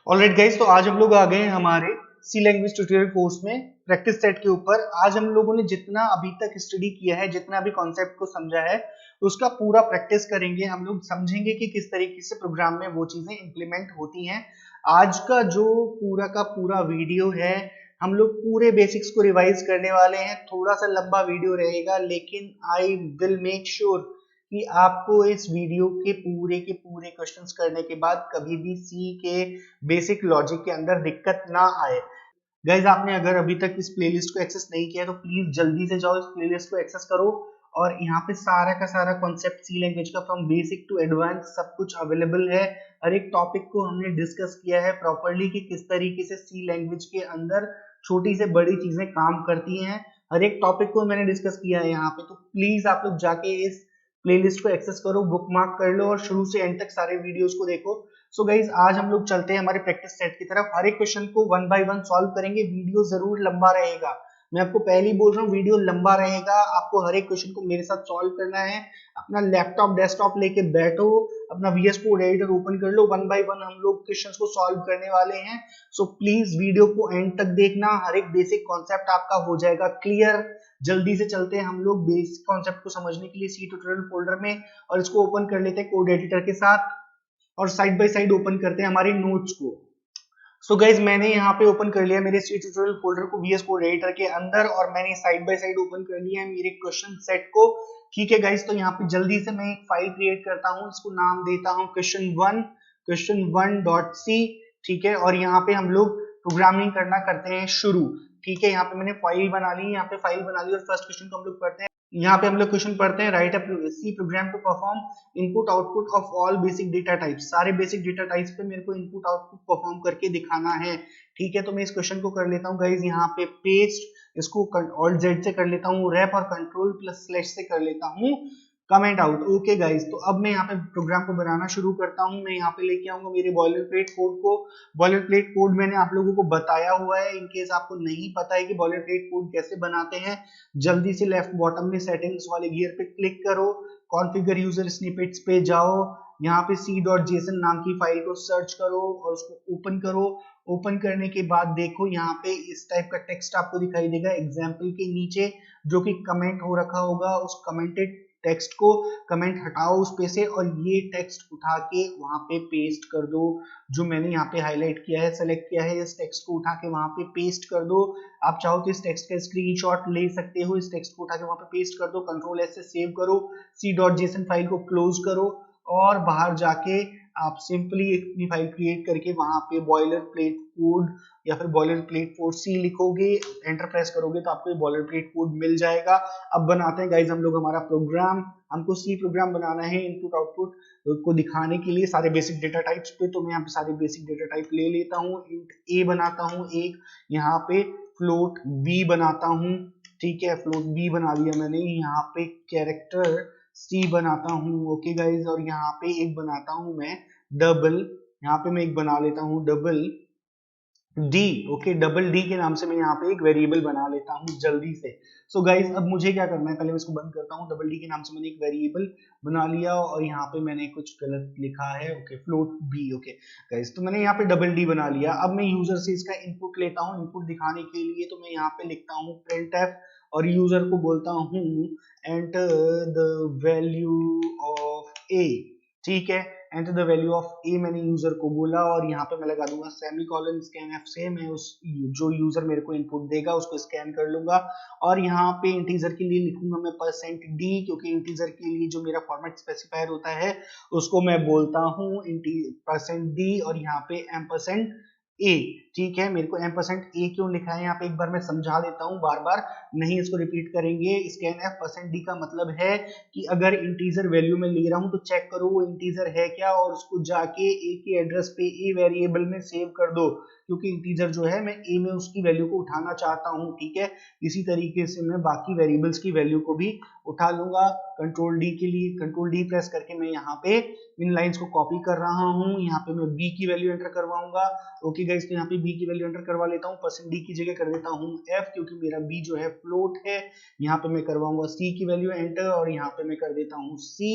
Alright guys, तो आज हम लोग आ गए हैं हमारे सी लैंग्वेज ट्यूटोरियल कोर्स में प्रैक्टिस सेट के ऊपर। आज हम लोगों ने जितना अभी तक स्टडी किया है, जितना भी कॉन्सेप्ट को समझा है, उसका पूरा प्रैक्टिस करेंगे। हम लोग समझेंगे कि किस तरीके से प्रोग्राम में वो चीजें इंप्लीमेंट होती हैं। आज का जो पूरा का पूरा वीडियो है, हम लोग पूरे बेसिक्स को रिवाइज करने वाले हैं। थोड़ा सा लंबा वीडियो रहेगा, लेकिन आई विल मेक श्योर कि आपको इस वीडियो के पूरे क्वेश्चंस करने के बाद कभी भी सी के बेसिक लॉजिक के अंदर दिक्कत ना आए। गाइज, आपने अगर अभी तक इस प्लेलिस्ट को एक्सेस नहीं किया है तो प्लीज जल्दी से जाओ, इस प्लेलिस्ट को एक्सेस करो। और यहाँ पे सारा का सारा कॉन्सेप्ट सी लैंग्वेज का फ्रॉम बेसिक टू एडवांस सब कुछ अवेलेबल है। हर एक टॉपिक को हमने डिस्कस किया है प्रॉपरली कि किस तरीके से सी लैंग्वेज के अंदर छोटी से बड़ी चीजें काम करती हैं। हर एक टॉपिक को मैंने डिस्कस किया है यहाँ पे, तो प्लीज आप लोग जाके इस प्लेलिस्ट को एक्सेस करो, बुकमार्क कर लो और शुरू से एंड तक सारे वीडियोस को देखो। सो गाइज, आज हम लोग चलते हैं हमारे प्रैक्टिस सेट की तरफ। हर एक क्वेश्चन को वन बाय वन सॉल्व करेंगे। वीडियो जरूर लंबा रहेगा, मैं आपको पहले ही बोल रहा हूँ, वीडियो लंबा रहेगा। आपको हर एक क्वेश्चन को मेरे साथ सॉल्व करना है। अपना लैपटॉप डेस्कटॉप लेके बैठो, अपना VS कोड एडिटर ओपन कर लो, वन बाय वन हम लोग क्वेश्चंस को सॉल्व करने वाले हैं। सो प्लीज वीडियो को एंड तक देखना, हर एक बेसिक कॉन्सेप्ट आपका हो जाएगा क्लियर। जल्दी से चलते हैं हम लोग बेसिक कॉन्सेप्ट को समझने के लिए सी ट्यूटोरियल फोल्डर में, और इसको ओपन कर लेते हैं कोड एडिटर के साथ, और साइड बाय साइड ओपन करते हैं हमारे नोट्स को। सो गाइज, मैंने यहाँ पे ओपन कर लिया मेरे सी ट्यूटोरियल फोल्डर को VS कोड एडिटर के अंदर, और मैंने साइड बाय साइड ओपन कर लिया है मेरे क्वेश्चन सेट को। ठीक है गाइज, तो यहाँ पे जल्दी से मैं एक फाइल क्रिएट करता हूँ, इसको नाम देता हूँ question1 ठीक है। और यहाँ पे हम लोग प्रोग्रामिंग करना करते हैं शुरू। ठीक है, यहाँ पे मैंने फाइल बना ली, यहाँ पे फाइल बना ली, और फर्स्ट क्वेश्चन को हम लोग पढ़ते हैं। यहाँ पे हम लोग क्वेश्चन पढ़ते हैं, write a C program to perform input output of all basic data types. सारे बेसिक डेटा टाइप्स पे मेरे को इनपुट आउटपुट परफॉर्म करके दिखाना है। ठीक है, तो मैं इस क्वेश्चन को कर लेता हूँ गाइज, यहाँ पे पेस्ट, इसको ऑल्ट जेड से कर लेता हूँ रैप, और कंट्रोल प्लस स्लैश से कर लेता हूँ कमेंट आउट। ओके गाइज, तो अब मैं यहाँ पे प्रोग्राम को बनाना शुरू करता हूँ। मैं यहाँ पे लेके आऊंगा मेरे बॉयलर प्लेट कोड को। बॉयलर प्लेट कोड मैंने आप लोगों को बताया हुआ है, इनकेस आपको नहीं पता है कि बॉयलर प्लेट कोड कैसे बनाते हैं, जल्दी से लेफ्ट बॉटम में सेटिंग्स वाले गियर पे क्लिक करो, कॉन्फ़िगर यूजर स्निपेट्स पे जाओ, यहाँ पे c.json नाम की फाइल को सर्च करो और उसको ओपन करो। ओपन करने के बाद देखो, यहाँ पे इस टाइप का टेक्स्ट आपको दिखाई देगा एग्जाम्पल के नीचे, जो कि कमेंट हो रखा होगा। उस कमेंटेड टेक्स्ट को कमेंट हटाओ उस पे से, और ये टेक्स्ट उठा के वहां पे पेस्ट कर दो। जो मैंने यहाँ पे हाईलाइट किया है, सेलेक्ट किया है, इस टेक्स्ट को उठा के वहां पे पेस्ट कर दो। आप चाहो तो इस टेक्स्ट का स्क्रीनशॉट ले सकते हो, इस टेक्स्ट को उठा के वहां पे पेस्ट कर दो, कंट्रोल एस से सेव करो, c.json फाइल को क्लोज करो, और बाहर जाके आप सिंपली अपनी फाइल क्रिएट करके वहां पे बॉयलर प्लेट कोड या फिर बॉयलर प्लेट कोड सी लिखोगे, एंटर प्रेस करोगे तो आपको ये बॉयलर प्लेट कोड मिल जाएगा। अब बनाते हैं गाइज हम लोग हमारा प्रोग्राम। हमको सी प्रोग्राम बनाना है इनपुट आउटपुट को दिखाने के लिए सारे बेसिक डेटा टाइप्स पे। तो मैं यहाँ पे सारे बेसिक डेटा टाइप ले लेता हूँ। इंट ए बनाता हूँ एक, यहाँ पे फ्लोट बी बनाता हूँ। ठीक है, फ्लोट बी बना लिया मैंने। यहाँ पे कैरेक्टर सी बनाता हूँ। ओके गाइज, और यहाँ पे एक बनाता हूँ मैं डबल, यहाँ पे मैं एक बना लेता हूँ double D. Okay, double D के नाम से मैं यहाँ पे एक वेरिएबल बना लेता हूँ जल्दी से। सो गाइज, अब मुझे क्या करना है, पहले मैं इसको बंद करता हूँ। डबल डी के नाम से मैंने एक वेरिएबल बना लिया, और यहाँ पे मैंने कुछ गलत लिखा है। Okay, float B. Okay guys, तो मैंने यहाँ पे डबल डी बना लिया। अब मैं यूजर से इसका इनपुट लेता हूँ, इनपुट दिखाने के लिए। तो मैं यहाँ पे लिखता हूँ printf, और यूजर को बोलता हूँ एंटर द वैल्यू ऑफ ए। ठीक है, एंटर द वैल्यू ऑफ ए मैंने यूजर को बोला, और यहाँ पे मैं लगा दूंगा सेमीकोलन स्कैन एफ से। मैं उस जो यूजर मेरे को इनपुट देगा उसको स्कैन कर लूंगा, और यहाँ पे इंटीजर के लिए लिखूंगा मैं %d, क्योंकि इंटीजर के लिए जो मेरा फॉर्मेट स्पेसिफायर होता है उसको मैं बोलता हूँ %d, और यहाँ पे एम्परसेंड ए। ठीक है, मेरे को %a क्यों लिखा है यहाँ पे एक बार मैं समझा देता हूँ, बार बार नहीं इसको रिपीट करेंगे। स्कैन एफ %d का मतलब है कि अगर इंटीजर वैल्यू में ले रहा हूँ तो चेक करो वो इंटीजर है क्या, और उसको जाके ए के एड्रेस पे ए वेरिएबल में सेव कर दो, क्योंकि इंटीजर जो है मैं ए में उसकी वैल्यू को उठाना चाहता हूँ। ठीक है, इसी तरीके से मैं बाकी वेरिएबल्स की वैल्यू को भी उठा लूंगा। कंट्रोल डी के लिए कंट्रोल डी प्रेस करके मैं यहाँ पे इन लाइंस को कॉपी कर रहा हूँ। यहाँ पे मैं बी की वैल्यू एंटर करवाऊंगा। ओके गाइस, तो यहाँ पे बी की वैल्यू एंटर करवा लेता हूँ, परसेंट डी की जगह कर देता हूँ एफ, क्योंकि मेरा बी जो है फ्लोट है। यहाँ पे मैं करवाऊंगा सी की वैल्यू एंटर और यहाँ पे मैं कर देता हूँ सी।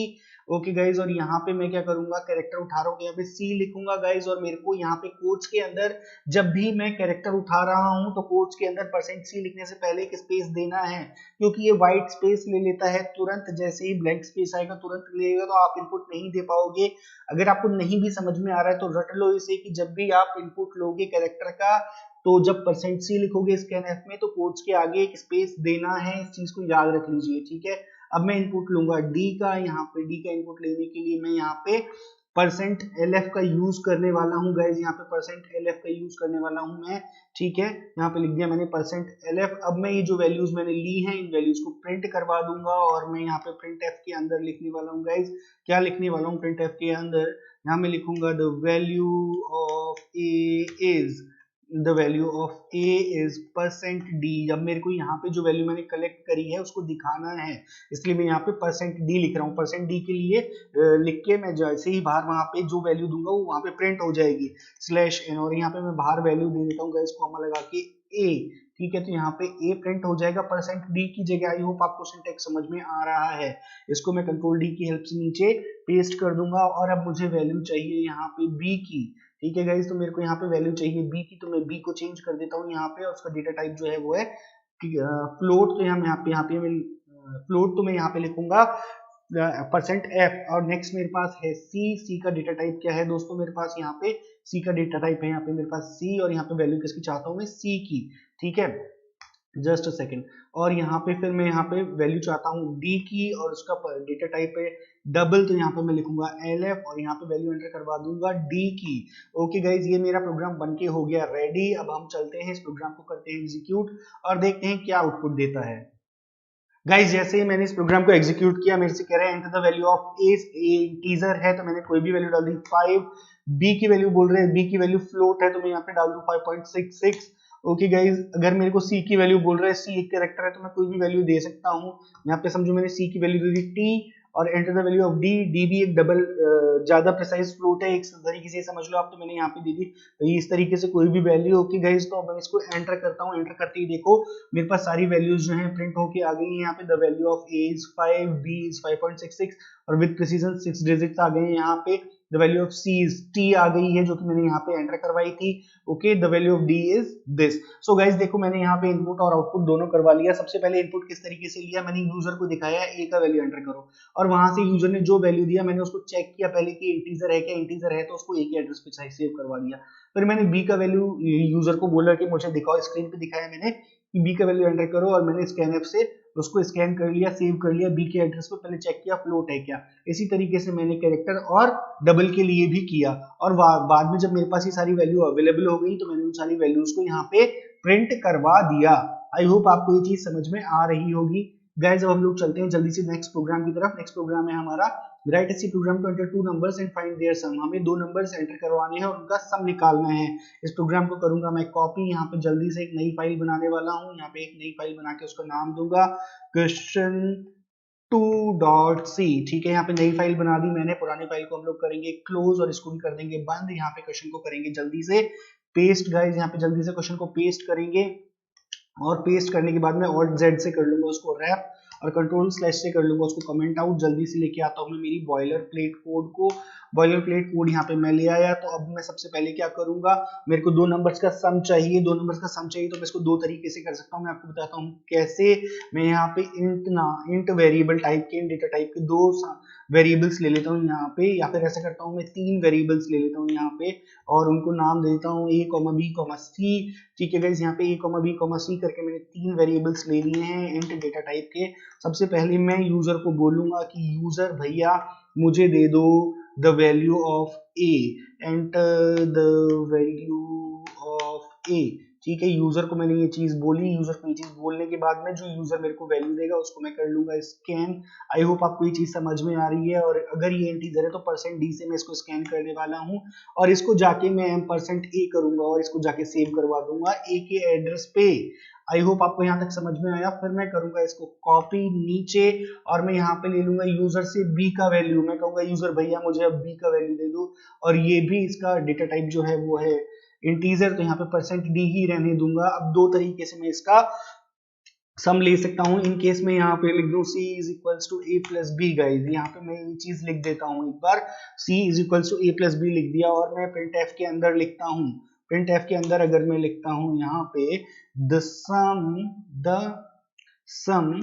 ओके गाइज, और यहाँ पे मैं क्या करूंगा, कैरेक्टर उठा रहा हूँ, यहाँ पे सी लिखूंगा गाइज, और मेरे को यहाँ पे कोट्स के अंदर जब भी मैं कैरेक्टर उठा रहा हूँ तो कोट्स के अंदर परसेंट सी लिखने से पहले एक स्पेस देना है, क्योंकि ये व्हाइट स्पेस ले लेता है तुरंत। जैसे ही ब्लैंक स्पेस आएगा तुरंत लेगा, तो आप इनपुट नहीं दे पाओगे। अगर आपको नहीं भी समझ में आ रहा है तो रट लो इसे कि जब भी आप इनपुट लोगे कैरेक्टर का, तो जब परसेंट सी लिखोगे स्कैनफ में तो कोट्स के आगे एक स्पेस देना है। इस चीज को याद रख लीजिए, ठीक है। अब मैं इनपुट लूंगा डी का, यहाँ पे डी का इनपुट लेने के लिए मैं यहाँ पे परसेंट एल एफ का यूज करने वाला हूँ गाइज, यहाँ पे परसेंट एल एफ का यूज करने वाला हूँ मैं, ठीक है। यहाँ पे लिख दिया मैंने परसेंट एल एफ। अब मैं ये जो वैल्यूज मैंने ली हैं इन वैल्यूज को प्रिंट करवा दूंगा, और मैं यहाँ पे प्रिंट एफ के अंदर लिखने वाला हूँ गाइज। क्या लिखने वाला हूँ प्रिंट एफ के अंदर, यहाँ मैं लिखूंगा the value of A is, the value of A is percent D. अब मेरे को यहाँ पे जो वैल्यू मैंने कलेक्ट करी है उसको दिखाना है, इसलिए मैं यहाँ पे परसेंट डी लिख रहा हूँ। परसेंट डी के लिए लिख के मैं जैसे ही बाहर वहां पे जो वैल्यू दूंगा वो वहां पे प्रिंट हो जाएगी स्लैश एन, और यहाँ पे मैं बाहर वैल्यू दे देता हूँ गाइस कॉमा लगा के ए, ठीक है। तो यहाँ पे ए प्रिंट हो जाएगा परसेंट डी की जगह। आई होप आपको सिंटैक्स समझ में आ रहा है। इसको मैं कंट्रोल डी की हेल्प से नीचे पेस्ट कर दूंगा, और अब मुझे वैल्यू चाहिए यहाँ पे बी की, ठीक है गाइस। तो मेरे को यहाँ पे वैल्यू चाहिए बी की, तो मैं बी को चेंज कर देता हूँ यहाँ पे, और उसका डेटा टाइप जो है वो है फ्लोट। तो यहाँ पे मैं फ्लोट तो मैं यहाँ पे लिखूंगा परसेंट एफ। और नेक्स्ट मेरे पास है सी। सी का डेटा टाइप क्या है दोस्तों, मेरे पास यहाँ पे सी का डेटा टाइप है यहाँ पे मेरे पास सी, और यहाँ पे वैल्यू किसकी चाहता हूँ मैं, सी की, ठीक है। Just a second. और यहाँ पे फिर मैं यहाँ पे वैल्यू चाहता हूँ डी की, और उसका डेटा टाइप है डबल, तो यहाँ पे मैं लिखूंगा एल एफ, और यहाँ पे वैल्यू एंटर करवा दूंगा डी की। ओके गाइज, ये मेरा प्रोग्राम बनके हो गया रेडी। अब हम चलते हैं इस प्रोग्राम को करते हैं एग्जीक्यूट, और देखते हैं क्या आउटपुट देता है। गाइज, जैसे ही मैंने इस प्रोग्राम को एग्जीक्यूट किया, मेरे से कह रहे हैं enter the value of A, integer है तो मैंने कोई भी वैल्यू डाल दी 5। बी की वैल्यू बोल रहे हैं, बी की वैल्यू फ्लोट है तो मैं यहाँ पे डाल दूं 5.66। ओके गाइज, अगर मेरे को सी की वैल्यू बोल रहे हैं, सी एक कैरेक्टर है तो मैं कोई भी वैल्यू दे सकता हूँ। यहाँ पे समझो मैंने सी की वैल्यू दे दी टी, और enter the value of D. D भी एक डबल ज्यादा प्रिसाइज फ्लोट है, एक तरीके से समझ लो आप, तो मैंने यहाँ पे दे दी तो इस तरीके से कोई भी वैल्यू। ओके गाइज, तो अब मैं इसको एंटर करता हूँ। एंटर करते ही देखो मेरे पास सारी वैल्यूज जो हैं प्रिंट होके आ गई हैं। यहाँ पे the value of A is 5, B is 5.66, और विद प्रिसीजन 6 डिजिट्स आ गए हैं यहाँ पे। The value of C is T आ गई है, जो कि मैंने यहाँ पे एंटर करवाई थी। Okay, the value of D is this. So guys देखो, मैंने यहाँ पे इनपुट और आउटपुट दोनों करवा लिया। सबसे पहले इनपुट किस तरीके से लिया, मैंने यूजर को दिखाया ए का वैल्यू एंटर करो, और वहां से यूजर ने जो वैल्यू दिया मैंने उसको चेक किया पहले कि इंटीजर है क्या, इंटीजर है तो उसको ए के एड्रेस पे सेव करवा दिया। फिर मैंने बी का वैल्यू यूजर को बोला कि मुझे दिखाओ, स्क्रीन पे दिखाया मैंने कि बी का वैल्यू एंटर करो, और मैंने स्कैनएफ से उसको स्कैन कर लिया, सेव कर लिया बी के एड्रेस पे, पहले चेक किया फ्लोट है क्या। इसी तरीके से मैंने कैरेक्टर और डबल के लिए भी किया, और बाद में जब मेरे पास ये सारी वैल्यू अवेलेबल हो गई तो मैंने उन सारी वैल्यूज को यहाँ पे प्रिंट करवा दिया। आई होप आपको ये चीज समझ में आ रही होगी। गाइस, अब हम लोग चलते हैं जल्दी से नेक्स्ट प्रोग्राम की तरफ। नेक्स्ट प्रोग्राम है हमारा write C program to enter two numbers and find their sum. हमें दो नंबर्स एंटर करवाने हैं और उनका सम निकालना है। इस प्रोग्राम को करूंगा मैं कॉपी, यहाँ पे जल्दी से एक नई फाइल बनाने वाला हूँ। यहाँ पे एक नई फाइल बना के उसका नाम दूंगा क्वेश्चन 2.c, ठीक है। यहाँ पे नई फाइल बना दी मैंने, पुरानी फाइल को हम लोग करेंगे क्लोज और इसको भी कर देंगे बंद। यहाँ पे क्वेश्चन को करेंगे जल्दी से पेस्ट। गाइज, यहाँ पे जल्दी से क्वेश्चन को पेस्ट करेंगे, और पेस्ट करने के बाद में ऑल्ट जेड से कर लूंगा उसको रैप, और कंट्रोल स्लैश से कर लूंगा उसको कमेंट आउट। जल्दी से लेके आता हूँ मैं मेरी बॉयलर प्लेट कोड को। बॉयलर प्लेट कोड यहाँ पे मैं ले आया। तो अब मैं सबसे पहले क्या करूंगा, मेरे को दो नंबर्स का सम चाहिए। दो नंबर्स का सम चाहिए तो मैं इसको दो तरीके से कर सकता हूँ, मैं आपको बताता हूँ कैसे। मैं यहाँ पे इंट वेरिएबल टाइप के, डेटा टाइप के दो वेरिएबल्स ले लेता हूँ यहाँ पे, या फिर ऐसा करता हूँ मैं तीन वेरिएबल्स ले लेता हूँ यहाँ पे, और उनको नाम दे देता हूँ a, b, c। ठीक है गाइस, यहाँ पे a, b, c करके मैंने तीन वेरिएबल्स ले लिए हैं इंट डेटा टाइप के। सबसे पहले मैं यूजर को बोलूंगा कि यूजर भैया मुझे दे दो the value of a, enter the value of a। ठीक है, यूजर को मैंने ये चीज बोली। यूजर को ये चीज बोलने के बाद में जो यूजर मेरे को वैल्यू देगा उसको मैं कर लूंगा स्कैन। आई होप आपको ये चीज समझ में आ रही है। और अगर ये इंटीजर है तो परसेंट डी से मैं इसको स्कैन करने वाला हूँ, और इसको जाके मैं परसेंट ए करूंगा और इसको जाके सेव करवा दूंगा ए के एड्रेस पे। आई होप आपको यहाँ तक समझ में आया। फिर मैं करूंगा इसको कॉपी नीचे, और मैं यहाँ पे ले लूंगा यूजर से बी का वैल्यू। मैं कहूंगा यूजर भैया मुझे अब बी का वैल्यू दे दो, और ये भी इसका डेटा टाइप जो है वो है इंटीजर, तो यहाँ पे %d ही रहने दूंगा। अब दो तरीके से मैं इसका सम ले सकता हूँ। इन केस में यहाँ पे लिख दूं c is equals to a plus B. Guys यहाँ पे मैं ये चीज लिख देता हूँ एक बार, c is equals to a plus B लिख दिया। और मैं printf के अंदर लिखता हूँ, printf के अंदर अगर मैं लिखता हूँ यहाँ पे द सम,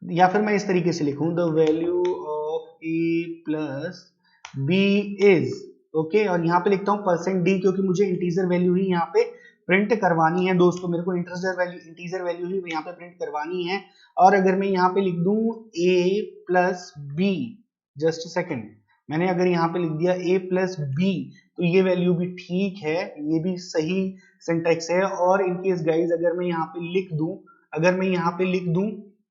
या फिर मैं इस तरीके से लिखूं the value of a plus B is, okay. और यहाँ पे लिखता हूँ %d, क्योंकि मुझे इंटीजर वैल्यू ही यहाँ पे प्रिंट करवानी है दोस्तों, मेरे को इंटीजर वैल्यू ही यहाँ पे प्रिंट करवानी है। और अगर मैं यहाँ पे लिख दूं a plus B, just second, मैंने अगर यहाँ पे लिख दिया a प्लस बी, तो ये वैल्यू भी ठीक है, ये भी सही सिंटैक्स है। और इनकेस गाइज अगर मैं यहाँ पे लिख दूं,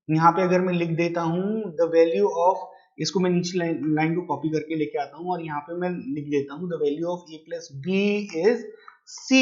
यहाँ पे अगर मैं लिख देता हूँ द वैल्यू ऑफ, इसको मैं नीचे लाइन को कॉपी करके लेके आता हूँ और यहाँ पे मैं लिख देता हूँ the value of a plus B is c,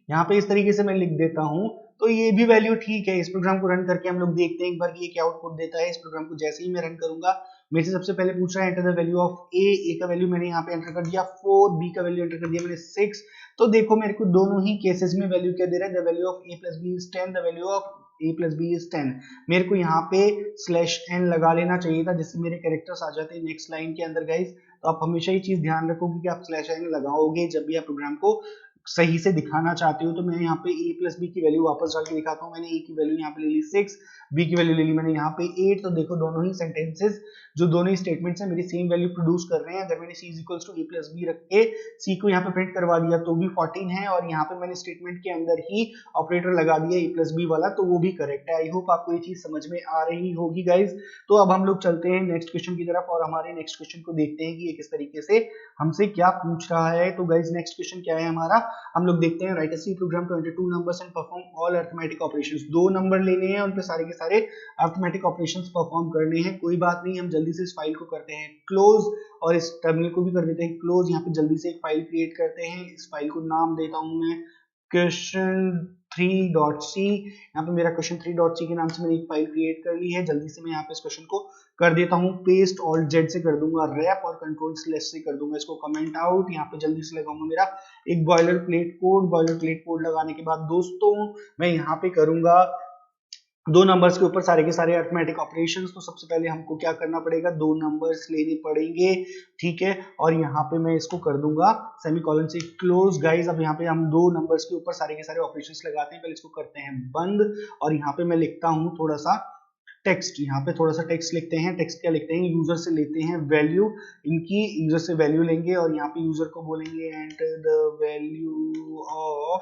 यहाँ पे इस तरीके से मैं लिख देता हूँ, तो ये भी वैल्यू ठीक है। इस प्रोग्राम को रन करके हम लोग देखते हैं एक बार कि ये क्या आउटपुट देता है। इस प्रोग्राम को जैसे ही मैं रन करूंगा, मेरे से सबसे पहले पूछ रहा है enter the value of a का वैल्यू मैंने यहाँ पे एंटर कर दिया 4, b का वैल्यू एंटर कर दिया मैंने 6। तो देखो मेरे को दोनों ही केसेस में वैल्यू क्या दे रहा है, the value of a plus B is 10, the value of a plus B is 10। मेरे को यहाँ पे /n लगा लेना चाहिए था, जिससे मेरे कैरेक्टर्स आ जाते हैं नेक्स्ट लाइन के अंदर गाइज। तो आप हमेशा ये चीज ध्यान रखोगे कि आप /n लगाओगे जब भी आप प्रोग्राम को सही से दिखाना चाहते हो। तो मैं यहाँ पे a प्लस बी की वैल्यू वापस डाल के दिखाता हूँ। मैंने a की वैल्यू यहाँ पे ले ली 6, b की वैल्यू ले ली मैंने यहाँ पे 8। तो देखो दोनों ही सेंटेंसेस, जो दोनों ही स्टेटमेंट्स हैं, मेरी सेम वैल्यू प्रोड्यूस कर रहे हैं। अगर मैंने c is equals to a plus B रख के c को यहाँ पे प्रिंट करवा दिया तो भी 14 है, और यहाँ पे मैंने स्टेटमेंट के अंदर ही ऑपरेटर लगा दिया a प्लस बी वाला, तो वो भी करेक्ट है। आई होप आपको ये चीज समझ में आ रही होगी गाइज। तो अब हम लोग चलते हैं नेक्स्ट क्वेश्चन की तरफ और हमारे नेक्स्ट क्वेश्चन को देखते हैं कि ये किस तरीके से हमसे क्या पूछ रहा है। तो गाइज नेक्स्ट क्वेश्चन क्या है हमारा, हम लोग देखते हैं। Write a C program to enter 2 numbers and perform all arithmetic operations। 2 number लेने हैं, उन पे सारे के सारे अरिथमेटिक ऑपरेशंस परफॉर्म करने हैं। कोई बात नहीं, हम जल्दी से इस फाइल को करते हैं क्लोज और इस टर्मिनल को भी कर देते हैं क्लोज। यहाँ पे जल्दी से एक फाइल क्रिएट करते हैं। इस फाइल को नाम देता हूँ मैं question3.c। यहाँ पे मेरा question3.c के नाम से मैंने एक फाइल क्रिएट कर ली है। जल्दी से मैं यहाँ पे इस क्वेश्चन को कर देता हूँ पेस्ट, ऑल्ट जेड से कर दूंगा रैप और कंट्रोल स्लैश से कर दूंगा इसको कमेंट आउट। यहाँ पे जल्दी से लगाऊंगा मेरा एक बॉयलर प्लेट कोड लगाने के बाद दोस्तों मैं यहाँ पे करूंगा 2 नंबर्स के ऊपर सारे के सारे अरिथमेटिक ऑपरेशंस। तो सबसे पहले हमको क्या करना पड़ेगा, 2 नंबर्स लेने पड़ेंगे, ठीक है। और यहाँ पे मैं इसको कर दूंगा सेमीकोलन से क्लोज। गाइज अब यहाँ पे हम 2 नंबर्स के ऊपर सारे के सारे ऑपरेशंस लगाते हैं। पहले इसको करते हैं बंद और यहाँ पे मैं लिखता हूँ थोड़ा सा टेक्स्ट। यहाँ पे थोड़ा सा टेक्स्ट लिखते हैं। टेक्स्ट क्या लिखते हैं, यूजर से लेते हैं वैल्यू, इनकी यूजर से वैल्यू लेंगे और यहाँ पे यूजर को बोलेंगे enter the value of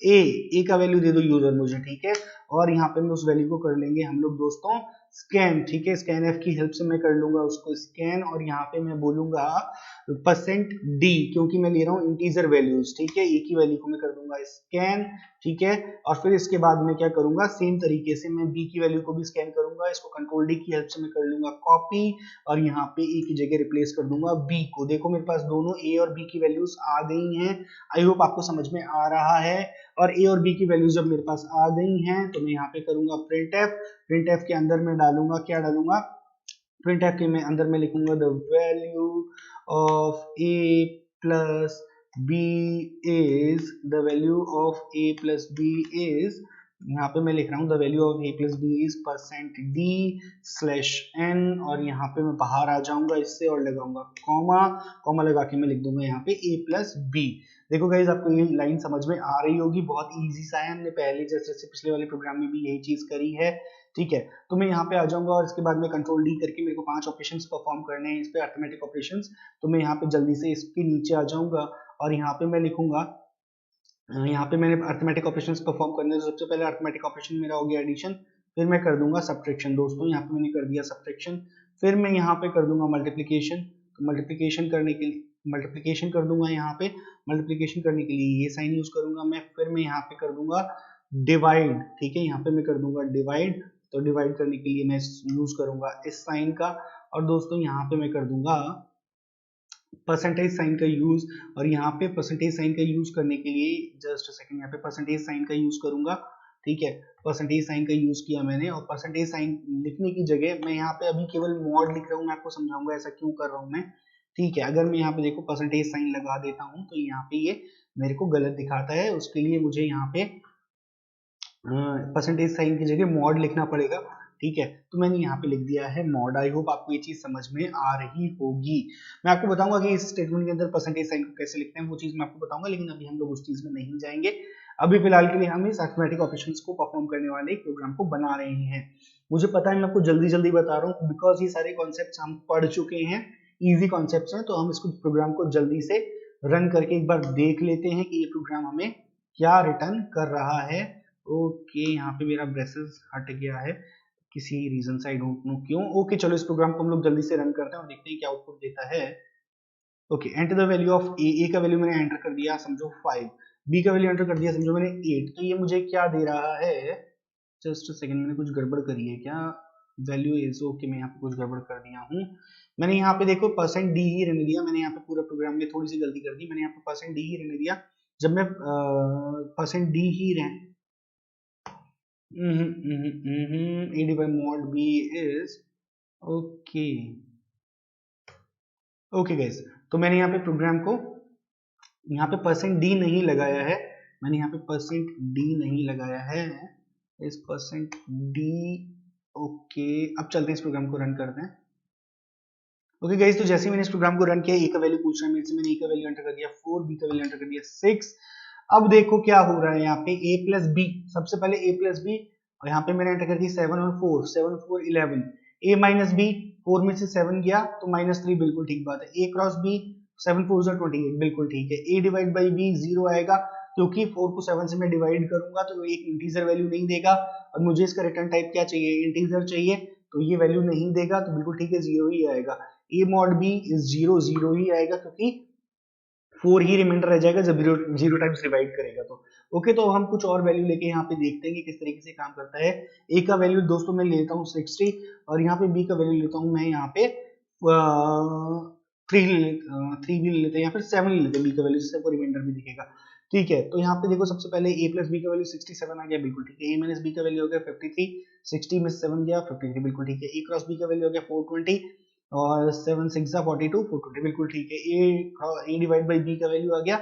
A का वैल्यू दे दो यूजर मुझे, ठीक है। और यहाँ पे मैं उस वैल्यू को कर लेंगे हम लोग दोस्तों स्कैन, ठीक है। स्कैन एफ की हेल्प से मैं कर लूंगा उसको स्कैन, और यहाँ पे मैं बोलूंगा %d, क्योंकि मैं ले रहा हूँ इंटीजर वैल्यूज, ठीक है। ए की वैल्यू को मैं कर दूंगा स्कैन, ठीक है। और फिर इसके बाद मैं क्या करूंगा, सेम तरीके से मैं बी की वैल्यू को भी स्कैन करूंगा। इसको कंट्रोल डी की हेल्प से मैं कर लूंगा कॉपी और यहाँ पे ए की जगह रिप्लेस कर दूंगा बी को। देखो मेरे पास दोनों ए और बी की वैल्यूज आ गई हैं। आई होप आपको समझ में आ रहा है। और ए और बी की वैल्यूज जब मेरे पास आ गई हैं तो मैं यहाँ पे करूंगा printf के अंदर मैं डालूंगा, क्या डालूंगा, printf के में अंदर मैं लिखूंगा the value of A plus B is, the value of A plus B is, यहाँ पे मैं लिख रहा हूँ the value of A plus B is %d/n, और यहाँ पे मैं बाहर आ जाऊंगा इससे और लगाऊंगा कॉमा लगा के मैं लिख दूंगा यहाँ पे a प्लस बी। देखो गाइज आपको ये लाइन समझ में आ रही होगी, बहुत इजी सा है। हमने पहले जैसे पिछले वाले प्रोग्राम में भी यही चीज करी है, ठीक है। तो मैं यहाँ पे आ जाऊंगा और इसके बाद में कंट्रोल डी करके मेरे को 5 ऑपरेशंस परफॉर्म करने हैं इस पे अरिथमेटिक ऑपरेशंस। तो मैं यहाँ पे जल्दी से इसके नीचे आ जाऊंगा और यहाँ पे मैं लिखूंगा, यहाँ पे मैंने अरिथमेटिक ऑपरेशंस परफॉर्म करने, तो सबसे पहले अरिथमेटिक ऑपरेशन मेरा हो गया एडिशन, फिर मैं कर दूंगा सब्ट्रैक्शन दोस्तों। यहाँ पे मैंने कर दिया सब्ट्रैक्शन, फिर मैं यहाँ पे कर दूंगा मल्टीप्लिकेशन। तो मल्टीप्लिकेशन करने के लिए मल्टीप्लिकेशन कर दूंगा, यहाँ पे मल्टीप्लिकेशन करने के लिए ये साइन यूज करूंगा मैं। फिर मैं यहाँ पे कर दूंगा डिवाइड, ठीक है। यहाँ पे मैं कर दूंगा डिवाइड, तो डिवाइड करने के लिए मैं यूज करूंगा इस साइन का। और दोस्तों यहाँ पे मैं कर दूंगा परसेंटेज साइन का यूज, और यहाँ पे परसेंटेज साइन का यूज करने के लिए जस्ट सेकंड, यहाँ पे परसेंटेज साइन का यूज करूंगा, ठीक है। परसेंटेज साइन का यूज किया मैंने, और परसेंटेज साइन लिखने की जगह मैं यहाँ पे अभी केवल मॉड लिख रहा हूँ। मैं आपको समझाऊंगा ऐसा क्यों कर रहा हूँ मैं, ठीक है। अगर मैं यहाँ पे देखो परसेंटेज साइन लगा देता हूँ तो यहाँ पे ये मेरे को गलत दिखाता है। उसके लिए मुझे यहाँ पे परसेंटेज साइन की जगह मॉड लिखना पड़ेगा, ठीक है। तो मैंने यहाँ पे लिख दिया है मॉड। आई होप आपको ये चीज समझ में आ रही होगी। मैं आपको बताऊंगा कि इस स्टेटमेंट के अंदर परसेंटेज साइन को कैसे लिखते हैं, वो चीज मैं आपको बताऊंगा, लेकिन अभी हम लोग उस चीज में नहीं जाएंगे। अभी फिलहाल के लिए हम इस अरिथमेटिक ऑपरेशंस को परफॉर्म करने वाले एक प्रोग्राम को बना रहे हैं। मुझे पता है मैं आपको जल्दी जल्दी बता रहा हूँ, बिकॉज ये सारे कॉन्सेप्ट हम पढ़ चुके हैं, इजी कॉन्सेप्ट हैं। तो हम इसको प्रोग्राम को जल्दी से रन करके एक बार देख लेते हैं कि ये प्रोग्राम हमें क्या रिटर्न कर रहा है। ओके, यहाँ पे मेरा ब्रेसेस हट गया है किसी रीजन से, आई डोंट नो क्यों। ओके चलो इस प्रोग्राम को हम लोग जल्दी से रन करते हैं और देखते हैं क्या आउटपुट देता है। Okay, enter the value of A का वैल्यू मैंने एंटर कर दिया समझो 5, बी का वैल्यू एंटर कर दिया समझो मैंने 8। तो ये मुझे क्या दे रहा है, जस्ट अ सेकंड, मैंने कुछ गड़बड़ करी है क्या, वैल्यू इज ओके, मैं यहाँ पे कुछ गड़बड़ कर दिया हूँ। मैंने यहाँ पे देखो परसेंट डी ही रहने दिया, मैंने यहाँ पे पूरा प्रोग्राम में थोड़ी सी गलती कर दी, मैंने यहाँ पे परसेंट डी ही रहने दिया। जब मैं परसेंट डी ही रह A D by mod B is okay. Okay guys, तो मैंने यहाँ पे प्रोग्राम को यहाँ पे परसेंट डी नहीं लगाया है, मैंने यहाँ पे परसेंट डी नहीं लगाया है, इस परसेंट डी। ओके, अब चलते हैं इस प्रोग्राम को रन करते हैं। ओके गाइस, तो जैसे ही मैंने इस प्रोग्राम को रन किया, ए का वैल्यू पूछ रहा है मेरे से, मैंने ए का वैल्यू एंटर कर दिया 4, बी का वैल्यू एंटर कर दिया 6। अब देखो क्या हो रहा है यहाँ पे, a प्लस बी, सबसे पहले a प्लस बी, और यहाँ पे मैंने एंटर कर दी 7 और 4, 7 4 11, a माइनस बी, 4 में से 7 गया तो -3, बिल्कुल ठीक बात है। a क्रॉस बी, 7 4 28, बिल्कुल ठीक है। a डिवाइड बाई b 0 आएगा, क्योंकि 4 को 7 से मैं डिवाइड करूंगा तो एक इंटीजर वैल्यू नहीं देगा, और मुझे इसका रिटर्न टाइप क्या चाहिए, इंटीजर चाहिए, तो ये वैल्यू नहीं देगा, तो बिल्कुल ठीक है 0 ही आएगा। a मॉड b इज 0 0 ही आएगा, क्योंकि 4 ही रिमाइंडर रह जाएगा जब 0 टाइम्स डिवाइड करेगा तो। ओके, तो हम कुछ और वैल्यू लेके यहाँ पे देखते हैं कि किस तरीके से काम करता है। ए का वैल्यू दोस्तों मैं लेता हूँ 60, और यहाँ पे बी का वैल्यू लेता हूँ मैं यहाँ पे 3 भी ले लेते हैं, या फिर 7 ले लेते हैं बी का वैल्यू, जिससे आपको रिमाइंडर भी दिखेगा, ठीक है। तो यहाँ पे देखो सबसे पहले a प्लस बी का वैल्यू 67 आ गया, बिल्कुल ठीक है। a माइनस बी का वैल्यू हो गया 53, 60 में 7 गया 53, बिल्कुल ठीक है। a क्रॉस बी का वैल्यू हो गया 420, और 7 6 42, 420, बिल्कुल ठीक है। a डिवाइड बाई b का वैल्यू आ गया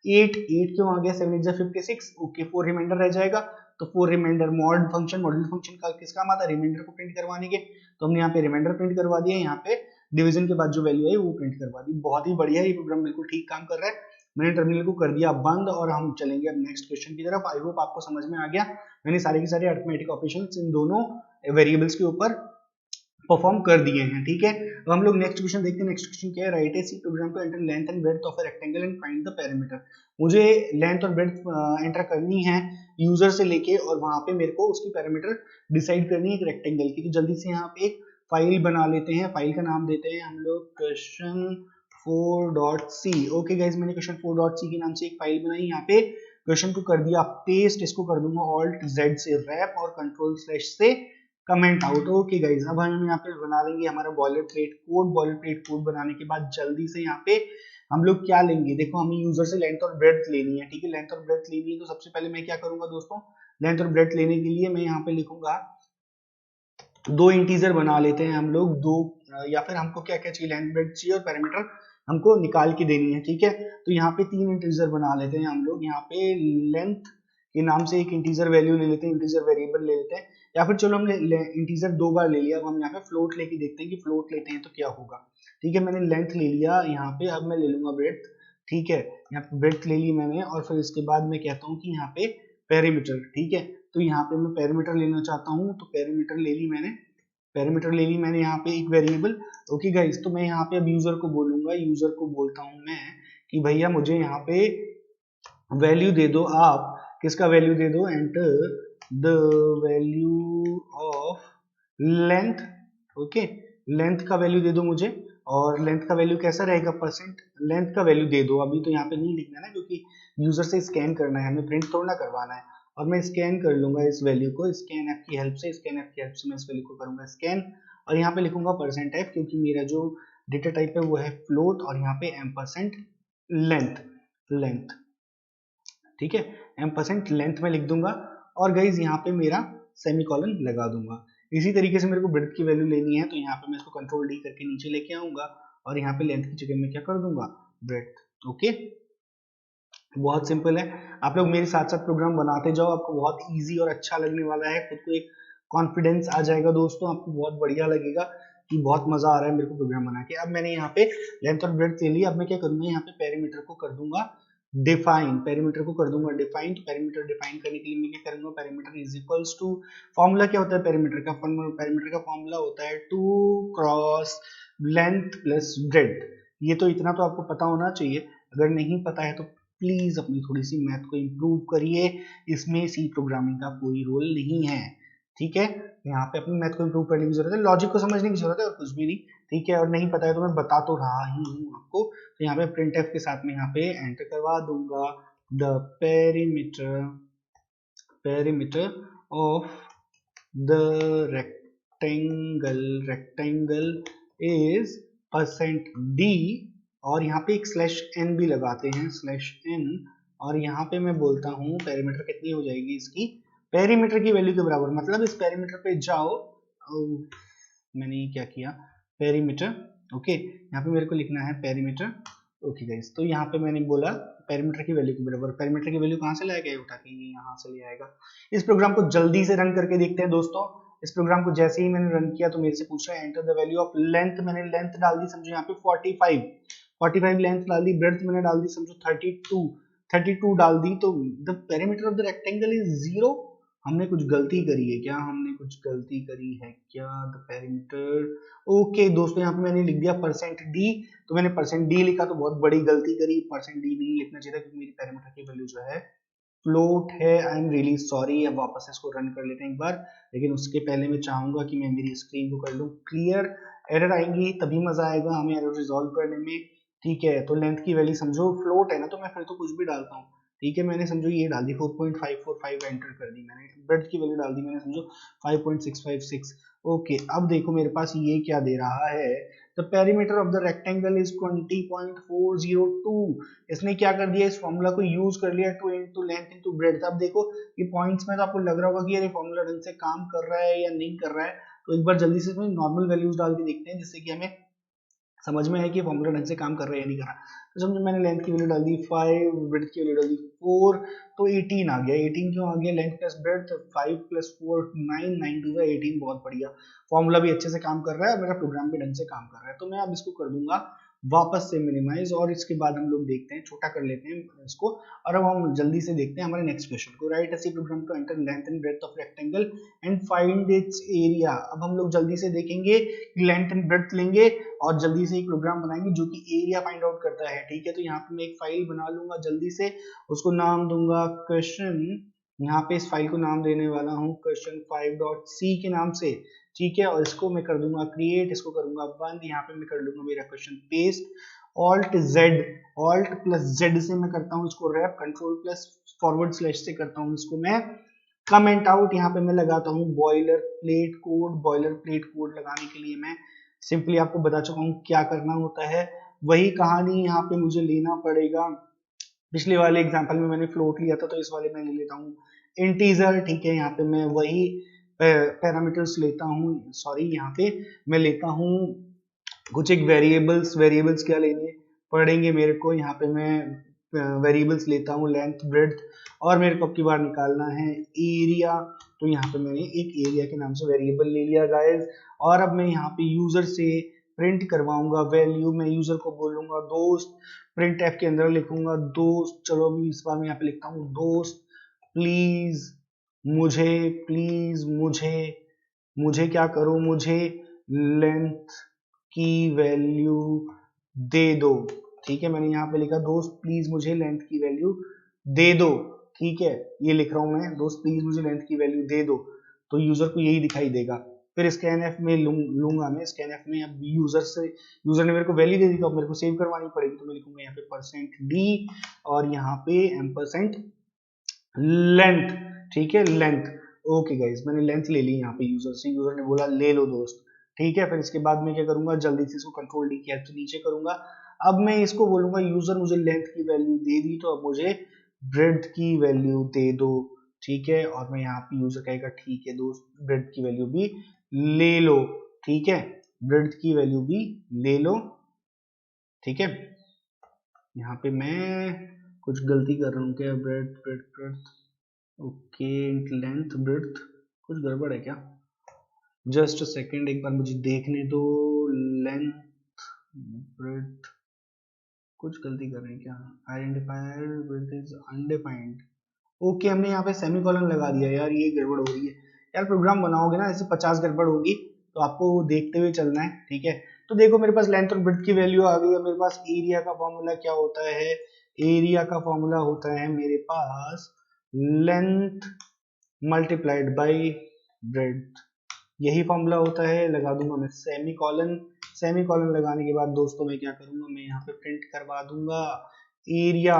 8, 8 क्यों आ गया, 7 8 56, ओके 4 रिमाइंडर रह जाएगा, तो 4 remainder mod function, module function का किस काम आता है, रिमाइंडर को प्रिंट करवाने के, तो हमने यहाँ पे रिमाइंडर प्रिंट करवा दिया, यहाँ पे डिवीजन के बाद जो वैल्यू है वो प्रिंट करवा दी। बहुत ही बढ़िया, ये प्रोग्राम बिल्कुल ठीक काम कर रहा है। मैंने टर्मिनल को कर दिया बंद, और हम चलेंगे अब नेक्स्ट क्वेश्चन की तरफ। आई होप आपको समझ में आ गया, मैंने सारे के सारे अरिथमेटिक ऑपरेशंस इन दोनों वेरिएबल्स के ऊपर परफॉर्म कर दिए हैं, ठीक है। अब हम लोग नेक्स्ट क्वेश्चन देखते हैं। नेक्स्ट क्वेश्चन क्या है, write a C program to enter length and breadth of a rectangle and find the perimeter. मुझे लेंथ और ब्रेड्थ एंटर करनी है यूजर से लेके, और वहां पे मेरे को उसकी पैरामीटर डिसाइड करनी है एक रेक्टेंगल की। तो जल्दी से यहाँ पे एक फाइल बना लेते हैं, फाइल का नाम देते हैं हम लोग क्वेश्चन 4.c। ओके गाइज, मैंने क्वेश्चन 4.c के नाम से एक फाइल बनाई, यहाँ पे क्वेश्चन को कर दिया पेस्ट, इसको कर दूंगा ऑल्ट जेड से रैप और कंट्रोल स्लैश से कमेंट आउट। ओके गाइज, अब हम यहाँ पे बना लेंगे हमारा boiler plate code. Boiler plate code बनाने के बाद जल्दी से यहाँ पे हम लोग क्या लेंगे, देखो हमें यूजर से लेंथ और ब्रेड्थ लेनी है, ठीक है। लेंथ और ब्रेड्थ लेनी है, तो सबसे पहले मैं क्या करूंगा दोस्तों, लेंथ और ब्रेड्थ लेने के लिए मैं यहाँ पे लिखूंगा, दो इंटीजर बना लेते हैं हम लोग, दो, या फिर हमको क्या क्या चाहिए, लेंथ ब्रेड्थ चाहिए और पैरामीटर हमको निकाल के देनी है, ठीक है। तो यहाँ पे 3 इंटीजर बना लेते हैं हम लोग। यहाँ पे लेंथ के नाम से एक इंटीजर वैल्यू ले लेते हैं, इंटीजर वेरिएबल ले लेते हैं, या फिर चलो हमने इंटीजर 2 बार ले लिया, अब हम यहाँ पे फ्लोट लेके देखते हैं कि फ्लोट लेते हैं तो क्या होगा, ठीक है। मैंने लेंथ ले लिया यहाँ पे, अब मैं ले लूंगा ब्रेड्थ, ठीक है। यहाँ पे ब्रेड्थ ले ली मैंने, और फिर इसके बाद मैं कहता हूँ कि यहाँ पे पेरीमीटर, ठीक है। तो यहाँ पे मैं पेरीमीटर लेना चाहता हूँ, तो पेरीमीटर ले ली मैंने, पैरामीटर ले ली मैंने यहाँ पे एक वेरिएबल। ओके गाइस, तो मैं यहाँ पे अब यूजर को बोलूंगा, यूजर को बोलता हूँ मैं कि भैया मुझे यहाँ पे वैल्यू दे दो, आप किसका वैल्यू दे दो, enter the value of length. Okay, length का वैल्यू दे दो मुझे, और लेंथ का वैल्यू कैसा रहेगा, परसेंट लेंथ का वैल्यू दे दो। अभी तो यहाँ पे नहीं लिखना है, क्योंकि यूजर से स्कैन करना है, हमें प्रिंट थोड़ा ना करवाना है। और मैं स्कैन कर लूंगा इस वैल्यू को, स्कैन एफ की हेल्प से, स्कैन एफ की हेल्प से मैं इस वैल्यू को करूंगा स्कैन, और यहाँ पे लिखूंगा परसेंट एफ, क्योंकि मेरा जो डेटा टाइप है वो है फ्लोट, और यहाँ पे एम परसेंट लेंथ, लेंथ, ठीक है, एम परसेंट लेंथ में लिख दूंगा, और गाइज यहाँ पे मेरा सेमीकोलन लगा दूंगा। इसी तरीके से मेरे को ब्रेड्थ की वैल्यू लेनी है, तो यहाँ पे मैं इसको कंट्रोल डी करके नीचे लेके आऊंगा, और यहाँ पे लेंथ की जगह में क्या कर दूंगा, ब्रेड्थ। ओके, बहुत सिंपल है, आप लोग मेरे साथ साथ प्रोग्राम बनाते जाओ, आपको बहुत इजी और अच्छा लगने वाला है, खुद को एक कॉन्फिडेंस आ जाएगा दोस्तों, आपको बहुत बढ़िया लगेगा कि बहुत मजा आ रहा है मेरे को प्रोग्राम बना के। अब मैंने यहाँ पे लेंथ और ब्रेड्थ ले ली, अब मैं क्या करूंगा, यहाँ पे पेरीमीटर को कर दूंगा डिफाइन, पेरीमीटर को कर दूंगा डिफाइन। तो पेरीमीटर डिफाइन करने के लिए मैं क्या करूंगा, perimeter is equals to, formula क्या होता है पेरीमीटर का, पेरीमीटर का फॉर्मूला होता है 2 क्रॉस लेंथ प्लस ब्रेड्थ। ये तो इतना तो आपको पता होना चाहिए, अगर नहीं पता है तो प्लीज अपनी थोड़ी सी मैथ को इम्प्रूव करिए, इसमें सी प्रोग्रामिंग का कोई रोल नहीं है, ठीक है। यहाँ पे अपनी मैथ को इम्प्रूव करने की जरूरत है, लॉजिक को समझने की जरूरत है और कुछ भी नहीं, ठीक है। और नहीं पता है तो मैं बता तो रहा ही हूँ आपको। तो यहाँ पे printf के साथ में यहाँ पे एंटर करवा दूंगा the perimeter of the rectangle is %d, और यहाँ पे एक /n भी लगाते हैं, /n, और यहाँ पे मैं बोलता हूँ पेरीमीटर कितनी हो जाएगी इसकी, पेरीमीटर की वैल्यू के बराबर, मतलब इस पेरीमीटर पे जाओ, मैंने क्या किया, पेरीमीटर, ओके, यहाँ पे मेरे को लिखना है पेरीमीटर, ओके गाइस। तो यहाँ पे मैंने बोला पेरीमीटर की वैल्यू के बराबर, पेरीमीटर की वैल्यू कहाँ से लाया गया, उठा के ये यहाँ से ले आएगा। इस प्रोग्राम को जल्दी से रन करके देखते हैं दोस्तों। इस प्रोग्राम को जैसे ही मैंने रन किया तो मेरे से पूछ रहा है enter the value of length, मैंने लेंथ डाल दी समझो यहाँ पे 45 लेंथ डाल दी, ब्रेड्थ मैंने डाल दी समझो 32 डाल दी, तो the perimeter of the rectangle is 0। हमने कुछ गलती करी है क्या, हमने कुछ गलती करी है क्या, द पेरीमीटर, ओके दोस्तों, यहाँ पे मैंने लिख दिया %d, तो मैंने %d लिखा तो बहुत बड़ी गलती करी, %d नहीं लिखना चाहिए था क्योंकि मेरी पेरीमीटर की वैल्यू जो है फ्लोट है, आई एम रियली सॉरी। अब वापस इसको रन कर लेते हैं एक बार, लेकिन उसके पहले मैं चाहूंगा कि मैं मेरी स्क्रीन को कर लूं क्लियर, एरर आएंगी तभी मजा आएगा हमें एरर रिजॉल्व करने में, ठीक है। तो लेंथ की वैल्यू समझो फ्लोट है ना, तो मैं फिर तो कुछ भी डालता हूँ, ठीक है, मैंने समझो ये डाल दी 4.545 एंटर कर दी मैंने, ब्रेड्थ की वैल्यू डाल दी मैंने समझो 5.656, ओके। अब देखो मेरे पास ये क्या दे रहा है, the perimeter of the rectangle is 20.402, इसने क्या कर दिया, इस फॉर्मूला को यूज कर लिया 2 इंटू लेंथ इंटू ब्रेड्थ। अब देखो ये पॉइंट्स में तो आपको लग रहा होगा कि ये फॉर्मूला ढंग से काम कर रहा है या नहीं कर रहा है, तो एक बार जल्दी से इसमें नॉर्मल वैल्यूज डाल के देखते हैं जिससे कि हमें समझ में है कि फॉर्मूला ढंग से काम कर रहा है या नहीं कर रहा। तो समझो मैंने लेंथ की वैल्यू डाल दी 5, ब्रेड्थ की वैल्यू डाल दी 4, तो 18 आ गया, 18 क्यों आ गया, length plus breadth 5 plus 4 9, 9 two 18, बहुत बढ़िया, फॉर्मूला भी अच्छे से काम कर रहा है, मेरा प्रोग्राम भी ढंग से काम कर रहा है। तो मैं अब इसको कर दूंगा वापस से मिनिमाइज, और इसके बाद हम लोग देखते हैं, छोटा कर लेते हैं इसको, और अब हम जल्दी से देखते हैं हमारे नेक्स्ट क्वेश्चन को, write a C program to enter length and breadth of rectangle and find its area. अब हम लोग जल्दी से देखेंगे, लेंथ एंड ब्रेड्थ लेंगे और जल्दी से एक प्रोग्राम बनाएंगे जो कि एरिया फाइंड आउट करता है, ठीक है। तो यहाँ पे मैं एक फाइल बना लूंगा जल्दी से, उसको नाम दूंगा क्वेश्चन, यहाँ पे इस फाइल को नाम देने वाला हूँ question5.c के नाम से, ठीक है। और इसको मैं कर दूंगा क्रिएट, इसको करूंगा बंद, यहाँ पे मैं कर लूंगा मेरा question paste, alt plus Z से मैं करता हूँ इसको wrap, control plus forward slash से करता हूँ इसको मैं कमेंट आउट, यहाँ पे मैं लगाता हूँ बॉयलर प्लेट कोड लगाने के लिए मैं सिंपली आपको बता चुका हूँ क्या करना होता है, वही कहानी यहाँ पे मुझे लेना पड़ेगा। पिछले वाले एग्जांपल में मैंने फ्लोट लिया था, तो इस वाले में ले लेता हूँ इंटीजर, ठीक है। यहाँ पे मैं वही पैरामीटर्स लेता हूँ, सॉरी यहाँ पे मैं लेता हूँ कुछ एक वेरिएबल्स क्या लेने पड़ेंगे मेरे को, यहाँ पे मैं वेरिएबल्स लेता हूँ लेंथ ब्रेड्थ, और मेरे को अब की बार निकालना है एरिया, तो यहाँ पे मैंने एक एरिया के नाम से वेरिएबल ले लिया गाइस। और अब मैं यहाँ पे यूजर से प्रिंट करवाऊंगा वैल्यू, मैं यूजर को बोलूंगा दोस्त, प्रिंट एफ के अंदर लिखूंगा दोस्त, चलो अभी इस बार मैं यहाँ पे लिखता हूँ दोस्त प्लीज मुझे क्या करो, मुझे लेंथ की वैल्यू दे दो, ठीक है। मैंने यहाँ पे लिखा दोस्त प्लीज मुझे लेंथ की वैल्यू दे दो, ठीक है, ये लिख रहा हूँ मैं, दोस्त प्लीज मुझे लेंथ की वैल्यू दे दो, तो यूजर को यही दिखाई देगा। फिर स्कैनएफ में लूंगा मैं, स्कैनएफ में अब यूजर ने मेरे को वैल्यू दे दी, तो अब मेरे को सेव करवानी पड़ेगी, तो मैं लिखूंगा यहाँ पे %d और यहाँ पे एम्परसेंट लेंथ, ठीक है, लेंथ, ओके गाइस, मैंने लेंथ ले ली यहाँ पे यूजर से, यूजर ने बोला ले लो दोस्त, ठीक है। फिर इसके बाद मैं क्या करूंगा, जल्दी से इसको कंट्रोल डी की तो नीचे करूंगा, अब मैं इसको बोलूंगा यूजर मुझे लेंथ की वैल्यू दे दी, तो अब मुझे ब्रेड्थ की वैल्यू दे दो, ठीक है। और मैं यहाँ पे यूजर कहेगा ठीक है दोस्त ब्रेड्थ की वैल्यू भी ले लो, ठीक है, ब्रेड्थ की वैल्यू भी ले लो, ठीक है। यहाँ पे मैं कुछ गलती कर रहा हूँ क्या? Breath breath breath, okay, length breath, कुछ गड़बड़ है क्या? जस्ट सेकेंड, एक बार मुझे देखने दो। लेंथ ब्रेथ, कुछ गलती कर रहे हैं क्या? Identifier breath is undefined, okay, हमने यहाँ पे सेमीकोलन लगा दिया यार, ये गड़बड़ हो रही है यार। प्रोग्राम बनाओगे ना ऐसे 50 गड़बड़ होगी, तो आपको देखते हुए चलना है, ठीक है। तो देखो मेरे पास लेंथ और ब्रेथ की वैल्यू आ गई है। मेरे पास एरिया का फॉर्मूला क्या होता है? एरिया का फॉर्मूला होता है मेरे पास लेंथ मल्टीप्लाइड बाई ब्रेथ, यही फॉर्मूला होता है। लगा दूंगा मैं सेमी कॉलन। सेमी कॉलन लगाने के बाद दोस्तों मैं क्या करूंगा, मैं यहाँ पे प्रिंट करवा दूंगा एरिया,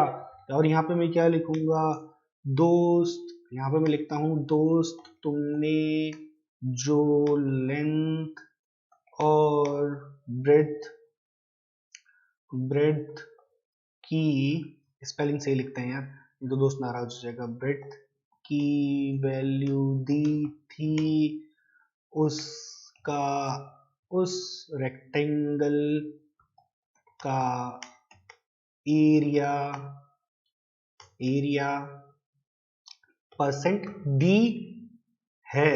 और यहाँ पे मैं क्या लिखूंगा, दोस्त, यहाँ पे मैं लिखता हूँ दोस्त तुमने जो लेंथ और ब्रेथ ब्रेथ की, स्पेलिंग सही लिखते हैं यार, ये तो दोस्त नाराज हो जाएगा, ब्रेथ की वैल्यू दी थी उसका, उस रेक्टेंगल का एरिया, एरिया परसेंट डी है,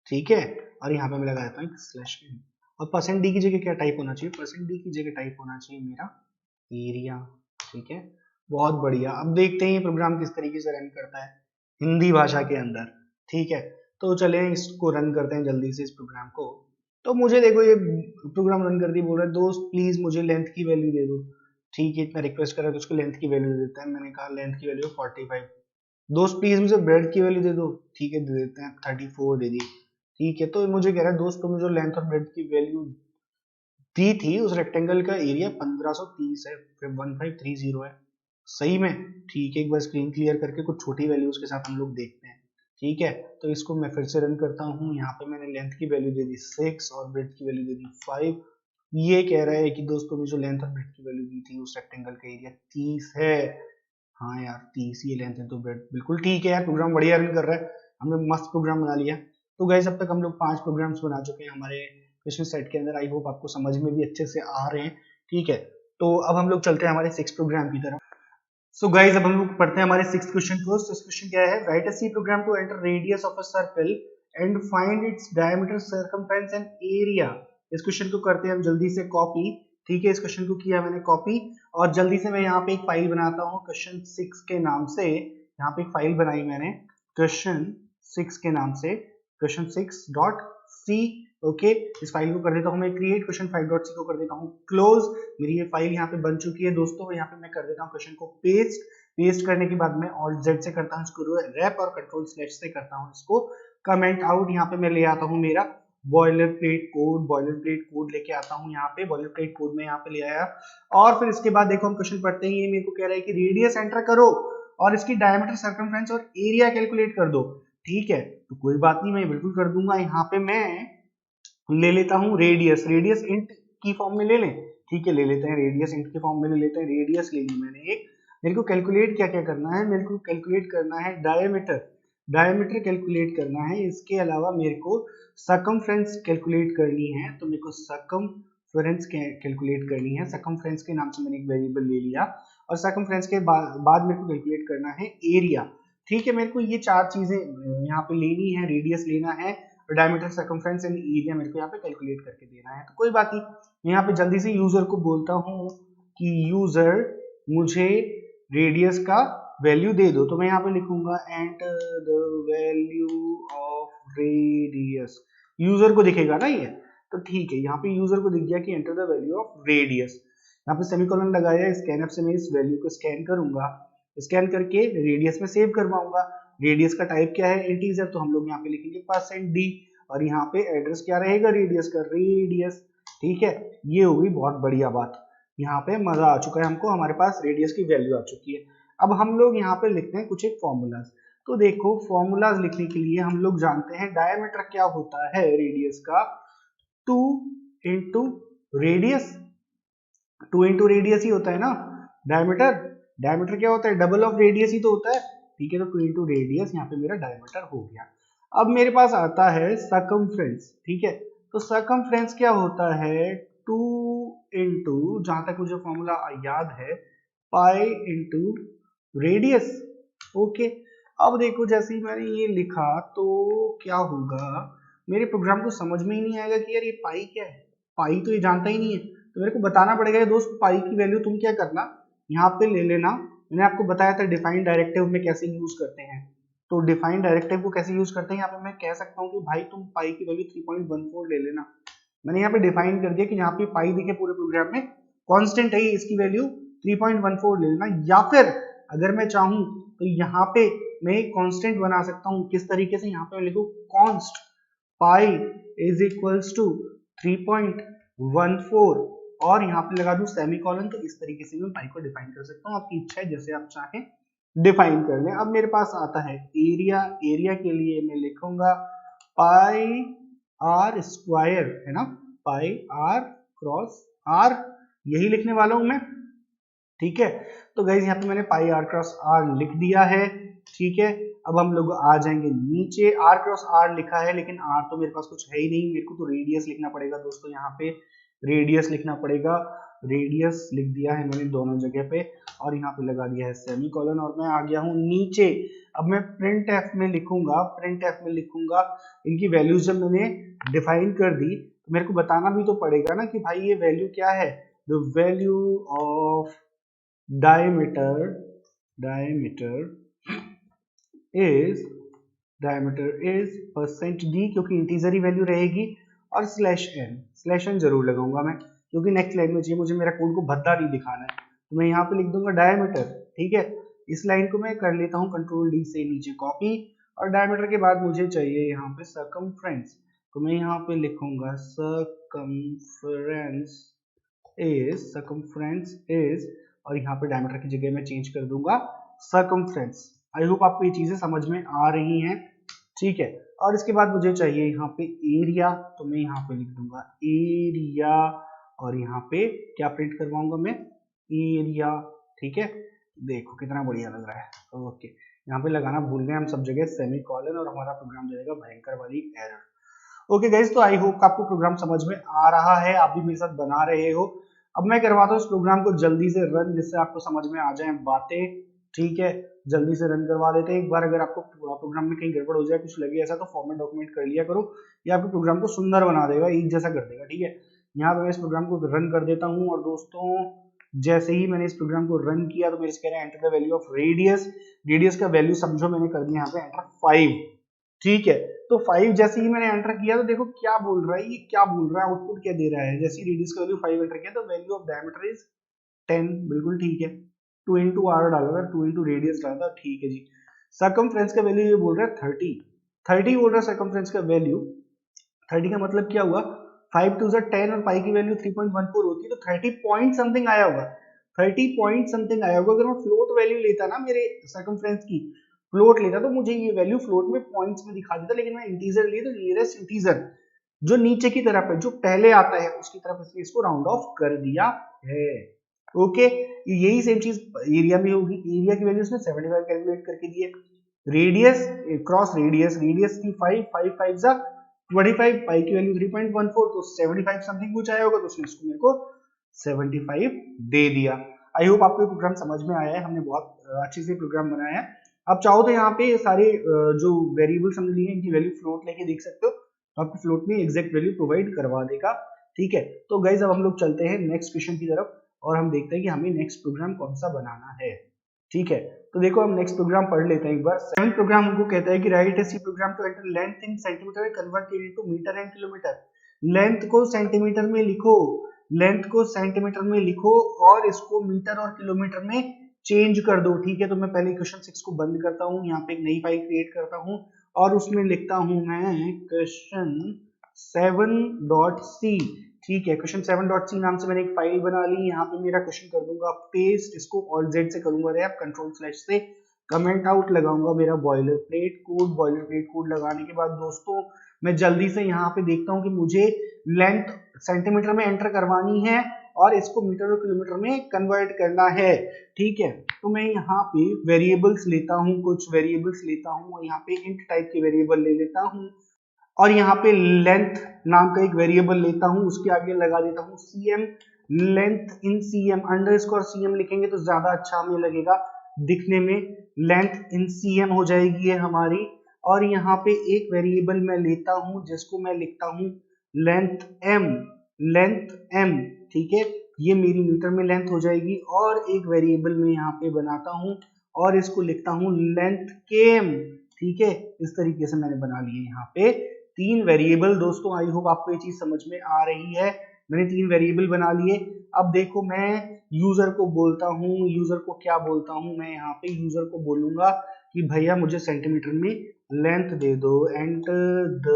ठीक है। और यहाँ पे मैं लगा देता हूँ स्लैश n, और परसेंट डी की जगह क्या टाइप होना चाहिए? परसेंट डी की जगह टाइप होना चाहिए मेरा एरिया, ठीक है। बहुत बढ़िया। अब देखते हैं ये प्रोग्राम किस तरीके से रन करता है हिंदी भाषा के अंदर, ठीक है। तो चले इसको रन करते हैं जल्दी से इस प्रोग्राम को। तो मुझे देखो ये प्रोग्राम रन करती बोल रहा है दोस्त प्लीज मुझे लेंथ की वैल्यू दे दो, ठीक है। इतना रिक्वेस्ट करा तो उसको लेंथ की वैल्यू दे देता है। मैंने कहा लेंथ की वैल्यू 45, दोस्त प्लीज मुझे ब्रेड की वैल्यू दे दो, ठीक है, दे देते हैं 34 दे दी, ठीक है। तो मुझे कह रहा है दोस्त तुमने जो लेंथ और ब्रेड की वैल्यू दी थी उस रेक्टेंगल का एरिया 1530 है, फिर 1530 है, सही में, ठीक है। एक बार स्क्रीन क्लियर करके कुछ छोटी वैल्यूज के साथ हम लोग देखते हैं, ठीक है। तो इसको मैं फिर से रन करता हूँ। यहाँ पे मैंने लेंथ की वैल्यू दे दी 6 और ब्रेड की वैल्यू दे दी 5। ये कह रहा है कि दोस्तों ने जो लेंथ और ब्रेड की वैल्यू दी थी उस रेक्टेंगल का एरिया 30 है। हाँ यार 30 ही लेंथ है तो ब्रेड बिल्कुल ठीक है यार, प्रोग्राम बढ़िया रन कर रहा है, हमने मस्त प्रोग्राम बना लिया। तो गाइस अब तक हम लोग 5 प्रोग्राम्स बना चुके हैं हमारे क्वेश्चन सेट के अंदर। आई होप आपको समझ में भी अच्छे से आ रहे हैं, ठीक है। तो अब हम लोग चलते हैं हमारे 6 प्रोग्राम की तरफ। सो गाइस अब हम लोग पढ़ते हैं हमारे 6th क्वेश्चन को। तो क्वेश्चन क्या है, write a C program to enter radius of a circle and find its diameter circumference and area. इस क्वेश्चन को करते हैं हम जल्दी से कॉपी, ठीक है। इस क्वेश्चन को किया मैंने कॉपी और जल्दी से मैं यहाँ पे एक फाइल बनाता हूँ क्वेश्चन 6 के नाम से। यहाँ पे एक फाइल बनाई मैंने क्वेश्चन 6 के नाम से, क्वेश्चन 6.c, ओके। इस फाइल को कर देता हूँ मैं क्रिएट, क्वेश्चन 5.c को कर देता हूँ क्लोज। मेरी ये फाइल यहाँ पे बन चुकी है दोस्तों। यहाँ पे मैं कर देता हूँ क्वेश्चन को पेस्ट, पेस्ट करने के बाद मैं ऑल्ट जेड से करता हूँ इसको रैप और कंट्रोल स्लैश से करता हूँ इसको कमेंट आउट। यहाँ पे मैं ले आता हूँ मेरा boiler plate code, boiler plate code लेके आता हूँ यहाँ पे, बॉयलर प्लेट कोड में यहाँ पे ले आया। और फिर इसके बाद देखो हम क्वेश्चन पढ़ते हैं। ये मेरे को कह रहा है कि रेडियस एंटर करो और इसकी डायमीटर सर्कमफ्रेंस और एरिया कैलकुलेट कर दो, ठीक है। तो कोई बात नहीं, मैं बिल्कुल कर दूंगा। यहाँ पे मैं ले लेता हूँ रेडियस, रेडियस इंट की फॉर्म में ले लें, ठीक है, ले लेते हैं रेडियस इंट के फॉर्म में ले लेते हैं। रेडियस ले ली मैंने एक। मेरे को कैलकुलेट क्या क्या करना है, मेरे को कैलकुलेट करना है डायमीटर, डायमीटर कैलकुलेट करना है। इसके अलावा मेरे को सर्कमफ्रेंस कैलकुलेट करनी है, तो मेरे को सर्कमफ्रेंस कैलकुलेट करनी है। सर्कमफ्रेंस के नाम से मैंने एक वेरिएबल ले लिया और सर्कमफ्रेंस के बाद मेरे को कैलकुलेट करना है एरिया, ठीक है। मेरे को ये 4 चीजें यहाँ पे लेनी है, रेडियस लेना है, डायमीटर, सर्कमफ्रेंस एंड एरिया मेरे को यहाँ पे कैलकुलेट करके देना है। तो कोई बात नहीं, मैं यहाँ पे जल्दी से यूजर को बोलता हूँ कि यूजर मुझे रेडियस का वैल्यू दे दो। तो मैं यहाँ पे लिखूंगा enter the value of radius, user को दिखेगा ना ये, तो ठीक है। यहाँ पे यूजर को दिख गया कि enter the value of radius. यहाँ पे सेमीकोलन लगाया, स्कैनफ से मैं इस वैल्यू को स्कैन करूंगा, स्कैन करके रेडियस में सेव करवाऊंगा। रेडियस का टाइप क्या है, इंटीजर, तो हम लोग यहाँ पे लिखेंगे %d और यहाँ पे एड्रेस क्या रहेगा रेडियस का, रेडियस, ठीक है। ये होगी बहुत बढ़िया बात, यहाँ पे मजा आ चुका है हमको, हमारे पास रेडियस की वैल्यू आ चुकी है। अब हम लोग यहाँ पे लिखते हैं कुछ एक फॉर्मूलाज। तो देखो फॉर्मूलाज लिखने के लिए हम लोग जानते हैं डायमीटर क्या होता है रेडियस का, 2 इंटू रेडियस, 2 इंटू रेडियस ही होता है ना डायमीटर। डायमीटर क्या होता है, डबल ऑफ रेडियस ही तो होता है, ठीक है। तो 2 इंटू रेडियस यहाँ पे मेरा डायमीटर हो गया। अब मेरे पास आता है सर्कमफ्रेंस, ठीक है। तो सर्कमफ्रेंस क्या होता है, 2 इंटू, जहां तक मुझे फॉर्मूला याद है, पाई इंटू रेडियस। ओके, अब देखो जैसे ही मैंने ये लिखा तो क्या होगा, मेरे प्रोग्राम को समझ में ही नहीं आएगा कि यार ये पाई क्या है, पाई तो ये जानता ही नहीं है, तो मेरे को बताना पड़ेगा दोस्त पाई की वैल्यू तुम क्या करना, यहाँ पे ले लेना। मैंने आपको बताया था डिफाइन डायरेक्टिव में कैसे यूज करते हैं, तो डिफाइन डायरेक्टिव को कैसे यूज करते हैं, यहाँ पे मैं कह सकता हूँ कि भाई तुम पाई की वैल्यू 3.14 ले लेना। मैंने यहाँ पे डिफाइन कर दिया कि यहाँ पे पाई दिखे पूरे प्रोग्राम में, कांस्टेंट है इसकी वैल्यू 3.14 ले लेना। या फिर अगर मैं चाहूँ तो यहाँ पे मैं एक कांस्टेंट बना सकता हूँ, किस तरीके से, यहाँ पे लिखूँ const pi is equals to 3.14 और यहाँ पे लगा दूं सेमीकोलन। तो इस तरीके से मैं पाई को डिफाइन कर सकता हूँ, आपकी इच्छा है जैसे आप चाहें डिफाइन कर लें। अब मेरे पास आता है एरिया, एरिया के लिए मैं लिखूंगा पाई आर स्क्वायर, है ना, पाई आर क्रॉस आर, यही लिखने वाला हूं मैं, ठीक है। तो गाइस यहाँ पे मैंने पाई आर क्रॉस आर लिख दिया है, ठीक है। अब हम लोग आ जाएंगे नीचे, आर क्रॉस आर लिखा है लेकिन आर तो मेरे पास कुछ है ही नहीं, मेरे को तो रेडियस लिखना पड़ेगा दोस्तों, यहाँ पे रेडियस लिखना पड़ेगा, रेडियस लिख दिया है मैंने दोनों जगह पे और यहाँ पे लगा दिया है सेमीकोलन और मैं आ गया हूँ नीचे। अब मैं प्रिंट एफ में लिखूंगा, प्रिंट एफ में लिखूंगा इनकी वैल्यूज जब मैंने डिफाइन कर दी तो मेरे को बताना भी तो पड़ेगा ना कि भाई ये वैल्यू क्या है, the value of diameter is percent D, क्योंकि इंटीजर ही वैल्यू रहेगी, और स्लैश एन जरूर लगाऊंगा मैं क्योंकि नेक्स्ट लाइन में चाहिए मुझे, मेरा कोड को भद्दा नहीं दिखाना है, तो मैं यहाँ पे लिख दूंगा डायमीटर, ठीक है। इस लाइन को मैं कर लेता हूँ कंट्रोल डी से नीचे कॉपी, और डायमीटर के बाद मुझे चाहिए यहाँ पे सर्कमफ्रेंस, तो मैं यहाँ पे लिखूंगा सर्कमफ्रेंस इज और यहाँ पे डायमीटर की जगह मैं चेंज कर दूंगा सर्कमफ्रेंस। आई होप आपको ये चीजें समझ में आ रही हैं, ठीक है। और इसके बाद मुझे चाहिए यहाँ पे एरिया, तो मैं यहाँ पे लिख दूंगा एरिया और यहाँ पे क्या प्रिंट करवाऊंगा मैं, एरिया, ठीक है। देखो कितना बढ़िया लग रहा है, ओके। यहाँ पे लगाना भूल गए हम सब जगह सेमीकोलन और हमारा प्रोग्राम जाएगा भयंकर वाली एरर। ओके गाइस, तो आई होप आपको प्रोग्राम समझ में आ रहा है, आप भी मेरे साथ बना रहे हो। अब मैं करवाता हूँ इस प्रोग्राम को जल्दी से रन, जिससे आपको समझ में आ जाए बातें, ठीक है। जल्दी से रन करवा देते हैं एक बार, अगर आपको प्रोग्राम में कहीं गड़बड़ हो जाए, कुछ लगे ऐसा, तो फॉर्मेट डॉक्यूमेंट कर लिया करो, ये आपके प्रोग्राम को सुंदर बना देगा, एक जैसा कर देगा, ठीक है। यहाँ पे मैं इस प्रोग्राम को रन कर देता हूँ और दोस्तों जैसे ही मैंने इस प्रोग्राम को रन किया तो मेरे से कह रहे हैं enter the value of radius, radius का वैल्यू समझो मैंने कर दिया यहाँ पे एंटर 5, ठीक है। तो 5 जैसे ही मैंने एंटर किया तो देखो क्या बोल रहा है, ये क्या बोल रहा है, आउटपुट क्या दे रहा है, जैसे ही रेडियस का वैल्यू 5 एंटर किया तो वैल्यू ऑफ डायमीटर इज 10, बिल्कुल ठीक है। 2 इंटू आर डाला था, 2 इंटू रेडियस डाला था, ठीक है जी। सर्कमफ्रेंस का वैल्यू ये बोल रहा है 30 बोल रहा है सर्कमफ्रेंस का वैल्यू। 30 का मतलब क्या हुआ, 5 टू 10 और पाई की वैल्यू 3.14 होती है, तो 30 पॉइंट समथिंग आया होगा, 30 पॉइंट समथिंग आया होगा। अगर मैं फ्लोट वैल्यू लेता ना मेरे सर्कमफ्रेंस की, फ्लोट लेता तो मुझे ये वैल्यू फ्लोट में पॉइंट्स में दिखा देता, लेकिन मैं इंटीजर लिए तो नियरेस्ट इंटीजर जो नीचे की तरफ है, जो पहले आता है उसकी तरफ, इसलिए इसको राउंड ऑफ कर दिया है, ओके। यही सेम चीज एरिया में होगी, एरिया की वैल्यू उसने 75 कैलकुलेट करके दी है, रेडियस क्रॉस रेडियस, रेडियस की 5 5 5 जा 25, पाई की वैल्यू 3.14, तो 75 समथिंग कुछ आया होगा, तो उसने इसको मेरे को 75 दे दिया। आई होप आपको प्रोग्राम समझ में आया है, हमने बहुत अच्छे से प्रोग्राम बनाया है। अब चाहो तो यहाँ पे सारे जो वेरिएबल्स हमने लिए हैं इनकी वैल्यू फ्लोट लेके देख सकते हो, तो आपको फ्लोट में एग्जैक्ट वैल्यू प्रोवाइड करवा देगा, ठीक है। तो गाइज अब हम लोग चलते हैं नेक्स्ट क्वेश्चन की तरफ और हम देखते हैं कि हमें नेक्स्ट प्रोग्राम कौन सा बनाना है, ठीक है। तो देखो हम नेक्स्ट प्रोग्राम पढ़ लेते हैं एक बार। 7th प्रोग्राम हमको कहता है कि write a C program to enter length in centimeter and convert it into meter and kilometer. Length को सेंटीमीटर में लिखो, लेंथ को सेंटीमीटर में लिखो और इसको मीटर और किलोमीटर में चेंज कर दो, ठीक है। तो मैं पहले क्वेश्चन 6 को बंद करता हूँ, यहाँ पे एक नई फाइल क्रिएट करता हूँ और उसमें लिखता हूँ मैं क्वेश्चन 7.c, ठीक है। क्वेश्चन 7.c नाम से मैंने एक फाइल बना ली, यहाँ पे मेरा क्वेश्चन कर दूंगा पेस्ट, इसको ऑल जेड से करूंगा रैप, कंट्रोल स्लैश से कमेंट आउट लगाऊंगा मेरा बॉयलर प्लेट कोड लगाने के बाद दोस्तों मैं जल्दी से यहाँ पे देखता हूँ कि मुझे लेंथ सेंटीमीटर में एंटर करवानी है और इसको मीटर और किलोमीटर में कन्वर्ट करना है, ठीक है। तो मैं यहाँ पे वेरिएबल्स लेता हूँ, कुछ वेरिएबल्स लेता हूँ और यहाँ पे इंट टाइप के वेरिएबल ले लेता हूँ और यहाँ पे लेंथ नाम का एक वेरिएबल लेता हूँ, उसके आगे लगा देता हूँ cm, length in cm, underscore cm लिखेंगे तो ज्यादा अच्छा हमें लगेगा, दिखने में, लेंथ इन cm हो जाएगी ये हमारी। और यहाँ पे एक वेरिएबल मैं लेता हूँ जिसको मैं लिखता हूँ लेंथ m, ठीक है, ये मेरी मीटर में लेंथ हो जाएगी। और एक वेरिएबल मैं यहाँ पे बनाता हूँ और इसको लिखता हूँ लेंथ km, ठीक है। इस तरीके से मैंने बना लिए यहाँ पे 3 वेरिएबल। दोस्तों आई होप आपको ये चीज समझ में आ रही है। मैंने 3 वेरिएबल बना लिए। अब देखो मैं यूजर को बोलता हूँ, यूजर को क्या बोलता हूँ, मैं यहाँ पे यूजर को बोलूंगा कि भैया मुझे सेंटीमीटर में लेंथ दे दो, enter the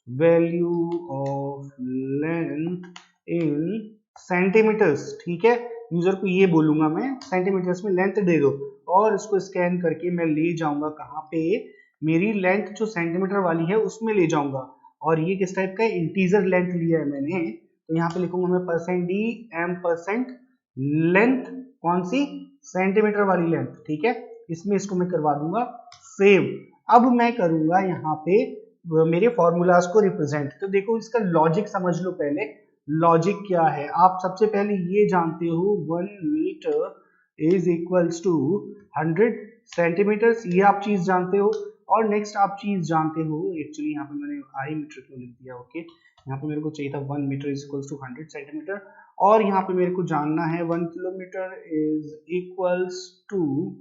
value of length in centimeters, ठीक है। यूजर को ये बोलूंगा मैं सेंटीमीटर्स में लेंथ दे दो, और इसको स्कैन करके मैं ले जाऊंगा कहाँ पे, मेरी लेंथ जो सेंटीमीटर वाली है उसमें ले जाऊंगा। और ये किस टाइप का इंटीजर लेंथ लिया है मैंने, तो यहाँ पे लिखूंगा मैं %d लेंथ, कौन सी, सेंटीमीटर वाली लेंथ, ठीक है। इसमें इसको मैं करवा दूंगा सेव। अब मैं करूंगा यहाँ पे मेरे फॉर्मूलाज को रिप्रेजेंट। तो देखो इसका लॉजिक समझ लो पहले। लॉजिक क्या है, आप सबसे पहले ये जानते हो 1 meter is equals to 100 centimeters, ये आप चीज जानते हो। और नेक्स्ट आप चीज जानते हो, एक्चुअली यहाँ पे मैंने आई मीटर क्यों लिख दिया, ओके, यहाँ पे मेरे को चाहिए था 1 meter is equals to 100 centimeter. और यहाँ पे मेरे को जानना है 1 kilometer is equals to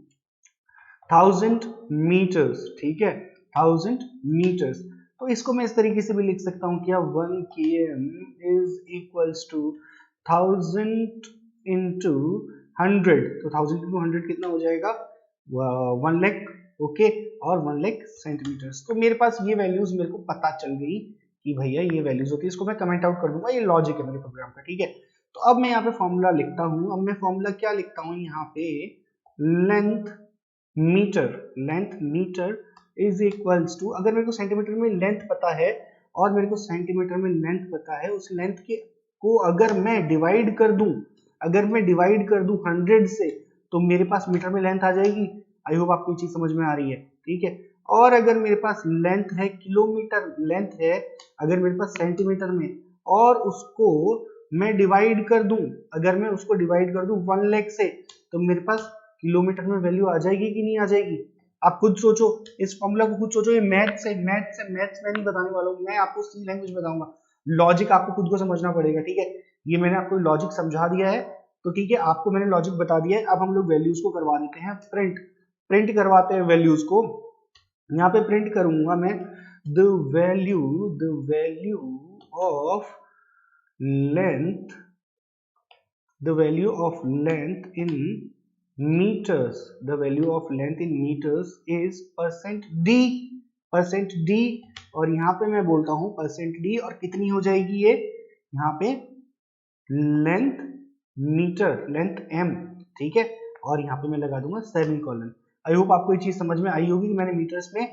1000 meters, ठीक है, 1000 मीटर्स। तो इसको मैं इस तरीके से भी लिख सकता हूँ क्या, 1 km is equals to 1000 into 100, तो 1000 इंटू 100 कितना हो जाएगा, 1 लाख, ओके, और 1 लाख सेंटीमीटर्स। तो मेरे पास ये वैल्यूज मेरे को पता चल गई कि भैया ये वैल्यूज होती है। इसको मैं कमेंट आउट कर दूंगा, ये लॉजिक है मेरे प्रोग्राम का, ठीक है। तो अब मैं यहाँ पे फॉर्मूला लिखता हूँ। अब मैं फॉर्मूला क्या लिखता हूँ यहाँ पे, length meter is equals to, अगर मेरे को सेंटीमीटर में लेंथ पता है और मेरे को सेंटीमीटर में लेंथ पता है, उस लेंथ के को अगर मैं डिवाइड कर दूं 100 से, तो मेरे पास मीटर में लेंथ आ जाएगी। आई होप आपको ये चीज समझ में आ रही है, ठीक है। और अगर मेरे पास लेंथ है, किलोमीटर लेंथ है, अगर मेरे पास सेंटीमीटर में, और उसको मैं डिवाइड कर दूं, अगर मैं उसको डिवाइड कर दूं 1 लाख से, तो मेरे पास किलोमीटर में वैल्यू आ जाएगी कि नहीं आ जाएगी। आप खुद सोचो, इस फॉर्मूला को खुद सोचो। ये मैथ्स में नहीं बताने वाला हूँ मैं, आपको सी लैंग्वेज बताऊंगा। लॉजिक आपको खुद को समझना पड़ेगा, ठीक है। ये मैंने आपको लॉजिक समझा दिया है, तो ठीक है, आपको मैंने लॉजिक बता दिया है। अब हम लोग वैल्यूज को करवा देते हैं प्रिंट करवाते हैं वैल्यूज को। यहाँ पे प्रिंट करूंगा मैं the value of length in meters, the value of length in meters is %d। और यहाँ पे मैं बोलता हूँ %d, और कितनी हो जाएगी ये, यहाँ पे लेंथ m, ठीक है। और यहाँ पे मैं लगा दूंगा सेमीकोलन। आई होप आपको ये चीज समझ में आई होगी कि मैंने मीटर्स में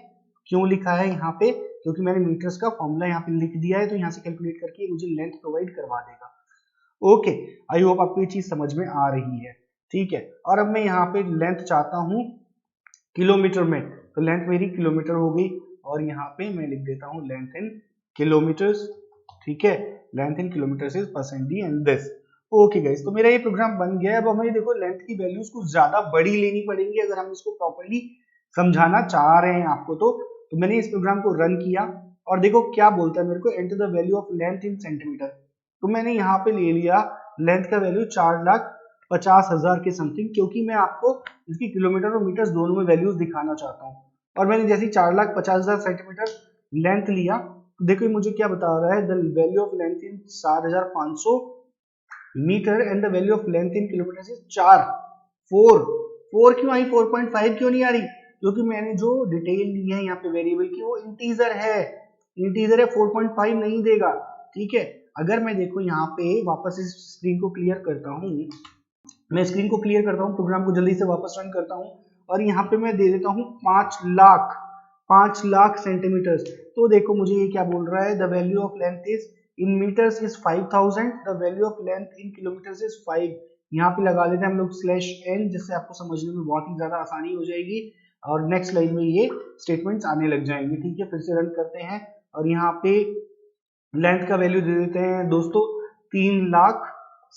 क्यों लिखा है यहाँ पे, क्योंकि मैंने मीटर्स का फॉर्मूला यहाँ पे लिख दिया है, तो यहाँ से कैलकुलेट करके मुझे लेंथ प्रोवाइड करवा देगा। ओके, आई होप आपको ये चीज समझ में आ रही है, ठीक है। और अब मैं यहाँ पे लेंथ चाहता हूँ किलोमीटर में, तो लेंथ मेरी किलोमीटर हो गई, और यहाँ पे मैं लिख देता हूँ लेंथ इन किलोमीटर्स, ठीक है। Length in kilometers is %d and this. Okay guys, तो मेरा ये प्रोग्राम बन गया है। अब हमें देखो लेंथ की वैल्यूज कुछ ज्यादा बड़ी लेनी पड़ेंगी अगर हम इसको प्रॉपर्ली समझाना चाह रहे हैं आपको। तो मैंने इस प्रोग्राम को रन किया, और देखो क्या बोलता है मेरे को, enter the value of length in centimetre. तो मैंने यहाँ पे ले लिया लेंथ का वैल्यू 4,50,000 के समथिंग, क्योंकि मैं आपको इसकी किलोमीटर और मीटर दोनों में वैल्यूज दिखाना चाहता हूँ। और मैंने जैसे 4,50,000 सेंटीमीटर लेंथ लिया, तो देखो मुझे क्या बता रहा है, the value of length in 4,500 meter and the value of length in kilometer is 4 क्यों आई, 4.5 क्यों नहीं आ रही, क्योंकि मैंने जो डिटेल ली है यहाँ पे वेरिएबल की वो इंटीजर है 4.5 नहीं देगा, ठीक है। अगर मैं देखो यहाँ पे वापस इस स्क्रीन को क्लियर करता हूँ, मैं स्क्रीन को क्लियर करता हूँ, प्रोग्राम को जल्दी से वापस रन करता हूँ, और यहाँ पे मैं दे देता हूँ 5 लाख सेंटीमीटर। तो देखो मुझे ये क्या बोल रहा है, the value of length is in meters is 5000, the value of length in kilometers is 5। यहाँ पे लगा लेते हैं हम लोग /n, जिससे आपको समझने में बहुत ही ज्यादा आसानी हो जाएगी, और नेक्स्ट लाइन में ये स्टेटमेंट्स आने लग जाएंगे, ठीक है। फिर से रन करते हैं, और यहाँ पे लेंथ का वैल्यू दे देते हैं दोस्तों 3 लाख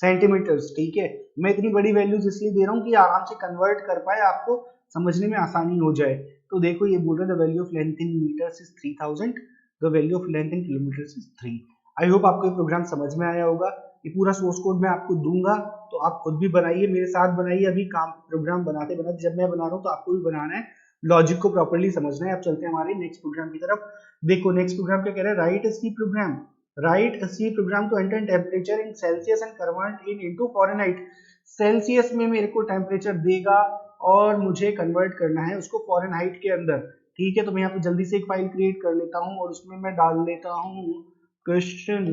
सेंटीमीटर्स। ठीक है, मैं इतनी बड़ी वैल्यूज इसलिए दे रहा हूँ कि आराम से कन्वर्ट कर पाए, आपको समझने में आसानी हो जाए। तो देखो ये बोल रहा है the value of length in meters is 3000, the value of length in kilometers is 3। I hope आपको ये प्रोग्राम समझ में आया होगा। ये पूरा सोर्स कोड मैं आपको दूंगा, तो आप खुद भी बनाइए, मेरे साथ बनाइए। अभी काम प्रोग्राम बनाते बनाते जब मैं बना रहा हूँ तो आपको भी बनाना है, लॉजिक को प्रॉपर्ली समझना है। अब चलते हैं हमारे नेक्स्ट प्रोग्राम की तरफ। देखो नेक्स्ट प्रोग्राम क्या कह रहा है, write a C program, write a C program to enter temperature in Celsius and convert in into Fahrenheit. Celsius में मेरे को टेम्परेचर देगा और मुझे कन्वर्ट करना है उसको फॉरेनहाइट के अंदर। ठीक है, तो मैं यहाँ पे जल्दी से एक फाइल क्रिएट कर लेता हूँ और उसमें मैं डाल लेता हूँ क्वेश्चन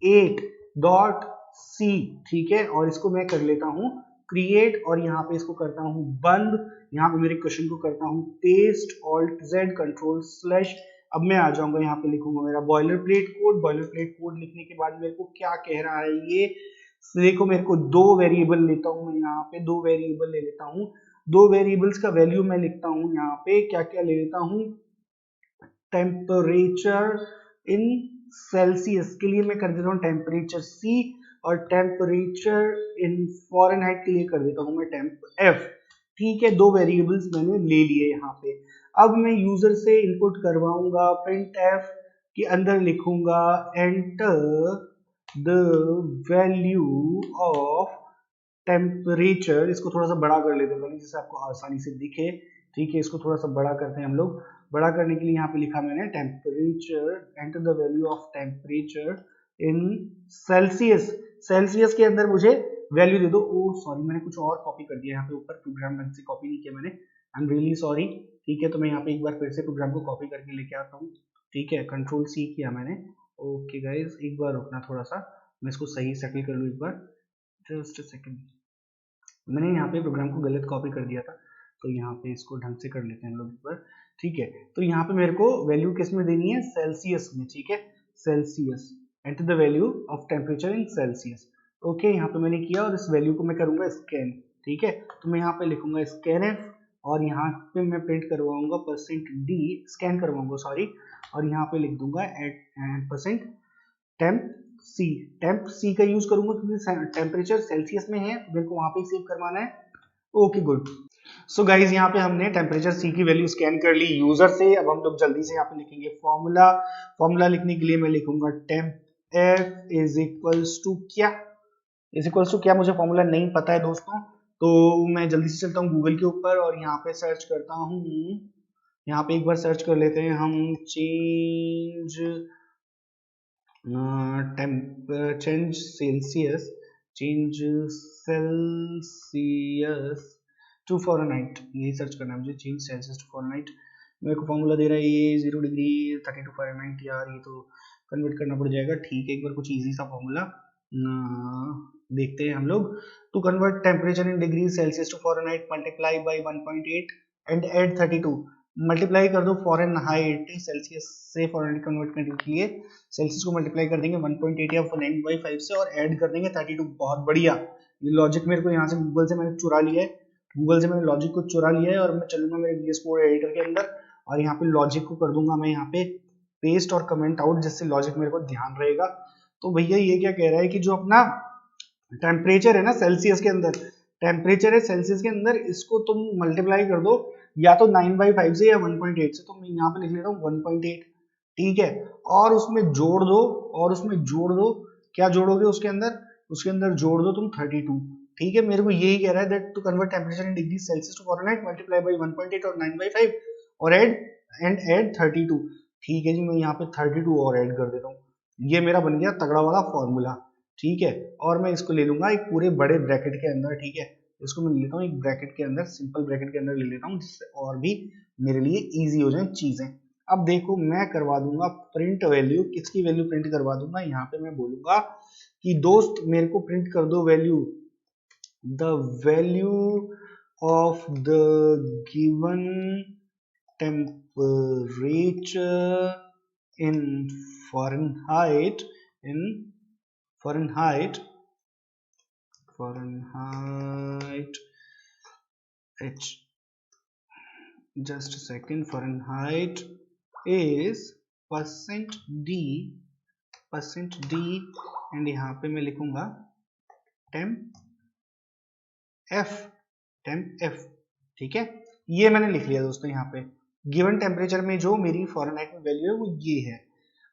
8.c। ठीक है, और इसको मैं कर लेता हूँ क्रिएट और यहाँ पे इसको करता हूँ बंद। यहाँ पे मेरे क्वेश्चन को करता हूँ paste, alt Z control slash. अब मैं आ जाऊंगा यहाँ पे, लिखूंगा मेरा boiler plate code. Boiler plate code लिखने के बाद मेरे को क्या कह रहा है ये देखो, मेरे को दो वेरिएबल लेता हूँ मैं यहाँ पे, दो वेरिएबल ले लेता हूँ। दो वेरिएबल्स का वैल्यू मैं लिखता हूँ यहाँ पे, क्या क्या ले लेता हूँ, टेम्परेचर इन सेल्सियस के लिए मैं कर देता हूँ टेम्परेचर C, और टेम्परेचर इन फॉरेनहाइट के लिए कर देता हूँ मैं टेम्प F। ठीक है, दो वेरिएबल्स मैंने ले लिए यहाँ पे। अब मैं यूजर से इनपुट करवाऊंगा, प्रिंट एफ के अंदर लिखूंगा enter the value of temperature. इसको थोड़ा सा बड़ा कर लेते हैं जिससे आपको आसानी से दिखे। ठीक है, इसको थोड़ा सा बड़ा करते हैं हम लोग। बड़ा करने के लिए यहाँ पे लिखा मैंने temperature, enter the value of temperature in Celsius. Celsius के अंदर मुझे वैल्यू दे दो। ओ सॉरी, मैंने कुछ और कॉपी कर दिया यहाँ पे ऊपर, प्रोग्राम ढंग से कॉपी नहीं किया मैंने, आई एम रियली सॉरी। ठीक है, तो मैं यहाँ पे एक बार फिर से प्रोग्राम को कॉपी करके लेके आता हूँ। ठीक है, कंट्रोल C किया मैंने। ओके गाइज, एक बार रुकना थोड़ा सा, मैं इसको सही सेटल कर लूँ एक बार, जस्ट अ सेकंड। मैंने यहाँ पे प्रोग्राम को गलत कॉपी कर दिया था, तो यहाँ पे इसको ढंग से कर लेते हैं हम लोग एक बार। ठीक है, तो यहाँ पे मेरे को वैल्यू किस में देनी है, सेल्सियस में। ठीक है, Celsius, enter the value of temperature in Celsius. Okay, यहाँ पे मैंने किया और इस वैल्यू को मैं करूंगा स्कैन। ठीक है, तो मैं यहाँ पे लिखूंगा स्कैन एफ और यहाँ पे मैं प्रिंट करवाऊंगा %d, स्कैन करवाऊंगा सॉरी, और यहाँ पे लिख दूंगा % टेम्प सी का यूज करूंगा क्योंकि टेम्परेचर सेल्सियस में है, तो मेरे को वहां पे सेव करवाना है। Okay good. सो गाइज, यहाँ पे हमने टेम्परेचर सी की वैल्यू स्कैन कर ली यूजर से। अब हम लोग जल्दी से यहाँ पे लिखेंगे फॉर्मूला। फॉर्मूला लिखने के लिए मैं लिखूंगा temp F is equals to क्या, इज इक्वल्स टू क्या, मुझे फॉर्मूला नहीं पता है दोस्तों, तो मैं जल्दी से चलता हूँ गूगल के ऊपर और यहाँ पे सर्च करता हूँ। यहाँ पे एक बार सर्च कर लेते हैं हम, change change Celsius, change Celsius to Fahrenheit, यही सर्च करना है मुझे, change Celsius to Fahrenheit। मेरे को फॉर्मूला दे रहा है ये 0 डिग्री 32 Fahrenheit। यार ये तो कन्वर्ट करना पड़ जाएगा। ठीक है, एक बार कुछ इजी सा फॉर्मूला देखते हैं हम लोग। To convert temperature in degree Celsius to Fahrenheit, multiply by 1.8 and add 32। Multiply कर दो फॉरेनहाइट सेल्सियस से फॉरेनहाइट कन्वर्ट करने के लिए, सेल्सियस को मल्टीप्लाई कर देंगे 1.8 या 9/5 से और ऐड कर देंगे 32। बहुत बढ़िया, ये लॉजिक मेरे को यहाँ से गूगल से मैंने चुरा लिया है, गूगल से मैंने लॉजिक को चुरा लिया है और मैं चलूंगा मेरे VS कोड एडिटर के अंदर और यहाँ पे लॉजिक को कर दूंगा मैं यहाँ पे पेस्ट और कमेंट आउट, जिससे लॉजिक मेरे को ध्यान रहेगा। तो भैया ये क्या कह रहा है कि जो अपना टेम्परेचर है ना सेल्सियस के अंदर, टेम्परेचर है सेल्सियस के अंदर, इसको तुम मल्टीप्लाई कर दो या तो 9/5 से या 1.8 से, तो मैं यहाँ पे लिख लेता हूँ 1.8। ठीक है, और उसमें जोड़ दो, और उसमें जोड़ दो, क्या जोड़ोगे उसके अंदर, उसके अंदर जोड़ दो तुम 32। ठीक है, मेरे को यही कह रहा है that to convert temperature in degree Celsius to Fahrenheit multiply by 1.8 और 9/5 और ऐड 32। ठीक है जी, मैं यहाँ पे 32 और ऐड कर देता हूँ। ये मेरा बन गया तगड़ा वाला फॉर्मूला। ठीक है, और मैं इसको ले लूंगा एक पूरे बड़े ब्रैकेट के अंदर। ठीक है, इसको मैं ले लेता हूँ एक ब्रैकेट के अंदर, सिंपल ब्रैकेट के अंदर ले लेता हूँ, जिससे और भी मेरे लिए इजी हो जाए चीजें। अब देखो मैं करवा दूंगा प्रिंट वैल्यू, किसकी वैल्यू प्रिंट करवा दूंगा, यहाँ पे मैं बोलूंगा कि दोस्त मेरे को प्रिंट कर दो value, the value of the given temperature in Fahrenheit, in Fahrenheit H, just a second, Fahrenheit is %d, and यहाँ पे मैं लिखूंगा टेम्प एफ, टेम्प एफ, ठीक है। ये मैंने लिख लिया दोस्तों यहाँ पे। गिवन टेम्परेचर में जो मेरी फ़ारेनहाइट में वैल्यू है वो ये है।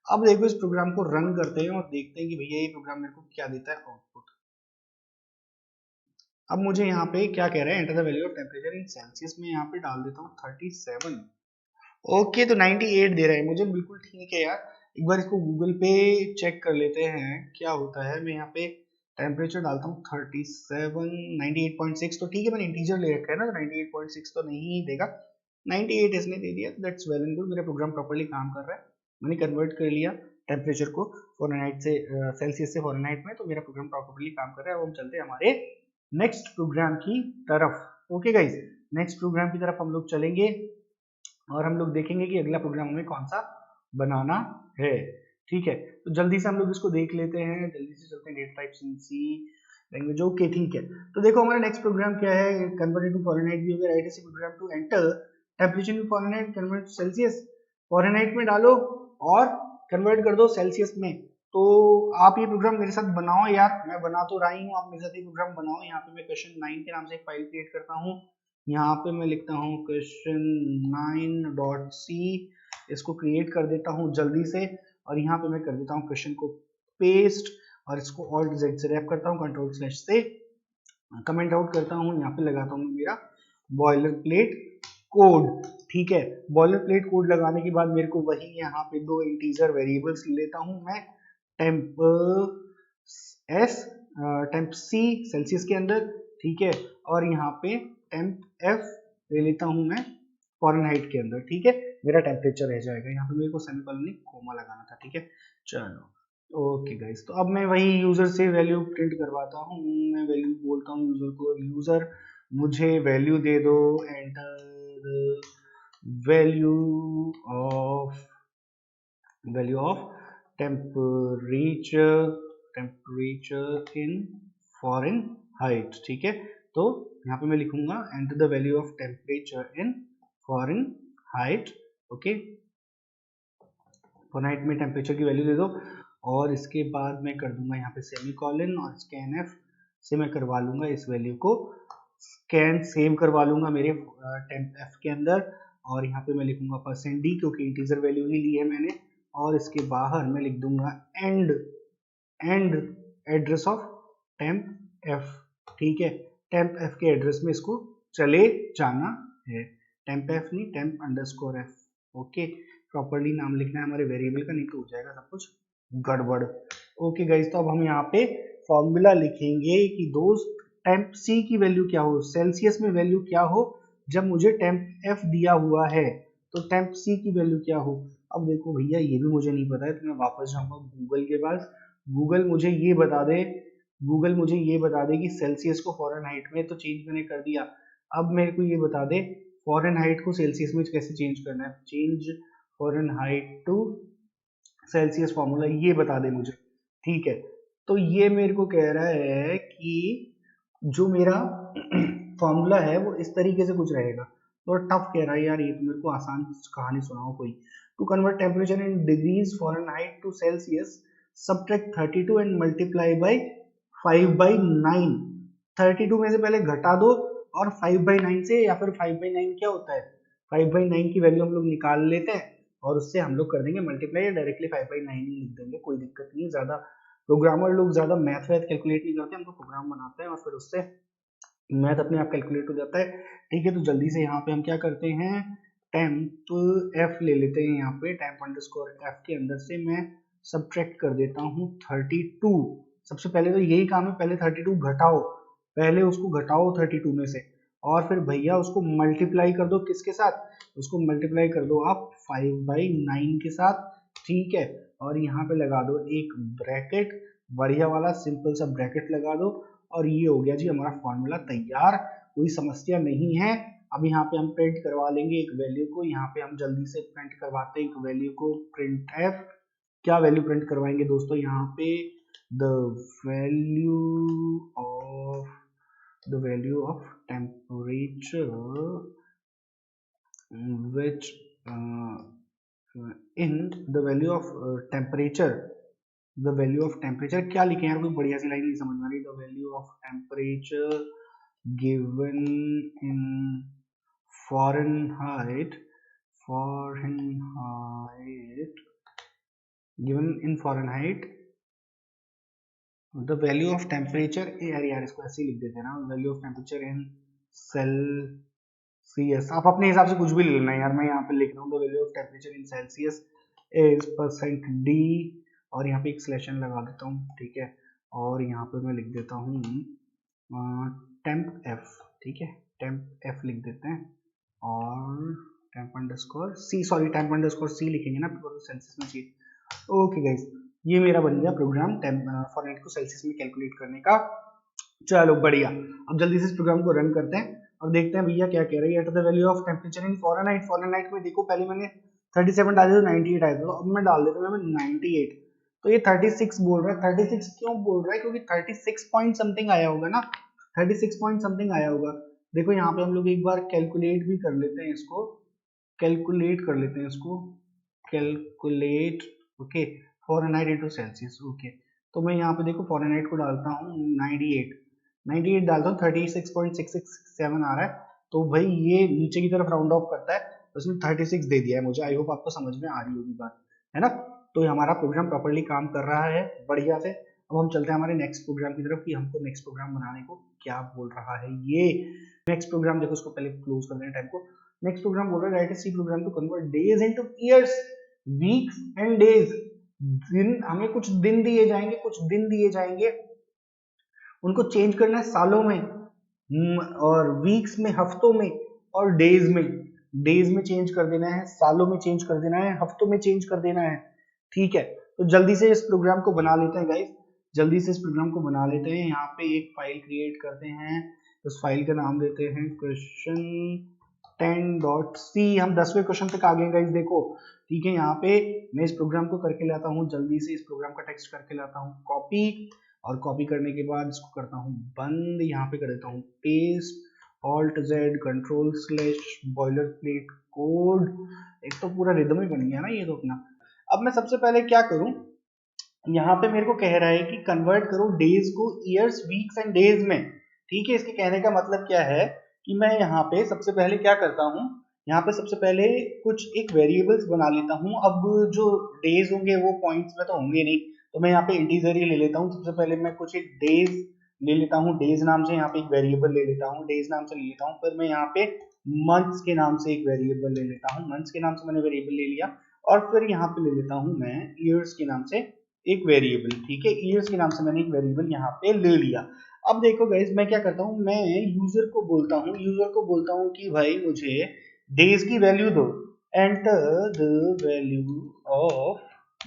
अब देखो इस प्रोग्राम को रन करते हैं और देखते हैं कि भैया ये प्रोग्राम मेरे को क्या देता है आउटपुट। अब मुझे यहाँ पे क्या कह रहा है, enter the value of temperature in Celsius में यहाँ पे डाल देता हूँ 37। ओके, तो 98 दे रहा है मुझे, बिल्कुल ठीक है यार। एक बार इसको गूगल पे चेक कर लेते हैं क्या होता है। मैं यहाँ पे टेम्परेचर डालता हूँ 37, 98.6, तो ठीक है, मैंने इंटीजर ले रखा है ना, तो 98.6 तो नहीं देगा, 98 इसने दे दिया, दैट्स वेल एंड गुड। मेरा प्रोग्राम प्रॉपर्ली काम कर रहा है, मैंने कन्वर्ट कर लिया टेम्परेचर को फ़ारेनहाइट से सेल्सियस से फ़ारेनहाइट में, तो मेरा प्रोग्राम प्रॉपर्ली काम कर रहा है। अब हम चलते हैं हमारे नेक्स्ट प्रोग्राम की तरफ। ओके गाइज, नेक्स्ट प्रोग्राम की तरफ हम लोग चलेंगे और हम लोग देखेंगे कि अगला प्रोग्राम हमें कौन सा बनाना है। ठीक है, तो जल्दी से हम लोग इसको देख लेते हैं, जल्दी से चलते हैं। Data types in C language, okay ठीक है। तो देखो हमारा नेक्स्ट प्रोग्राम क्या है, कन्वर्ट टू फ़ारेनहाइट भी हो गया। Write, program to enter temperature in Fahrenheit, convert to Celsius. Fahrenheit में डालो और कन्वर्ट कर दो सेल्सियस में। तो आप ये प्रोग्राम मेरे साथ बनाओ यार, मैं बना तो रही हूँ, आप मेरे साथ ये प्रोग्राम बनाओ। यहाँ पे मैं क्वेश्चन 9 के नाम से एक फाइल क्रिएट करता हूँ। यहाँ पे मैं लिखता हूँ क्वेश्चन 9.c, इसको क्रिएट कर देता हूँ जल्दी से, और यहाँ पे मैं कर देता हूँ क्वेश्चन को पेस्ट, और इसको Alt Z से रैप करता हूँ, कंट्रोल स्लैश से कमेंट आउट करता हूँ। यहाँ पे लगाता हूँ मेरा बॉयलर प्लेट कोड। ठीक है, बॉयलर प्लेट कोड लगाने के बाद मेरे को वही यहाँ पे दो इंटीजर वेरिएबल्स लेता हूँ मैं, टेम्प एस, टेम्प सी सेल्सियस के अंदर, ठीक है, और यहाँ पे टेम्प एफ ले लेता हूँ मैं फ़ारेनहाइट के अंदर। ठीक है, मेरा टेम्परेचर रह जाएगा। यहाँ पे मेरे को सेमीकोलन नहीं कोमा लगाना था। ठीक है, चलो ओके गाइस, तो अब मैं वही यूजर से वैल्यू प्रिंट करवाता हूँ। मैं वैल्यू बोलता हूँ यूजर को, यूजर मुझे वैल्यू दे दो, enter value of temperature, temperature in Fahrenheit. ठीक है, तो यहाँ पे मैं लिखूंगा enter the value of temperature in Fahrenheit. Okay, Fahrenheit में टेम्परेचर की वैल्यू दे दो, और इसके बाद मैं कर दूंगा यहाँ पे सेमीकोलन, और स्कैन एफ से मैं करवा लूंगा इस वैल्यू को स्कैन, सेव करवा लूंगा मेरे टेम्प एफ के अंदर, और यहाँ पे मैं लिखूंगा %d क्योंकि इंटीजर वैल्यू ही ली है मैंने, और इसके बाहर मैं लिख दूंगा and address of temp F. ठीक है, टेम्प एफ के एड्रेस में इसको चले जाना है, टेम्प एफ नहीं, temp underscore F. Okay, properly नाम लिखना है हमारे वेरिएबल का, नहीं तो हो जाएगा सब कुछ गड़बड़। ओके गाइस, तो अब हम यहाँ पे फॉर्मूला लिखेंगे कि दोस्त टेम्प सी की वैल्यू क्या हो, सेल्सियस में वैल्यू क्या हो जब मुझे टेम्प एफ दिया हुआ है, तो टेम्प सी की वैल्यू क्या हो। अब देखो भैया ये भी मुझे नहीं पता है, तो मैं वापस जाऊंगा गूगल के पास। गूगल मुझे ये बता दे, गूगल मुझे ये बता दे कि सेल्सियस को फ़ारेनहाइट में तो चेंज मैंने कर दिया, अब मेरे को ये बता दे फ़ारेनहाइट को सेल्सियस में कैसे चेंज करना है। Change Fahrenheit to Celsius formula, ये बता दे मुझे। ठीक है, तो ये मेरे को कह रहा है कि जो मेरा फॉर्मूला है वो इस तरीके से कुछ रहेगा। तो टफ कह रहा है यार, ये तो मेरे को आसान कहानी सुनाओ कोई। To convert temperature in degrees Fahrenheit to Celsius, subtract 32 and multiply by 5/9। 32 में से पहले घटा दो, और 5/9 से, या फिर 5/9 क्या होता है, 5/9 की वैल्यू हम लोग निकाल लेते हैं, और उससे हम लोग कर देंगे मल्टीप्लाई, या डायरेक्टली 5/9 ही लिख देंगे, कोई दिक्कत नहीं है। ज्यादा प्रोग्रामर लोग ज्यादा मैथ वैथ कैलकुलेट नहीं करते, हम तो प्रोग्राम बनाते हैं और फिर उससे मैथ अपने आप कैलकुलेट हो जाता है। ठीक है, तो जल्दी से यहाँ पे हम क्या करते हैं, टेम्प एफ ले लेते हैं। यहाँ पे टेम्प अंडरस्कोर एफ के अंदर से मैं सब्ट्रैक्ट कर देता हूँ 32। सबसे पहले तो यही काम है, पहले 32 घटाओ, पहले उसको घटाओ 32 में से, और फिर भैया उसको मल्टीप्लाई कर दो किसके साथ, उसको मल्टीप्लाई कर दो आप 5/9 के साथ। ठीक है, और यहाँ पे लगा दो एक ब्रैकेट, बढ़िया वाला सिंपल सा ब्रैकेट लगा दो, और ये हो गया जी हमारा फॉर्मूला तैयार, कोई समस्या नहीं है। अब यहाँ पे हम प्रिंट करवा लेंगे एक वैल्यू को, यहाँ पे हम जल्दी से प्रिंट करवाते हैं एक वैल्यू को, प्रिंट एफ। क्या वैल्यू प्रिंट करवाएंगे दोस्तों, यहाँ पे the value of temperature which in the value of temperature the value of temperature क्या लिखे यार, कोई बढ़िया सी लाइन नहीं समझ में आ रही। The value of temperature given in Fahrenheit given in Fahrenheit the value of temperature, यार इसको ऐसे ही लिख देते हैं ना, value of temperature in Celsius. आप अपने हिसाब से कुछ भी ले लेना यार, मैं यहाँ पे लिख रहा हूँ the value of temperature in Celsius is %D और यहाँ पे एक स्लेशन लगा देता हूँ, ठीक है। और यहाँ पे मैं लिख देता हूँ टेम्प एफ, ठीक है, टेम्प एफ लिख देते हैं और temp underscore C, sorry temp underscore C लिखेंगे ना, सेल्सियस में चाहिए। ओके गाइस, ये मेरा बन गया प्रोग्राम फॉरेनहाइट को सेल्सियस में कैलकुलेट करने का। चलो बढ़िया, अब जल्दी से इस प्रोग्राम को रन करते हैं और देखते हैं भैया क्या कह रही है। At the value of temperature in Fahrenheit में देखो पहले मैंने 37 डाले तो 98 आया था, तो अब मैं डाल देता हूँ 98। तो ये 36 बोल रहा है। 36 क्यों बोल रहा है? क्योंकि 36 पॉइंट समथिंग आया होगा ना, 36 पॉइंट समथिंग आया होगा। देखो यहाँ पे हम लोग एक बार कैलकुलेट भी कर लेते हैं इसको, calculate okay Fahrenheit into Celsius. Okay, तो मैं यहाँ पे देखो फॉरेनहाइट को डालता हूँ 98 डालता हूँ, 36.6667 आ रहा है। तो भाई ये नीचे की तरफ राउंड ऑफ करता है, तो इसमें 36 दे दिया है मुझे। आई होप आपको समझ में आ रही होगी बात, है ना। तो हमारा प्रोग्राम प्रॉपर्ली काम कर रहा है बढ़िया से। अब हम चलते हैं हमारे नेक्स्ट प्रोग्राम की तरफ कि हमको नेक्स्ट प्रोग्राम बनाने को क्या बोल रहा है। ये नेक्स्ट प्रोग्राम देखो, उसको पहले क्लोज कर दें टाइम को। नेक्स्ट प्रोग्राम बोल रहा है write a C program to convert days into years, weeks and days. दिन, हमें कुछ दिन दिए जाएंगे, उनको चेंज करना है सालों में, और वीक्स में, हफ्तों में, और डेज में चेंज कर देना है, सालों में चेंज कर देना है, हफ्तों में चेंज कर देना है, ठीक है। तो जल्दी से इस प्रोग्राम को बना लेते हैं गाइस, यहाँ पे एक फाइल क्रिएट करते हैं, उस फाइल का नाम देते हैं क्वेश्चन 10.c। हम 10वें क्वेश्चन तक आ गए गाइस, देखो ठीक है। यहाँ पे मैं इस प्रोग्राम को करके लाता हूँ, जल्दी से इस प्रोग्राम का टेक्स्ट करके लाता हूँ कॉपी, और कॉपी करने के बाद इसको करता हूँ बंद, यहाँ पे कर देता हूँ paste, Alt Z Ctrl/ boiler plate code. एक तो पूरा रिदम ही बन गया ना ये तो अपना। अब मैं सबसे पहले क्या करूं, यहाँ पे मेरे को कह रहा है कि कन्वर्ट करो डेज को ईयर्स, वीक्स एंड डेज में, ठीक है। इसके कहने का मतलब क्या है कि मैं यहाँ पे सबसे पहले क्या करता हूँ, यहाँ पे सबसे पहले कुछ एक वेरिएबल्स बना लेता हूँ। अब जो डेज होंगे वो पॉइंट्स में तो होंगे नहीं, तो मैं यहाँ पे इंटीजर ही ले लेता हूँ। सबसे पहले मैं कुछ एक डेज ले लेता हूँ, डेज नाम से यहाँ पे एक वेरिएबल ले लेता हूँ, डेज नाम से ले लेता हूँ। फिर मैं यहाँ पे मंथ्स के नाम से एक वेरिएबल ले लेता हूँ, मंथ्स के नाम से मैंने वेरिएबल ले लिया। और फिर यहाँ पे ले लेता हूँ मैं ईयर्स के नाम से एक वेरिएबल, ठीक है। ईयर्स के नाम से मैंने एक वेरिएबल यहाँ पे ले लिया। अब देखो गाइस, मैं क्या करता हूँ, मैं यूजर को बोलता हूँ कि भाई मुझे डेज की वैल्यू दो, enter the value of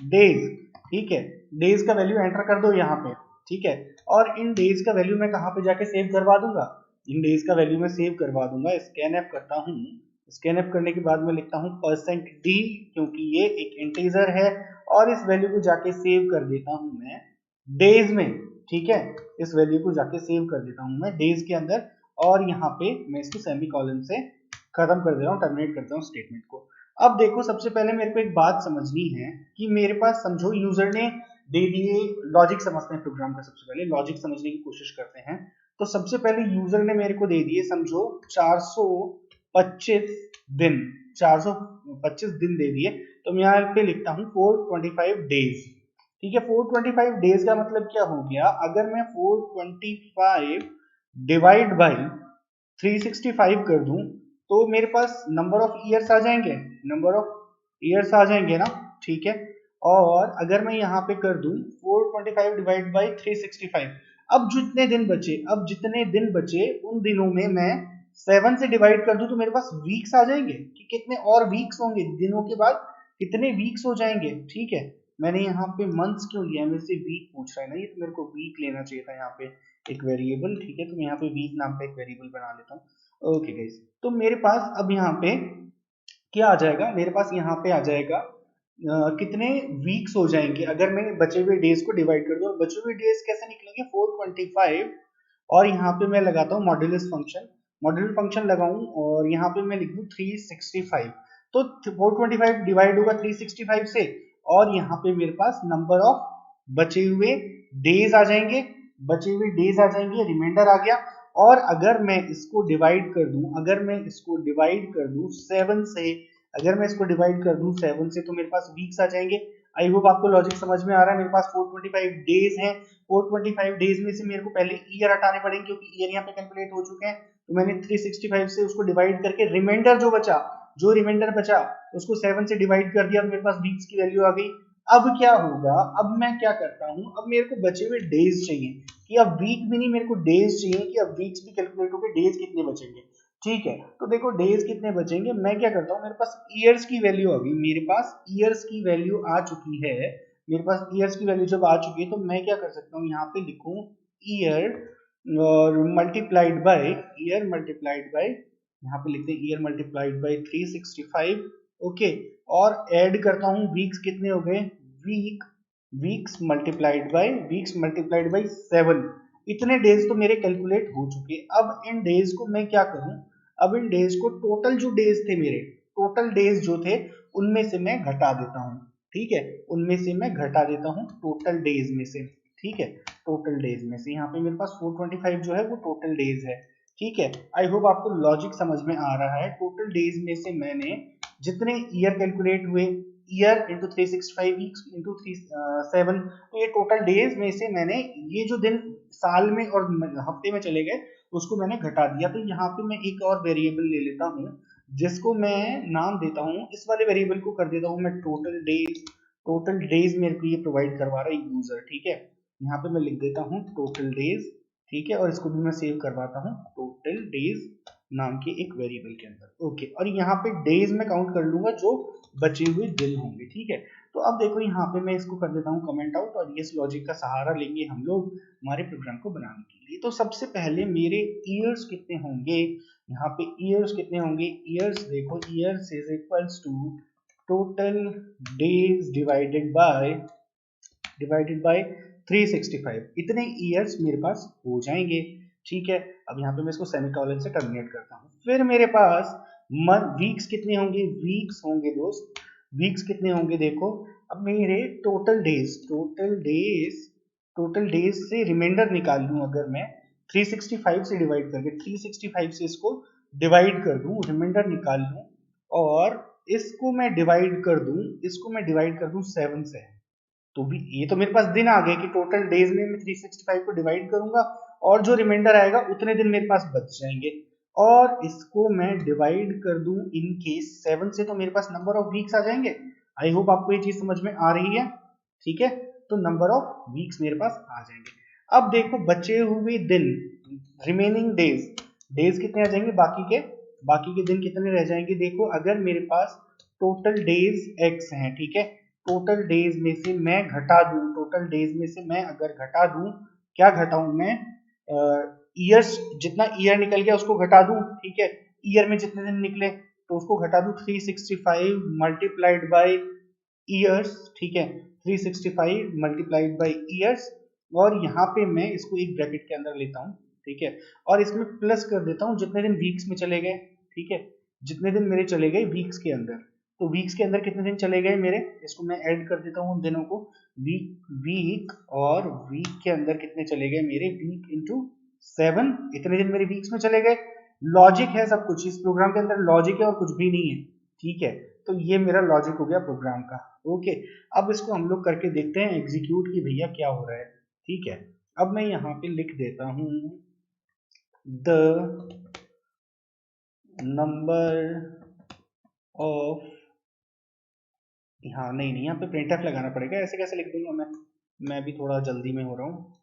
days, ठीक है। डेज का वैल्यू एंटर कर दो यहाँ पे, ठीक है। और इन डेज का वैल्यू मैं कहाँ पे जाके सेव करवा दूंगा, इन डेज का वैल्यू मैं सेव करवा दूंगा। स्कैन एफ करता हूँ, स्कैन एफ करने के बाद मैं लिखता हूँ %d, क्योंकि ये एक इंटीजर है, और इस वैल्यू को जाके सेव कर देता हूँ मैं डेज में, ठीक है। इस वैल्यू को जाके सेव कर देता हूँ मैं डेज के अंदर, और यहाँ पे मैं इसको सेमीकोलन से खत्म कर दे रहा हूँ, टर्मिनेट करता हूँ स्टेटमेंट को। अब देखो सबसे पहले मेरे को एक बात समझनी है कि मेरे पास समझो यूजर ने दे दिए, लॉजिक समझते हैं प्रोग्राम का, सबसे पहले लॉजिक समझने की कोशिश करते हैं। तो सबसे पहले यूजर ने मेरे को दे दिए समझो 425 दिन, 425 दिन दे दिए। तो मैं यहाँ पे लिखता हूँ 425 डेज, ठीक है। 425 डेज का मतलब क्या हो गया, अगर मैं 425 डिवाइड बाई 365 कर दूं तो मेरे पास नंबर ऑफ ईयर्स आ जाएंगे, ना, ठीक है। और अगर मैं यहाँ पे कर दूं 425 डिवाइड बाई 365, अब जितने दिन बचे उन दिनों में मैं 7 से डिवाइड कर दूं तो मेरे पास वीक्स आ जाएंगे कि कितने और वीक्स होंगे, दिनों के बाद कितने वीक्स हो जाएंगे, ठीक है। मैंने यहाँ पे मंथ्स क्यों लिया, मेरे से वीक पूछ रहा है ना ये, तो मेरे को वीक लेना चाहिए था यहाँ पे एक वेरिएबल, ठीक है। तो मैं यहाँ पे वीक नाम पे एक वेरिएबल बना लेता हूँ। ओके गाइस, तो मेरे पास अब यहाँ पे क्या आ जाएगा, मेरे पास यहाँ पे आ जाएगा कितने वीक्स हो जाएंगे अगर मैं बचे हुए डेज को डिवाइड कर दूं। बचे हुए डेज कैसे निकलेंगे, 425, और यहाँ पे मैं लगाता हूँ मॉड्यूलस फंक्शन लगाऊं, और यहाँ पे मैं लिख दूं 365। तो 425 डिवाइड होगा 365 से, और यहाँ पे मेरे पास नंबर ऑफ बचे हुए डेज आ जाएंगे, बचे हुए डेज आ जाएंगे, रिमाइंडर आ गया। और अगर मैं इसको डिवाइड कर दूं, अगर मैं इसको डिवाइड कर दूं 7 से, अगर मैं इसको डिवाइड कर दूं 7 से, तो मेरे पास वीक्स आ जाएंगे। आई होप आपको लॉजिक समझ में आ रहा है। मेरे पास 425 डेज हैं, 425 डेज में से मेरे को पहले ईयर हटाने पड़ेंगे क्योंकि ईयर यहाँ पे कैलकुलेट हो चुके हैं। तो मैंने 365 से उसको डिवाइड करके रिमाइंडर जो बचा, जो रिमाइंडर बचा उसको 7 से डिवाइड कर दिया, मेरे पास वीक्स की वैल्यू आ गई। अब क्या होगा, अब मैं क्या करता हूं, अब मेरे को बचे हुए डेज चाहिए, कि अब वीक भी नहीं, मेरे को डेज चाहिए, कि अब वीक्स भी कैलकुलेट होकर डेज कितने बचेंगे। ठीक है, तो देखो डेज कितने बचेंगे, मैं क्या करता हूँ, मेरे पास ईयर्स की वैल्यू आ गई, मेरे पास ईयर्स की वैल्यू आ चुकी है। मेरे पास ईयर्स की वैल्यू जब आ चुकी है तो मैं क्या कर सकता हूँ, यहाँ पे लिखूं ईयर और multiplied by, year multiplied by, यहाँ पे लिखते हैं ईयर मल्टीप्लाइड बाय 365। ओके, और ऐड करता हूँ वीक्स कितने हो गए, वीक, वीक्स मल्टीप्लाइड बाय 7। इतने डेज तो मेरे कैलकुलेट हो चुके। अब इन डेज को मैं क्या करूं, अब इन डेज को टोटल जो डेज थे मेरे, टोटल डेज जो थे उनमें से मैं घटा देता हूं। ठीक है, उनमें से मैं घटा देता हूं टोटल डेज में से। ठीक है, टोटल डेज में से यहाँ पे मेरे पास 425 जो है वो टोटल डेज है। ठीक है, आई होप आपको लॉजिक समझ में आ रहा है। टोटल डेज में से मैंने जितने ईयर कैलकुलेट हुए, ईयर इंटू 365 वीक्स इंटू 7, तो ये टोटल डेज में से मैंने ये जो दिन साल में और हफ्ते में चले गए उसको मैंने घटा दिया। तो यहाँ पे मैं एक और वेरिएबल ले लेता हूँ जिसको मैं नाम देता हूँ, इस वाले वेरिएबल को कर देता हूँ मैं टोटल डेज। टोटल डेज मेरे को ये प्रोवाइड करवा रहा है यूजर। ठीक है, यहाँ पे मैं लिख देता हूँ टोटल डेज। ठीक है, और इसको भी मैं सेव करवाता हूँ टोटल डेज नाम के एक वेरिएबल के अंदर। ओके, और यहाँ पे डेज में काउंट कर लूंगा जो बचे हुए दिन होंगे। ठीक है, तो अब देखो यहाँ पे मैं इसको कर देता हूँ कमेंट आउट, और इस लॉजिक का सहारा लेंगे हम लोग हमारे प्रोग्राम को बनाने के लिए। तो सबसे पहले मेरे ईयर्स कितने होंगे, यहाँ पे ईयर्स कितने होंगे, ईयर्स देखो, years is equals to total days divided by 365। इतने ईयर्स मेरे पास हो जाएंगे। ठीक है, अब यहाँ पे मैं इसको सेमीकोलन से टर्मिनेट करता हूँ। फिर मेरे पास वीक्स कितने होंगे, वीक्स होंगे दोस्त, वीक्स कितने होंगे देखो। अब मेरे टोटल डेज से रिमाइंडर निकाल लूं, अगर मैं 365 से डिवाइड करके 365 से इसको डिवाइड कर दूं, रिमाइंडर निकाल लूं, और इसको मैं डिवाइड कर दूं, 7 से, तो भी ये तो मेरे पास दिन आ गए कि टोटल डेज में मैं 365 को डिवाइड करूंगा और जो रिमाइंडर आएगा उतने दिन मेरे पास बच जाएंगे। और इसको मैं डिवाइड कर दूं इन केस 7 से, तो मेरे पास नंबर ऑफ वीक्स आ जाएंगे। आई होप आपको ये चीज समझ में आ रही है। ठीक है, तो नंबर ऑफ वीक्स मेरे पास आ जाएंगे। अब देखो बचे हुए दिन, रिमेनिंग डेज, डेज कितने आ जाएंगे, बाकी के दिन कितने रह जाएंगे। देखो अगर मेरे पास टोटल डेज x हैं, ठीक है, टोटल डेज में से मैं घटा दूं, टोटल डेज में से मैं अगर घटा दूं, क्या घटाऊं मैं, ईयर्स, जितना ईयर निकल गया उसको घटा दूं। ठीक है, ईयर में जितने दिन निकले तो उसको घटा दूं, 365 मल्टीप्लाइड बाय ईयर्स। ठीक है, 365 मल्टीप्लाइड बाय ईयर्स, और यहाँ पे मैं इसको एक ब्रैकेट के अंदर लेता हूँ। ठीक है, और इसमें प्लस कर देता हूँ जितने दिन वीक्स में चले गए। ठीक है, जितने दिन मेरे चले गए वीक्स के अंदर, तो वीक्स के अंदर कितने दिन चले गए मेरे, इसको मैं ऐड कर देता हूँ उन दिनों को, वीक और वीक के अंदर कितने चले गए मेरे, वीक इंटू 7, इतने दिन मेरे वीक्स में चले गए। लॉजिक है सब कुछ, इस प्रोग्राम के अंदर लॉजिक है और कुछ भी नहीं है। ठीक है, तो ये मेरा लॉजिक हो गया प्रोग्राम का। ओके, अब इसको हम लोग करके देखते हैं एग्जीक्यूट की भैया क्या हो रहा है। ठीक है, अब मैं यहाँ पे लिख देता हूँ द नंबर ऑफ, हाँ नहीं यहाँ पे printf लगाना पड़ेगा, ऐसे कैसे लिख दूंगा मैं भी थोड़ा जल्दी में हो रहा हूँ।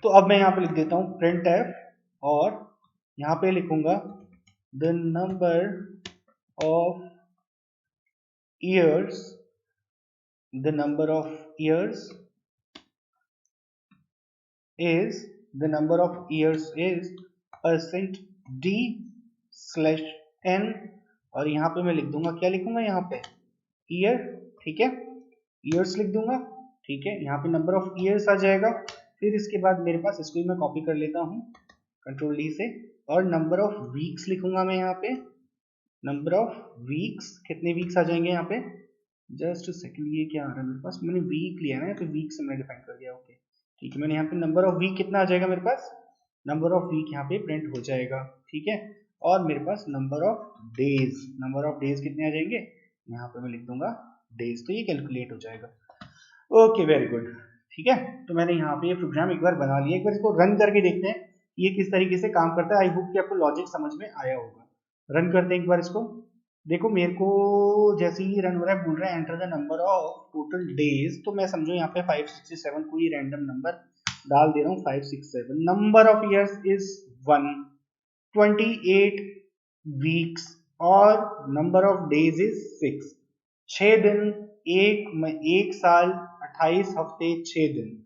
तो अब मैं यहाँ पे लिख देता हूँ printf, और यहाँ पे लिखूंगा the number of years, the number of years is, the number of years is %d slash n, और यहाँ पे मैं लिख दूंगा, क्या लिखूंगा यहाँ पे, ईयर। ठीक है, ईयर्स लिख दूंगा। ठीक है, यहाँ पे नंबर ऑफ ईयर्स आ जाएगा। फिर इसके बाद मेरे पास, इसको मैं कॉपी कर लेता हूँ कंट्रोल डी से, और नंबर ऑफ वीक्स लिखूंगा मैं यहाँ पे, नंबर ऑफ वीक्स, कितने वीक्स आ जाएंगे यहाँ पे, जस्ट सेकंड, ये क्या आ रहा है मेरे पास, मैंने वीक लिया ना, तो वीक से मैंने डिफाइन कर दिया। ओके ठीक है, मैंने यहाँ पे नंबर ऑफ वीक कितना आ जाएगा मेरे पास, नंबर ऑफ वीक यहाँ पे प्रिंट हो जाएगा। ठीक है, और मेरे पास number of days, number of days कितने आ जाएंगे, यहाँ पे मैं लिख दूंगा डेज, तो ये कैलकुलेट हो जाएगा। Okay very good. ठीक है, तो मैंने यहाँ पे ये प्रोग्राम एक बार बना लिया, एक बार इसको रन करके देखते हैं ये किस तरीके से काम करता है। आई होप कि आपको लॉजिक समझ में आया होगा। रन करते हैं एक बार इसको। देखो मेरे को जैसे ही रन हो रहा है, बोल रहा है enter the number of total days, तो मैं समझो यहाँ पे 567 कोई रैंडम नंबर डाल दे रहा हूँ, 567। Number of years is 1, 28 weeks, और नंबर ऑफ डेज इज 6, 6 दिन, एक साल, 28 हफ्ते, 6 दिन।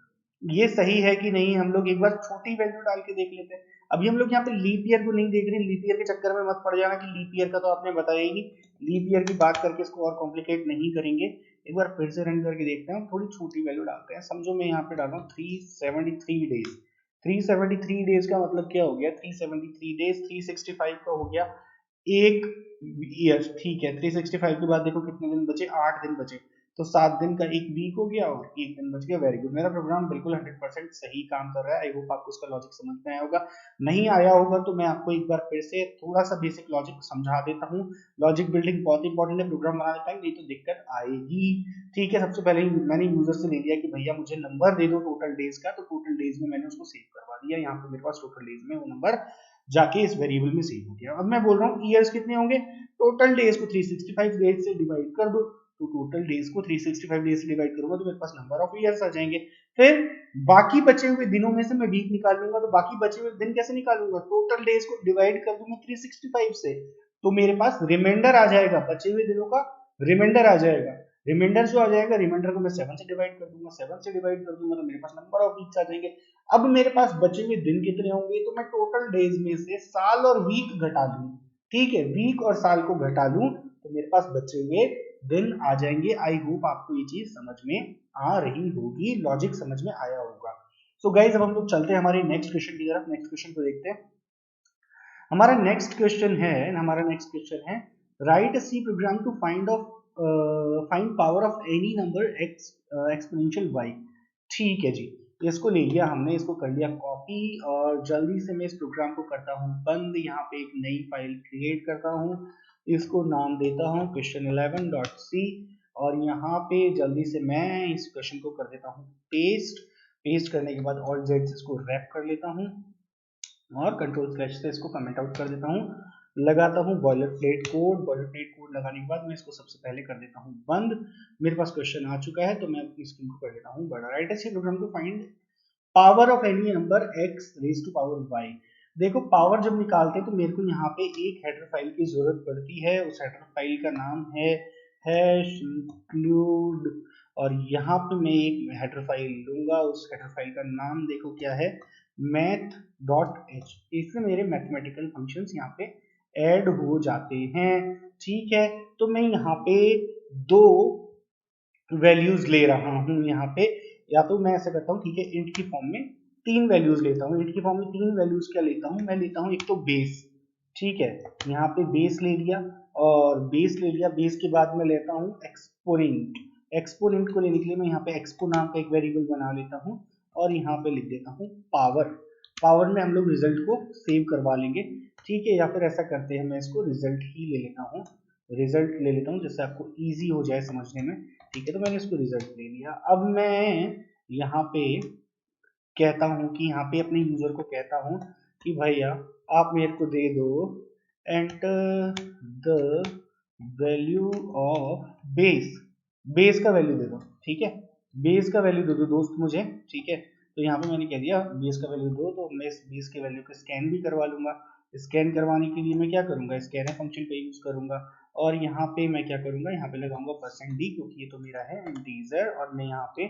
ये सही है कि नहीं, हम लोग एक बार छोटी वैल्यू डाल के देख लेते हैं। अभी हम लोग यहाँ पे लीप ईयर को नहीं देख रहे, लीप ईयर के चक्कर में मत पड़ जाना कि लीप ईयर का तो आपने बताया ही नहीं, लीप ईयर की बात करके इसको और कॉम्प्लिकेट नहीं करेंगे। एक बार फिर से रन करके देखते हैं, थोड़ी छोटी वैल्यू डालते हैं। समझो मैं यहाँ पे डाल रहा हूँ 373 डेज। 373 डेज का मतलब क्या हो गया, 373 डेज 365 का हो गया एक ईयर। ठीक है, 365 के बाद देखो कितने दिन बचे, 8 दिन बचे, तो 7 दिन का एक वीक हो गया और एक दिन बच गया। वेरी गुड, मेरा प्रोग्राम बिल्कुल 100% सही काम कर रहा है। आई होप आपको उसका लॉजिक समझ में आया होगा। नहीं आया होगा तो मैं आपको एक बार फिर से थोड़ा सा बेसिक लॉजिक समझा देता हूँ। लॉजिक बिल्डिंग बहुत इंपॉर्टेंट है प्रोग्राम बनाने टाइम, नहीं तो दिक्कत आएगी। ठीक है, सबसे पहले मैंने यूजर से ले लिया कि भैया मुझे नंबर दे दो टोटल डेज का, तो टोटल डेज में मैंने उसको सेव करवा दिया। यहाँ पे मेरे पास टोटल डेज में वो नंबर जाके इस वेरिएबल में सेव हो गया। अब मैं बोल रहा हूँ ईयर्स कितने होंगे, टोटल डेज को 365 डेज से डिवाइड कर दो, तो टोटल डेज को 365 डेज से डिवाइड करूंगा तो मेरे पास नंबर ऑफ ईयर्स आ जाएंगे। फिर बाकी बचे हुए दिनों में से मैं वीक निकाल लूंगा, तो बाकी बचे हुए दिन कैसे निकालूंगा, टोटल डेज को डिवाइड कर दूंगा 365 से, तो मेरे पास रिमाइंडर आ जाएगा, बचे हुए दिनों का रिमाइंडर आ जाएगा। रिमाइंडर जो आ जाएगा, रिमाइंडर को मैं 7 से डिवाइड कर दूंगा, 7 से डिवाइड कर दूंगा तो मेरे पास नंबर ऑफ वीक्स आ जाएंगे। अब मेरे पास बचे हुए दिन कितने होंगे, तो मैं टोटल डेज में से साल और वीक घटा लूं। ठीक है, वीक और साल को घटा लूं तो मेरे पास बचे हुए दिन आ जाएंगे। आई होप आपको ये चीज समझ में आ रही होगी, लॉजिक समझ में आया होगा। सो गाइज अब हम लोग चलते हैं हमारे नेक्स्ट क्वेश्चन की तरफ। नेक्स्ट क्वेश्चन को देखते हैं। हमारा नेक्स्ट क्वेश्चन है write C program to find power of any number X exponential Y. ठीक है जी, इसको ले लिया हमने, इसको कर लिया कॉपी, और जल्दी से मैं इस प्रोग्राम को करता हूँ बंद। यहाँ पे एक नई फाइल क्रिएट करता हूँ, इसको नाम देता हूँ question11.c, और यहाँ पे जल्दी से मैं इस क्वेश्चन को कर देता हूँ पेस्ट। पेस्ट करने के बाद ऑल जेड से इसको रैप कर लेता हूँ और कंट्रोल स्लैश से इसको कमेंट आउट कर देता हूँ, लगाता हूँ boiler plate code. Boiler plate code लगाने के बाद मैं इसको सबसे पहले कर देता हूँ बंद। मेरे पास क्वेश्चन आ चुका है, तो मैं अपनी स्क्रीन को कर देता हूँ बड़ा। राइट ऐसे प्रोग्राम को find power of any number x raise to power y। देखो पावर जब निकालते हैं तो मेरे को यहाँ पे एक हेडर फाइल की जरूरत पड़ती है। उस हेडर फाइल का नाम है हैश इंक्लूड, और यहाँ पे मैं एक हेडर फाइल लूंगा। उस हेडर फाइल का नाम देखो क्या है, math.h। इससे मेरे मैथमेटिकल फंक्शंस यहाँ पे ऐड हो जाते हैं। ठीक है, तो मैं यहाँ पे दो वैल्यूज ले रहा हूँ यहाँ पे, या तो मैं ऐसा करता हूँ, ठीक है, इंट की फॉर्म में तीन वैल्यूज लेता हूँ। इंट की फॉर्म में तीन वैल्यूज क्या लेता हूँ, मैं लेता हूँ एक तो बेस। ठीक है, यहाँ पे बेस ले लिया, और बेस ले लिया, बेस के बाद मैं लेता हूँ एक्सपोनेंट। एक्सपोनेंट को लेने के लिए मैं यहाँ पे एक्सपो नाम का एक वेरिएबल बना लेता हूँ, और यहाँ पे लिख देता हूँ पावर। पावर में हम लोग रिजल्ट को सेव करवा लेंगे। ठीक है, या फिर ऐसा करते हैं, मैं इसको रिजल्ट ही ले लेता हूँ, रिजल्ट ले लेता हूँ जिससे आपको इजी हो जाए समझने में। ठीक है, तो मैंने इसको रिजल्ट ले लिया। अब मैं यहाँ पे कहता हूँ कि यहाँ पे अपने यूजर को कहता हूँ कि भैया आप मेरे को दे दो enter the value of base. Base का वैल्यू दे दो। ठीक है, बेस का वैल्यू दे दो दोस्त मुझे। ठीक है, तो यहाँ पे मैंने कह दिया बेस का वैल्यू दो, तो मैं इस बेस के वैल्यू को स्कैन भी करवा लूंगा। स्कैन करवाने के लिए मैं क्या करूंगा, स्कैनर फंक्शन का यूज करूंगा, और यहाँ पे मैं क्या करूंगा, यहाँ पे लगाऊंगा %d, क्योंकि ये तो मेरा है इंटीजर, और मैं यहाँ पे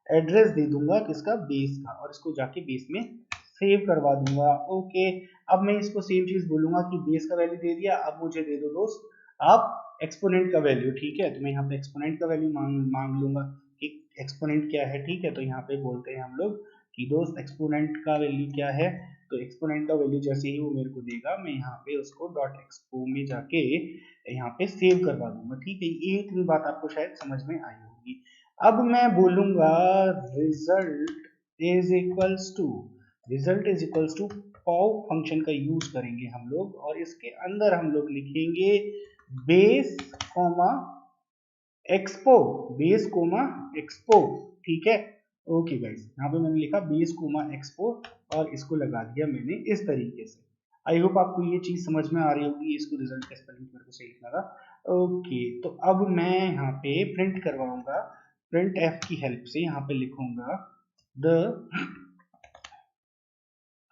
एड्रेस दे दूंगा किसका, बेस का, और इसको जाके बेस में सेव करवा दूंगा। ओके, अब मैं इसको सेम चीज बोलूंगा कि बेस का वैल्यू दे दिया, अब मुझे दे दो दोस्त आप एक्सपोनेंट का वैल्यू। ठीक है, तो मैं यहाँ पे एक्सपोनेंट का वैल्यू मांग लूंगा कि एक्सपोनेंट क्या है। ठीक है, तो यहाँ पे बोलते हैं हम लोग कि दोस्त एक्सपोनेंट का वैल्यू क्या है, तो एक्सपोनेंट का वैल्यू जैसे ही वो मेरे को देगा मैं यहाँ पे उसको डॉट एक्सपो में जाके यहाँ पे सेव करवा दूंगा। ठीक है, ये इतनी बात आपको शायद समझ में आई होगी। अब मैं बोलूंगा result is equals to pop function का यूज करेंगे हम लोग, और इसके अंदर हम लोग लिखेंगे base comma expo, base comma expo. ठीक है, ओके गाइस, यहाँ पे मैंने लिखा बेस कोमा एक्सपो और इसको लगा दिया मैंने इस तरीके से। आई होप आपको ये चीज समझ में आ रही होगी, इसको रिजल्ट का स्पेलिंग मेरे को सही लिखना था। ओके, तो अब मैं यहाँ पे प्रिंट करवाऊंगा, प्रिंट एफ की हेल्प से यहाँ पे लिखूंगा द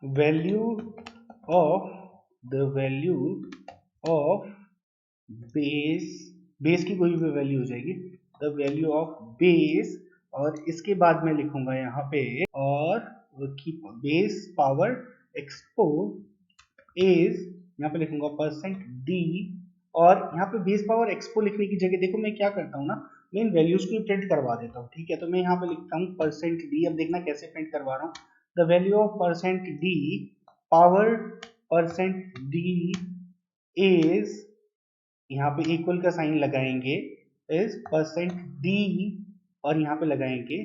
वैल्यू ऑफ बेस की कोई भी वैल्यू हो जाएगी, द वैल्यू ऑफ बेस, और इसके बाद मैं लिखूंगा यहाँ पे और बेस पावर एक्सपो इज, यहाँ पे लिखूंगा परसेंट डी, और यहाँ पे बेस पावर एक्सपो लिखने की जगह देखो मैं क्या करता हूँ ना, मैं इन वैल्यूज को प्रिंट करवा देता हूँ। ठीक है, तो मैं यहाँ पे लिखता हूँ परसेंट डी। अब देखना कैसे प्रिंट करवा रहा हूँ, the value of percent D power percent D is, यहाँ पे इक्वल का साइन लगाएंगे, इज परसेंट डी और यहाँ पे लगाएंगे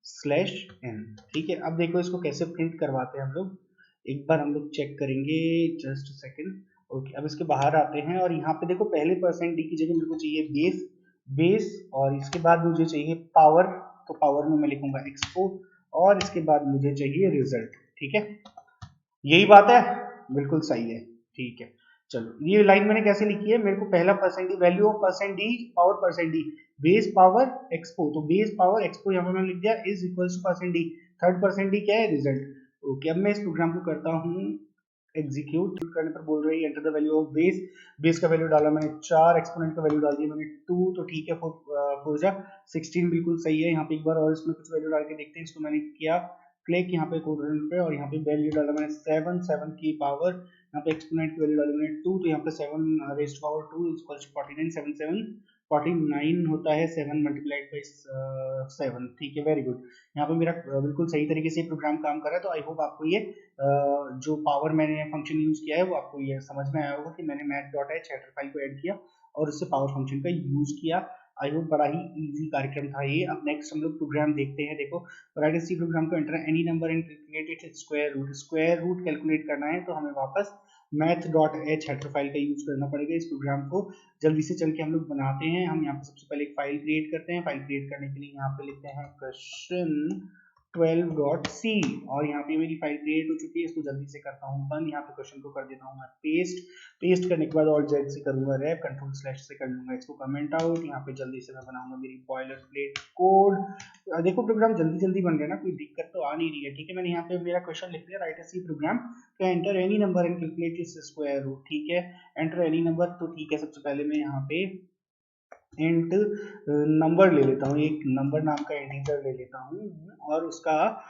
स्लैश एन। ठीक है, अब देखो इसको कैसे प्रिंट करवाते हैं हम लोग, एक बार हम लोग चेक करेंगे, जस्ट सेकंड। ओके, अब इसके बाहर आते हैं और यहाँ पे देखो पहले परसेंट डी की जगह मेरे को चाहिए बेस और इसके बाद मुझे चाहिए पावर, तो पावर में मैं लिखूंगा एक्सपो और इसके बाद मुझे चाहिए रिजल्ट। ठीक है, यही बात है, बिल्कुल सही है। ठीक है, चलो ये लाइन मैंने कैसे लिखी है, मेरे को पहला percent D, value of percent D power percent D, base power expo, तो बेस पावर एक्सपो यहाँ पे मैंने लिख दिया is equals two percent D, third percent D क्या है, रिजल्ट। ओके, अब मैं इस प्रोग्राम को करता हूँ एग्जीक्यूट, करने पर बोल रही है enter the value of base का वैल्यू डाला मैंने 4, एक्सपोनेंट का वैल्यू डाल दिया मैंने 2, तो ठीक है, 4 जा 16 बिल्कुल सही है। यहाँ पे एक बार और इसमें कुछ वैल्यू डाल के देखते हैं, इसको मैंने किया क्लिक यहाँ पे कोऑर्डिनेट पे और यहाँ पे वैल्यू डाला मैंने 7 की पावर, यहाँ पे एक्सपोनेंट की वैल्यू डाली मैंने 2, तो यहाँ पे 7 raised to power 2 is equals to 49, 7 7 49 होता है, 7 मल्टीप्लाइड बाई 7। ठीक है, वेरी गुड, यहाँ पे मेरा बिल्कुल सही तरीके से प्रोग्राम काम कर रहा है। तो आई होप आपको ये जो पावर मैंने फंक्शन यूज किया है वो आपको ये समझ में आया होगा कि मैंने math.h हेडर फाइल को ऐड किया और उससे पावर फंक्शन का यूज किया। आई होप बड़ा ही इजी कार्यक्रम था ये। अब नेक्स्ट हम लोग प्रोग्राम देखते हैं। देखो, राइट सी प्रोग्राम को enter any number and calculate its square root calculate करना है, तो हमें वापस math.h हेडर फाइल का यूज करना पड़ेगा। इस प्रोग्राम को जल्दी से चल के हम लोग बनाते हैं। हम यहाँ पे सबसे पहले एक फाइल क्रिएट करते हैं। फाइल क्रिएट करने के लिए यहाँ पे लिखते हैं क्वेश्चन 12.c और यहाँ पे मेरी फाइल क्रिएट हो चुकी है। इसको जल्दी से करता हूँ बंद। यहाँ पे क्वेश्चन को कर देता हूँ मैं पेस्ट करने के बाद ऑल्ट जेड से करूंगा रैप, कंट्रोल स्लैश से कर लूंगा इसको कमेंट आउट। यहाँ पे जल्दी से मैं बनाऊंगा मेरी बॉयलर प्लेट कोड। देखो प्रोग्राम जल्दी बन रहा है ना, कोई दिक्कत तो आ नहीं रही है। ठीक है, मैंने यहाँ पे मेरा क्वेश्चन लिख लिया, write C program to enter any number and calculate its square root. ठीक है, एंटर एनी नंबर, तो ठीक है, सबसे पहले मैं यहाँ पे इंट नंबर ले लेता हूँ, एक नंबर नाम का इंटीजर ले लेता हूँ और उसका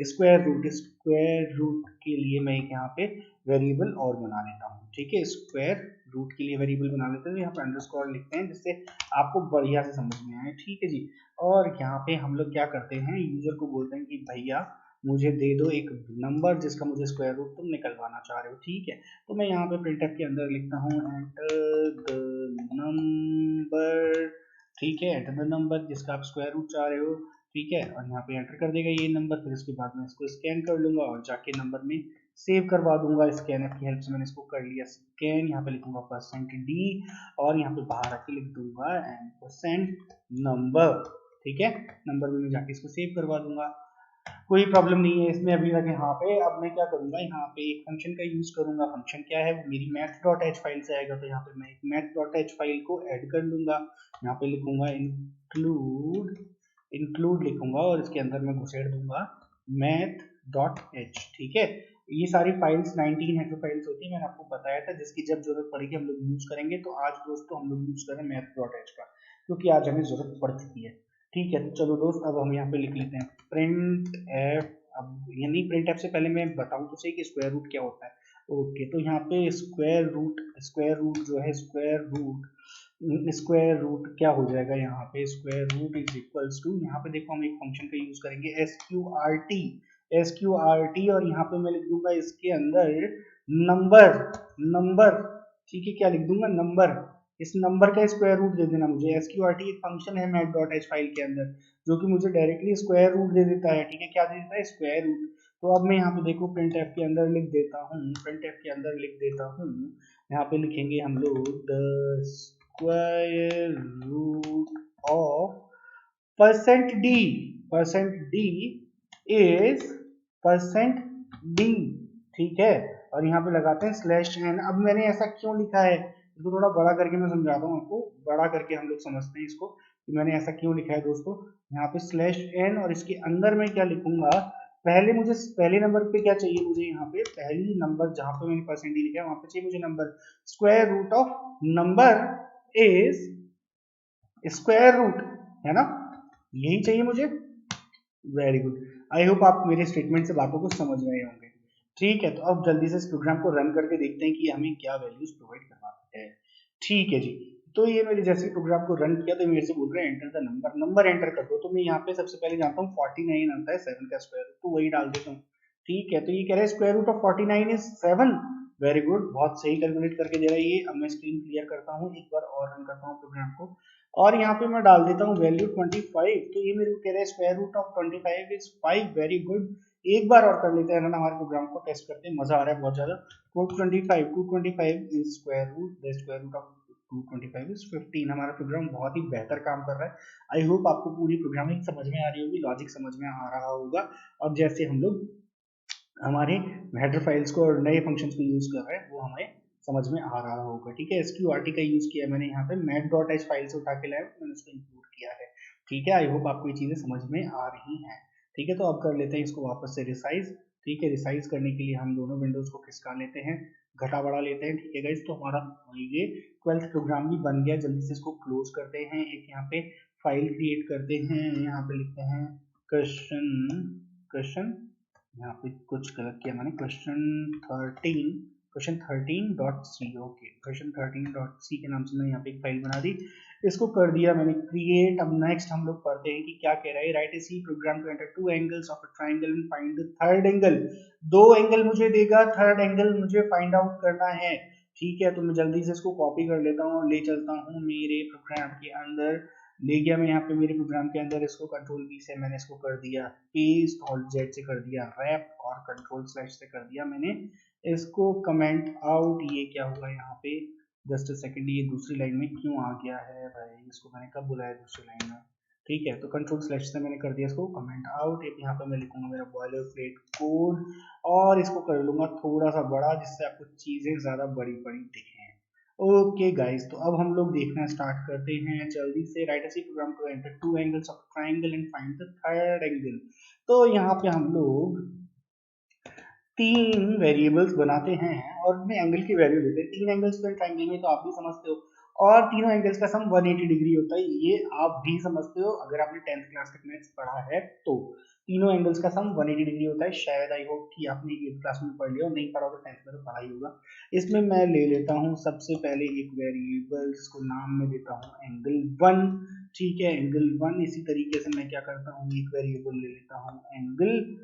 स्क्वायर रूट के लिए मैं एक यहाँ पे वेरिएबल और बना लेता हूँ। ठीक है, स्क्वायर रूट के लिए वेरिएबल बना लेते हैं, यहाँ पे अंडरस्कोर लिखते हैं जिससे आपको बढ़िया से समझ में आए। ठीक है जी, और यहाँ पे हम लोग क्या करते हैं, यूजर को बोलते हैं कि भैया मुझे दे दो एक नंबर जिसका मुझे स्क्वायर रूट तुम निकलवाना चाह रहे हो। ठीक है, तो मैं यहाँ पे प्रिंटफ के अंदर लिखता हूँ एंटर द नंबर। ठीक है, एंटर द नंबर जिसका आप स्क्वायर रूट चाह रहे हो। ठीक है, और यहाँ पे एंटर कर देगा ये नंबर, फिर उसके बाद मैं इसको स्कैन कर लूंगा और जाके नंबर में सेव करवा दूंगा। स्कैनर की हेल्प से मैंने इसको कर लिया स्कैन। यहाँ पे लिखूंगा परसेंट डी और यहाँ पे बाहर आके लिख दूंगा परसेंट नंबर। ठीक है, नंबर में मैं जाके इसको सेव करवा दूंगा, कोई प्रॉब्लम नहीं है इसमें अभी तक। यहाँ पे अब मैं क्या करूंगा, यहाँ पे एक फंक्शन का यूज करूंगा। फंक्शन क्या है, वो मेरी math.h फाइल से आएगा, तो यहाँ पे मैं एक math.h फाइल को ऐड कर लूंगा। यहाँ पे लिखूंगा इंक्लूड लिखूंगा और इसके अंदर मैं घुसेड़ दूंगा math.h। ठीक है, ये सारी फाइल्स 19 हेडर फाइल्स होती है, मैंने आपको बताया था, जिसकी जब जरूरत पड़ेगी हम लोग यूज करेंगे। तो आज दोस्तों हम लोग यूज करें math.h का, क्योंकि आज हमें जरूरत पड़ चुकी है। ठीक है, तो चलो दोस्त, अब हम यहाँ पे लिख लेते हैं प्रिंट एफ। अब यानी प्रिंट एफ से पहले मैं बताऊं तो सही कि स्क्वायर रूट क्या होता है। ओके, तो यहाँ पे स्क्वायर रूट जो है स्क्वायर रूट क्या हो जाएगा, यहाँ पे square root is equals to, यहाँ पे देखो हम एक फंक्शन का यूज करेंगे sqrt SQRT, और यहाँ पे मैं लिख दूंगा इसके अंदर नंबर, नंबर, ठीक है, क्या लिख दूंगा, नंबर। इस नंबर का स्क्वायर रूट दे देना मुझे। SQRT एक फंक्शन है मैथ.h फाइल के अंदर जो कि मुझे डायरेक्टली स्क्वायर रूट दे देता है, ठीक है, क्या दे देता है, स्क्वायर रूट। तो अब मैं यहाँ पे देखो printf के अंदर लिख देता हूँ, printf के अंदर लिख देता हूँ, यहाँ पे लिखेंगे हम लोग the square root of %d, %d is %d, ठीक है, और यहाँ पे लगाते हैं /n। अब मैंने ऐसा क्यों लिखा है, इसको थोड़ा बड़ा करके मैं समझाता हूँ आपको, बड़ा करके हम लोग समझते हैं इसको कि मैंने ऐसा क्यों लिखा है दोस्तों। यहाँ पे /n और इसके अंदर मैं क्या लिखूंगा, पहले मुझे पहले नंबर पे क्या चाहिए, मुझे यहाँ पे पहली नंबर जहाँ पे मैंने % लिखा है वहां पे चाहिए मुझे number, square root of number is square root, है ना, यही चाहिए मुझे। वेरी गुड, आई होप आप मेरे स्टेटमेंट से बातों को समझ रहे होंगे। ठीक है, तो अब जल्दी से इस प्रोग्राम को रन करके देखते हैं कि हमें क्या वैल्यूज प्रोवाइड करवाता है। ठीक है जी, तो ये मेरे जैसे प्रोग्राम को रन किया तो मेरे से बोल रहे हैं enter the number, number enter कर दो। तो मैं यहाँ पे सबसे पहले जानता हूँ 49 आता है 7 का स्क्वायर रूट, तो वही डाल देता हूँ। ठीक है, तो ये कह रहा है square root of 49 is 7। Very good, बहुत सही कैलकुलेट करके दे रहा है ये। अब मैं स्क्रीन क्लियर करता हूँ, एक बार और रन करता हूँ प्रोग्राम को, और यहाँ पे मैं डाल देता हूँ वैल्यू 25। तो ये मेरे को कह रहा है square root of 25 is 5। Very good, एक बार और कर लेते हैं ना, हमारे प्रोग्राम को टेस्ट करते हैं, मजा आ रहा है बहुत ज्यादा। 225 is square root, the square root of 225 is 15। हमारा प्रोग्राम बहुत ही बेहतर काम कर रहा है। आई होप आपको पूरी प्रोग्रामिंग समझ में आ रही होगी, लॉजिक समझ में आ रहा होगा, और जैसे हम लोग हमारे हेडर फाइल्स को और नए फंक्शंस को यूज कर रहे हैं वो हमें समझ में आ रहा होगा। ठीक है, SQRT का यूज किया मैंने यहाँ पे, मैथ.h फाइल से उठा के लाया मैंने उसको इंक्लूड किया है। ठीक है, आई होप आपको ये चीजें समझ में आ रही हैं। ठीक है, तो अब कर लेते हैं इसको वापस से रिसाइज। ठीक है, रिसाइज करने के लिए हम दोनों विंडोज को खिसका लेते हैं, घटा बढ़ा लेते हैं। ठीक है गाइस, तो हमारा ये 12th प्रोग्राम भी बन गया। जल्दी से इसको क्लोज करते हैं, एक यहाँ पे फाइल क्रिएट करते हैं, यहाँ पे लिखते हैं क्वेश्चन, क्वेश्चन, यहाँ पे कुछ गलत किया मैंने, question 13.c। Okay, question 13.c के नाम से मैंने यहाँ पे एक फाइल बना दी, इसको कर दिया मैंने क्रिएट। अब नेक्स्ट हम लोग पढ़ते हैं कि क्या कह रहा है। Write a C program to enter two angles of a triangle and find the third angle. दो एंगल मुझे देगा, थर्ड एंगल मुझे फाइंड आउट करना है। ठीक है, तो मैं जल्दी से इसको कॉपी कर लेता हूँ और ले चलता हूँ मेरे प्रोग्राम के अंदर। ले गया मैं यहाँ पे मेरे प्रोग्राम के अंदर, इसको कंट्रोल V से मैंने इसको कर दिया पेस्ट, और Z से कर दिया रैप, और कंट्रोल / से कर दिया मैंने इसको कमेंट आउट। ये क्या हुआ यहाँ पे, जस्ट अ सेकंड, ये दूसरी लाइन में क्यों आ गया है भाई, इसको मैंने कब बुलाया दूसरी लाइन में। ठीक है, तो कंट्रोल / से मैंने कर दिया इसको कमेंट आउट। यहाँ पे मैं लिखूंगा मेरा बॉयलर प्लेट कोड, और इसको कर लूंगा थोड़ा सा बड़ा जिससे आपको चीजें ज्यादा बड़ी बड़ी दिखें। ओके गाइस, तो अब हम लोग देखना स्टार्ट करते हैं जल्दी से। Write C program to enter two angles of triangle and find the third angle. तो यहाँ पे हम लोग 3 वेरिएबल्स बनाते हैं और उनमें एंगल की वैल्यू लेते हैं। 3 एंगल्स तो ट्रायंगल में तो आप भी समझते हो, और तीनों एंगल्स का सम 180 डिग्री होता है, ये आप भी समझते हो अगर आपने 10th क्लास तक मैथ्स पढ़ा है तो। तीनों एंगल्स का सम 180 डिग्री होता है, शायद आई होप कि आपने 8th क्लास में पढ़ लिया हो, नहीं पढ़ा हो तो 10th में तो पढ़ा ही होगा। इसमें मैं ले लेता हूँ सबसे पहले एक वेरिएबल, जिसको नाम में देता हूँ एंगल 1। ठीक है, एंगल 1। इसी तरीके से मैं क्या करता हूँ, एक वेरिएबल ले लेता हूँ एंगल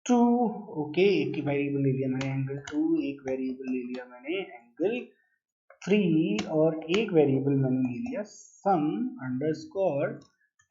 2। ओके, एक ही वेरिएबल ले लिया मैंने एंगल 2, एक वेरिएबल ले लिया मैंने एंगल 3, और एक वेरिएबल मैंने ले लिया सम अंडरस्कोर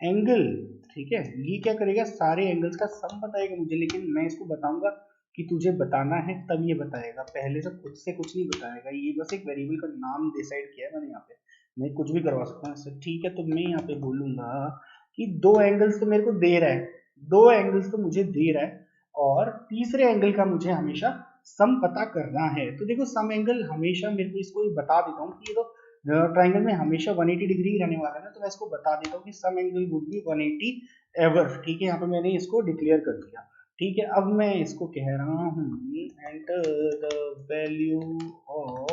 एंगल। ठीक है, ये क्या करेगा, सारे एंगल्स का सम बताएगा मुझे, लेकिन मैं इसको बताऊंगा कि तुझे बताना है तब ये बताएगा, पहले से खुद से कुछ नहीं बताएगा। ये बस एक वेरिएबल का नाम डिसाइड किया है मैंने यहाँ पे, मैं कुछ भी करवा सकता हूँ इससे। ठीक है, तो मैं यहाँ पे बोलूंगा कि 2 एंगल्स तो मेरे को दे रहा है, 2 एंगल्स तो मुझे दे रहा है, और तीसरे एंगल का मुझे हमेशा सम पता करना है। तो देखो सम एंगल हमेशा मेरे को इसको बता देता हूँ कि ये तो ट्राइंगल में हमेशा 180 डिग्री रहने वाला है ना, तो मैं इसको बता देता हूँ कि sum angle would be 180 ever. ठीक है, यहाँ पे मैंने इसको डिक्लेयर कर दिया। ठीक है, अब मैं इसको कह रहा हूँ enter the value of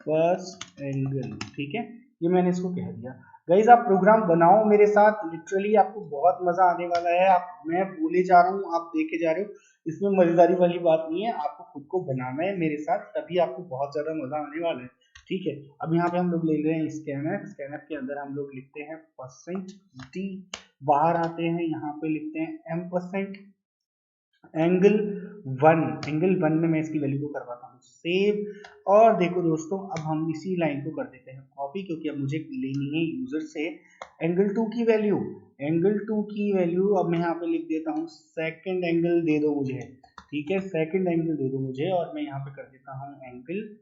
first angle. ठीक है, ये मैंने इसको कह दिया। गाइस आप प्रोग्राम बनाओ मेरे साथ, लिटरली आपको बहुत मजा आने वाला है। आप, मैं बोले जा रहा हूँ आप देखे जा रहे हो, इसमें मजेदारी वाली बात नहीं है, आपको खुद को बनाना है मेरे साथ, तभी आपको बहुत ज्यादा मजा आने वाला है। ठीक है, अब यहाँ पे हम लोग ले रहे हैं स्कैनर। स्कैनर के अंदर हम लोग लिखते हैं %d, बाहर आते हैं यहाँ पे लिखते हैं m%, एंगल 1 में मैं इसकी वैल्यू को करवाता हूँ सेव। और देखो दोस्तों, अब हम इसी लाइन को कर देते हैं कॉपी, क्योंकि अब मुझे लेनी है यूजर से एंगल 2 की वैल्यू। एंगल 2 की वैल्यू अब मैं यहाँ पे लिख देता हूँ सेकंड एंगल दे दो मुझे, ठीक है, सेकंड एंगल दे दो मुझे, और मैं यहाँ पे कर देता हूँ एंगल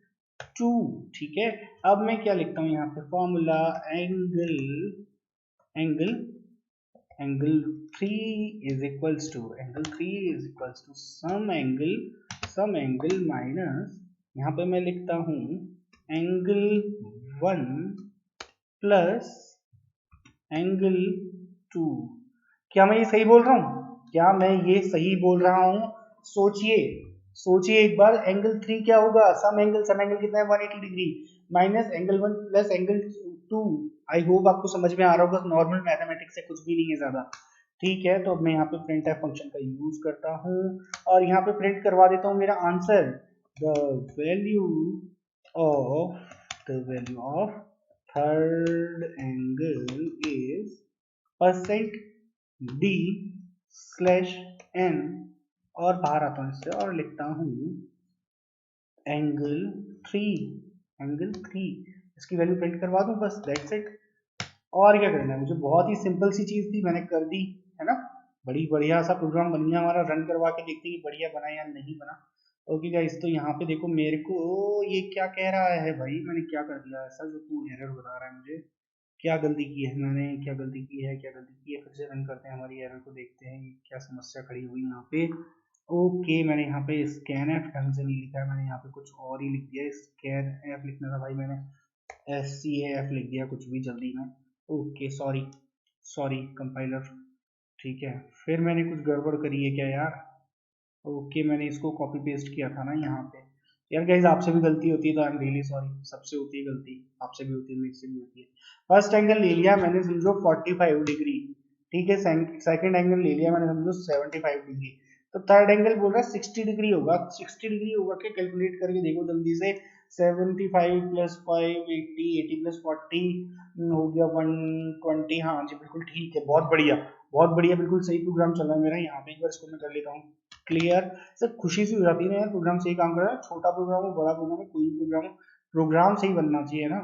2, ठीक है। अब मैं क्या लिखता हूँ यहाँ पे formula angle angle angle 3 is equals to sum angle minus, यहाँ पे मैं लिखता हूँ एंगल 1 प्लस एंगल 2। क्या मैं ये सही बोल रहा हूँ? क्या मैं ये सही बोल रहा हूँ? सोचिए सोचिए एक बार, एंगल 3 क्या होगा? सम एंगल कितना है? 180 degree minus angle 1 plus angle 2। आई होप आपको समझ में आ रहा होगा, नॉर्मल मैथमेटिक्स से कुछ भी नहीं है ज्यादा, ठीक है। तो अब मैं यहाँ पे प्रिंट एफ फंक्शन का यूज करता हूँ और यहाँ पे प्रिंट करवा देता हूँ मेरा answer, the value of third angle is %d/n, और बाहर आता हूँ इससे और लिखता हूँ एंगल 3 इसकी वैल्यू प्रिंट करवा दूं, बस दैट्स इट। और क्या करना है मुझे? बहुत ही सिंपल सी चीज थी, मैंने कर दी, है ना। बड़ी बढ़िया सा प्रोग्राम बन गया हमारा। रन करवा के देखते हैं बढ़िया बना या नहीं बना। ओके गाइस, तो यहाँ पे देखो मेरे को ये क्या कह रहा है भाई, मैंने क्या कर दिया ऐसा जो तू एरर बता रहा है मुझे? क्या गलती की है मैंने? क्या गलती की है? फिर से रन करते हैं, हमारी एरर को देखते हैं क्या समस्या खड़ी हुई यहाँ पे। ओके, मैंने यहाँ पे स्कैन एफ ढंग से नहीं लिखा है, मैंने यहाँ पे कुछ और ही लिख दिया। स्कैन एफ लिखना था भाई, मैंने SCAF लिख दिया कुछ भी जल्दी में। ओके, सॉरी कंपाइलर, ठीक है। फिर मैंने कुछ गड़बड़ करी है क्या यार? ओके, मैंने इसको कॉपी पेस्ट किया था ना यहाँ पे। यार गाइज, आपसे भी गलती होती है तो आई एम रियली सॉरी, सबसे होती है गलती, आपसे भी होती है, मेरे से भी होती है। फर्स्ट एंगल ले लिया मैंने समझो 45 डिग्री, ठीक है। सेकंड एंगल ले लिया मैंने समझो 75 डिग्री। तो थर्ड एंगल बोल रहा है 60 डिग्री होगा। 60 डिग्री होगा क्या? कैलकुलेट करके देखो जल्दी से। 75 प्लस 5 80 प्लस 40 हो गया 120। हाँ जी, बिल्कुल ठीक है, बहुत बढ़िया बहुत बढ़िया, बिल्कुल सही प्रोग्राम चल रहा है मेरा। यहाँ पे एक बार इसको मैं कर लेता हूँ क्लियर। सर खुशी सी हो जाती है ना यार, प्रोग्राम सही काम कर रहा है। छोटा प्रोग्राम हो बड़ा प्रोग्राम हो कोई भी प्रोग्राम हो, प्रोग्राम सही बनना चाहिए ना।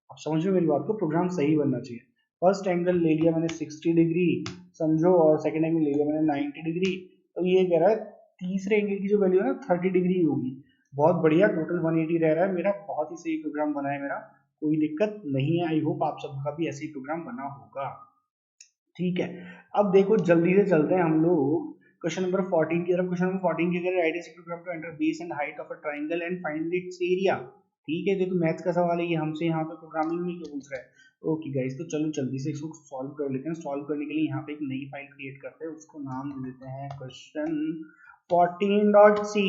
आप समझ रहे हो मेरी बात को? प्रोग्राम सही बनना चाहिए। फर्स्ट एंगल ले लिया मैंने 60 डिग्री समझो, और सेकंड एंगल ले लिया मैंने 90 डिग्री। तो ये कह रहा है तीसरे एंगल की जो वैल्यू है ना 30 डिग्री होगी। बहुत बढ़िया, टोटल 180 रह रहा है मेरा। बहुत ही सही प्रोग्राम बना है मेरा, कोई दिक्कत नहीं है। आई होप आप सबका भी ऐसे ही प्रोग्राम बना होगा, ठीक है। अब देखो जल्दी से चलते हैं हम लोग क्वेश्चन नंबर 14 की तरफ। क्वेश्चन नंबर 14 की अगर write program to enter base and height of a triangle and find its area, ठीक है। देखो मैथ्स का सवाल है, ये हमसे यहाँ पे प्रोग्रामिंग में क्यों पूछ रहा है? ओके गाइस, तो चलो जल्दी से इसको सॉल्व कर लेते हैं। सॉल्व करने के लिए यहाँ पे एक नई फाइल क्रिएट करते हैं, उसको नाम दे देते हैं क्वेश्चन 14.c।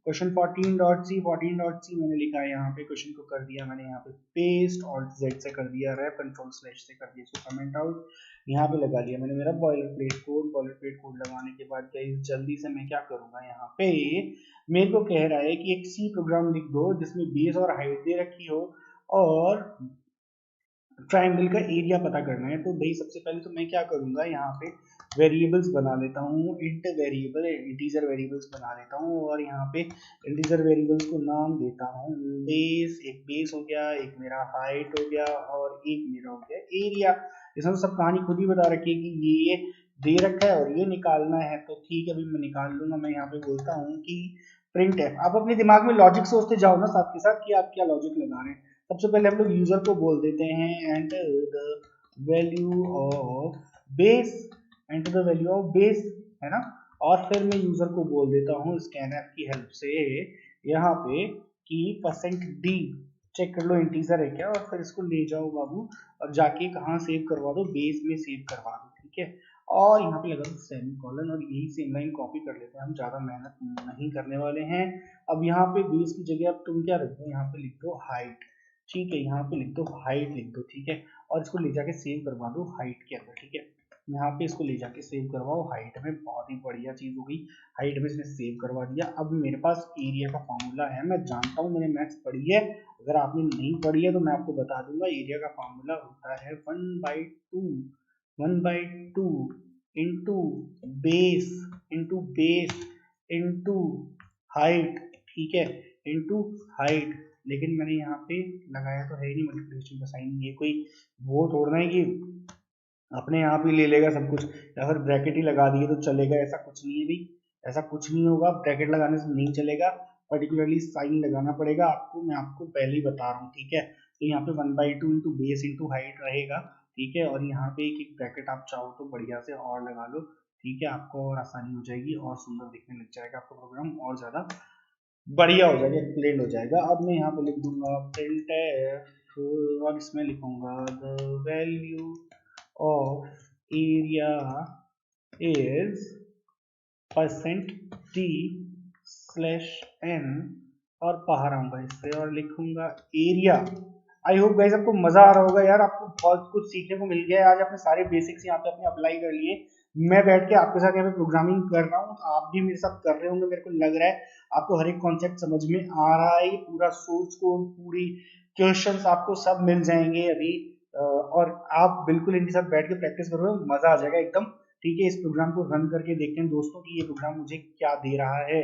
क्वेश्चन 14.c मैंने लिखा है यहाँ पे। क्वेश्चन को कर दिया मैंने यहाँ पे पेस्ट, ऑल्ट Z से कर दिया रैप, कंट्रोल स्लैश से कर दिया इसको कमेंट आउट। यहाँ पे लगा लिया मैंने मेरा बॉयलर प्लेट कोड लगाने के बाद गाइस जल्दी से मैं क्या करूंगा, यहाँ पे मेरे को कह रहा है कि एक सी प्रोग्राम लिख दो जिसमें बेस और हाइट दे रखी हो और ट्रायंगल का एरिया पता करना है। तो भाई सबसे पहले तो मैं क्या करूंगा, यहाँ पे वेरिएबल्स बना लेता हूँ, इंटीजर वेरिएबल्स बना लेता हूँ, और यहाँ पे इंटीजर वेरिएबल्स को नाम देता हूँ बेस। एक बेस हो गया, एक मेरा हाइट हो गया, और एक मेरा हो गया एरिया। इसमें तो सब कहानी खुद ही बता रखी है कि ये दे रखा है और ये निकालना है। तो ठीक है, अभी मैं निकाल लूंगा। मैं यहाँ पे बोलता हूँ कि प्रिंट है। आप अपने दिमाग में लॉजिक सोचते जाओ ना साथ के साथ कि आप क्या लॉजिक लगा रहे हैं। सबसे पहले हम लोग यूजर को बोल देते हैं enter the value of base, enter the value of base, है ना। और फिर मैं यूजर को बोल देता हूँ स्कैनफ की हेल्प से यहाँ पे कि %d चेक कर लो इंटीजर है क्या, और फिर इसको ले जाओ बाबू और जाके कहाँ सेव करवा दो, बेस में सेव करवा दो, ठीक है। और यहाँ पे लगा दो सेमीकोलन, और यही सेम लाइन कॉपी कर लेते हैं, हम ज्यादा मेहनत नहीं करने वाले हैं। अब यहाँ पे बेस की जगह अब तुम क्या रख दो, यहाँ पे लिख दो हाइट, ठीक है। यहाँ पे लिख दो हाइट, लिख दो, ठीक है। और इसको ले जाके सेव करवा दो हाइट के अंदर, ठीक है। यहाँ पे इसको ले जाके सेव करवाओ हाइट में, बहुत ही बढ़िया चीज हो गई। हाइट में इसने सेव करवा दिया। अब मेरे पास एरिया का फॉर्मूला है, मैं जानता हूँ मैंने मैथ्स पढ़ी है। अगर आपने नहीं पढ़ी है तो मैं आपको बता दूंगा। एरिया का फॉर्मूला होता है 1/2 इंटू बेस इनटू हाइट, ठीक है, इनटू हाइट। लेकिन मैंने यहाँ पे लगाया तो है ही नहीं मल्टीप्लिकेशन का साइन, ये कोई वो थोड़ा है कि अपने आप ही ले लेगा सब कुछ, या फिर ब्रैकेट ही लगा दिए तो चलेगा, ऐसा कुछ नहीं है भाई, ऐसा कुछ नहीं होगा, ब्रैकेट लगाने से नहीं चलेगा, पर्टिकुलरली साइन लगाना पड़ेगा आपको, मैं आपको पहले ही बता रहा हूँ, ठीक है। तो यहाँ पे 1/2 इंटू बेस इंटू हाइट रहेगा, ठीक है, और यहाँ पे एक एक ब्रैकेट आप चाहो तो बढ़िया से और लगा लो, ठीक है, आपको और आसानी हो जाएगी और सुंदर दिखने लग जाएगा आपका प्रोग्राम, और ज्यादा बढ़िया हो जाएगा, एक्सप्लेन हो जाएगा। अब मैं यहाँ पे लिख दूंगा printf और इसमें लिखूंगा the value of area is %t/n और बाहर आऊंगा इससे और लिखूंगा एरिया। आई होप गाइस आपको मजा आ रहा होगा यार, आपको बहुत कुछ सीखने को मिल गया है। आज आपने सारे बेसिक्स यहाँ पे अपने अप्लाई कर लिए, मैं बैठ के आपके साथ यहाँ पे प्रोग्रामिंग कर रहा हूँ, तो आप भी मेरे साथ कर रहे होंगे, मेरे को लग रहा है आपको हर एक कॉन्सेप्ट समझ में आ रहा है, पूरा सोर्स कोड, पूरी क्वेश्चंस आपको सब मिल जाएंगे अभी, और आप बिल्कुल इनके साथ बैठ के प्रैक्टिस करोगे, मजा आ जाएगा एकदम, ठीक है। इस प्रोग्राम को रन करके देखते हैं दोस्तों कि ये प्रोग्राम मुझे क्या दे रहा है,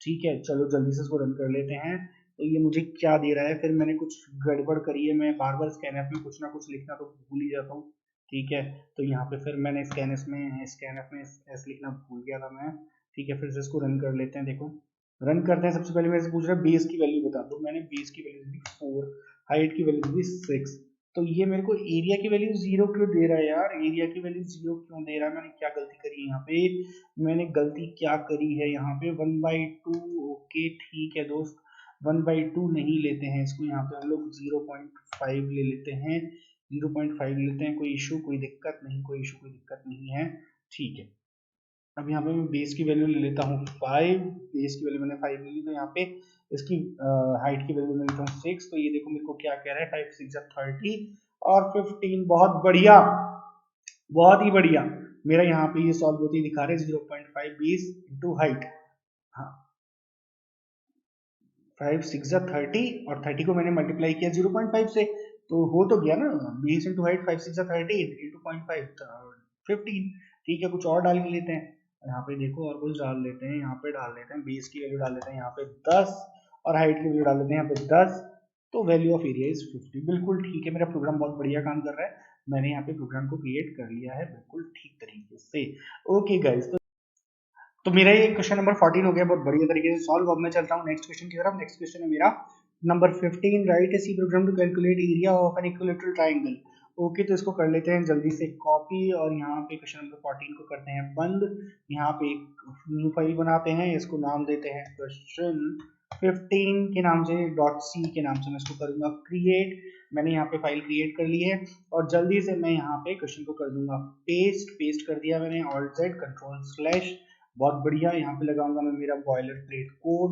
ठीक है। चलो जल्दी से इसको रन कर लेते हैं, तो ये मुझे क्या दे रहा है, फिर मैंने कुछ गड़बड़ करी है, मैं बार बार स्कैनएफ में कुछ ना कुछ लिखना तो भूल ही जाता हूँ, ठीक है। तो यहाँ पे फिर मैंने स्कैनएफ में एस लिखना भूल गया था मैं, ठीक है। फिर से इसको रन कर लेते हैं, देखो रन करते हैं। सबसे पहले मेरे से पूछ रहा है बेस की वैल्यू बता दो, मैंने बेस की वैल्यू दी 4, हाइट की वैल्यू दी 6, तो ये मेरे को एरिया की वैल्यू 0 क्यों दे रहा है यार, एरिया की वैल्यू 0 क्यों दे रहा है, मैंने क्या गलती करी है यहाँ पे, मैंने गलती क्या करी है यहाँ पे, 1/2, ओके ठीक है दोस्त, 1/2 नहीं लेते हैं इसको, यहाँ पे हम लोग 0.5 ले लेते हैं, 0.5 लेते हैं, कोई इशू कोई दिक्कत नहीं, कोई इशू कोई दिक्कत नहीं है, ठीक है। अब यहाँ पे मैं बेस की वैल्यू ले लेता हूँ 5, बेस की वैल्यू मैंने 5 ले ली, तो यहाँ पे इसकी हाइट की वैल्यू मैं लेता हूँ 6, तो ये देखो मेरे को क्या कह रहा है, 5 6 30 और 15, बहुत बढ़िया, बहुत ही बढ़िया। मेरा यहाँ पे ये सॉल्व होती दिखा रहे 0.5 बेस इंटू हाइट, हाँ 5 6 30 और 30 को मैंने मल्टीप्लाई किया 0.5 से, तो हो तो गया ना, बेस इंटू हाइट 5 6 30 इंटू 0.5 15, ठीक है। कुछ और डाल के लेते हैं, यहाँ पे देखो और कुछ डाल लेते हैं, यहाँ पे डाल लेते हैं बेस की वैल्यू डाल लेते हैं यहाँ पे 10 और हाइट की वैल्यू डाल लेते हैं यहाँ पे 10, तो वैल्यू ऑफ एरिया इज 50, बिल्कुल ठीक है। मेरा प्रोग्राम बहुत बढ़िया काम कर रहा है, मैंने यहाँ पे प्रोग्राम को क्रिएट कर लिया है बिल्कुल ठीक तरीके से, ओके गाइस। तो मेरा ये क्वेश्चन नंबर 14 हो गया बहुत बढ़िया तरीके से सॉल्व। अब मैं चलता हूँ नेक्स्ट क्वेश्चन की तरफ। नेक्स्ट क्वेश्चन है मेरा number 15, write a C program to calculate area of an equilateral triangle. Okay, तो इसको कर लेते हैं जल्दी से कॉपी, और यहाँ पे क्वेश्चन नंबर 14 को करते हैं बंद, यहाँ पे एक न्यू फाइल बनाते हैं, इसको नाम देते हैं क्वेश्चन 15 के नाम से, .c के नाम से मैं इसको करूंगा क्रिएट। मैंने यहाँ पे फाइल क्रिएट कर ली है, और जल्दी से मैं यहाँ पे क्वेश्चन को कर दूंगा पेस्ट कर दिया मैंने, Alt Z Ctrl/, बहुत बढ़िया। यहाँ पे लगाऊंगा मैं मेरा बॉयलर प्लेट कोड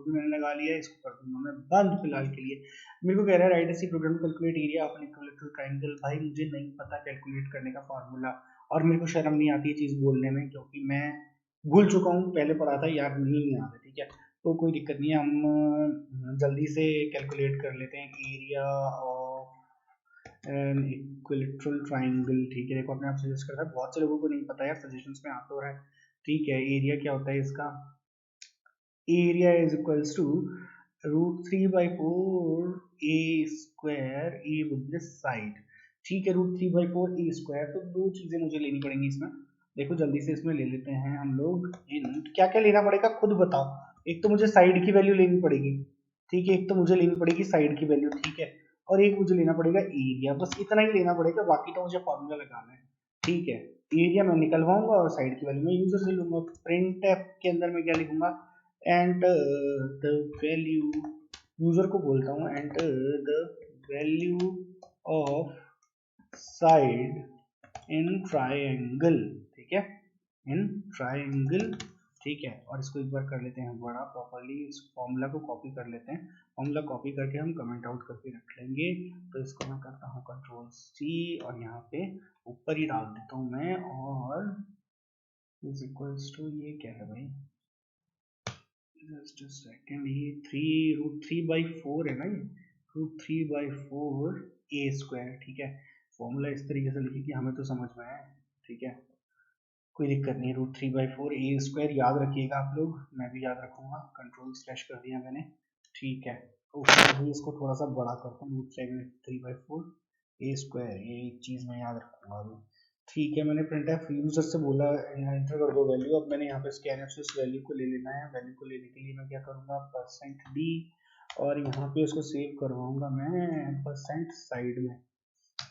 भी मैंने लगा लिया है, इसको कर दूंगा मैं बंद फिलहाल के लिए। मेरे को कह रहा है write C program calculate area of an equilateral triangle, भाई मुझे नहीं पता कैलकुलेट करने का फॉर्मूला, और मेरे को शर्म नहीं आती है चीज बोलने में, क्योंकि मैं भूल चुका हूँ, पहले पढ़ा था यार, नहीं आता, ठीक है। तो कोई दिक्कत नहीं है, हम जल्दी से कैलकुलेट कर लेते हैं area of an equilateral triangle, ठीक है। देखो अपने आप सजेस्ट करता है, बहुत से लोगों को नहीं पता यार, सजेशंस में आ तो रहा है, ठीक है। एरिया क्या होता है इसका, area is equals to √3/4 A square, A with this side, ठीक है, √3/4 ए स्क्वायर। तो दो चीजें मुझे लेनी पड़ेंगी इसमें, देखो जल्दी से इसमें ले लेते हैं हम लोग इन, क्या क्या लेना पड़ेगा खुद बताओ। एक तो मुझे साइड की वैल्यू लेनी पड़ेगी, ठीक है, एक तो मुझे लेनी पड़ेगी साइड की वैल्यू, ठीक है, और एक मुझे लेना पड़ेगा एरिया, बस इतना ही लेना पड़ेगा, बाकी तो मुझे फॉर्मूला लगाना है, ठीक है। एरिया मैं निकलवाऊंगा और साइड की वैल्यू मैं यूजर से लूंगा, प्रिंट के अंदर मैं क्या लिखूंगा, एंटर द वैल्यू, यूजर को बोलता हूँ enter the value of side in triangle, ठीक है, इन ट्रायंगल, ठीक है। और इसको एक बार कर लेते हैं बड़ा प्रॉपर्ली, इस फॉर्मूला को कॉपी कर लेते हैं, फॉर्मूला कॉपी करके हम कमेंट आउट करके रख लेंगे। तो इसको मैं करता हूँ Ctrl+C और यहाँ पे ऊपर ही डाल देता हूँ मैं, और इज इक्वल्स टू, ये क्या है भाई, जस्ट अ सेकंड, ये 3√3/4 है ना, ये √3/4 ए स्क्वायर, ठीक है। फॉर्मूला इस तरीके से लिखिए कि हमें तो समझ में आए, ठीक है। कोई दिक्कत नहीं। √3/4 ए स्क्वायर याद रखिएगा आप लोग, मैं भी याद रखूंगा। कंट्रोल/ कर दिया मैंने, ठीक है। तो उसमें भी इसको थोड़ा सा बड़ा करता हूँ, √3/4 ए स्क्वायर, ये एक चीज़ मैं याद रखूंगा अभी, ठीक है। मैंने printf यूजर से बोला एंटर कर दो वैल्यू। अब मैंने यहाँ पे scanf से इस वैल्यू को ले लेना है। वैल्यू को लेने के लिए मैं क्या करूँगा, %d, और यहाँ पे इसको सेव करवाऊंगा मैं %साइड में,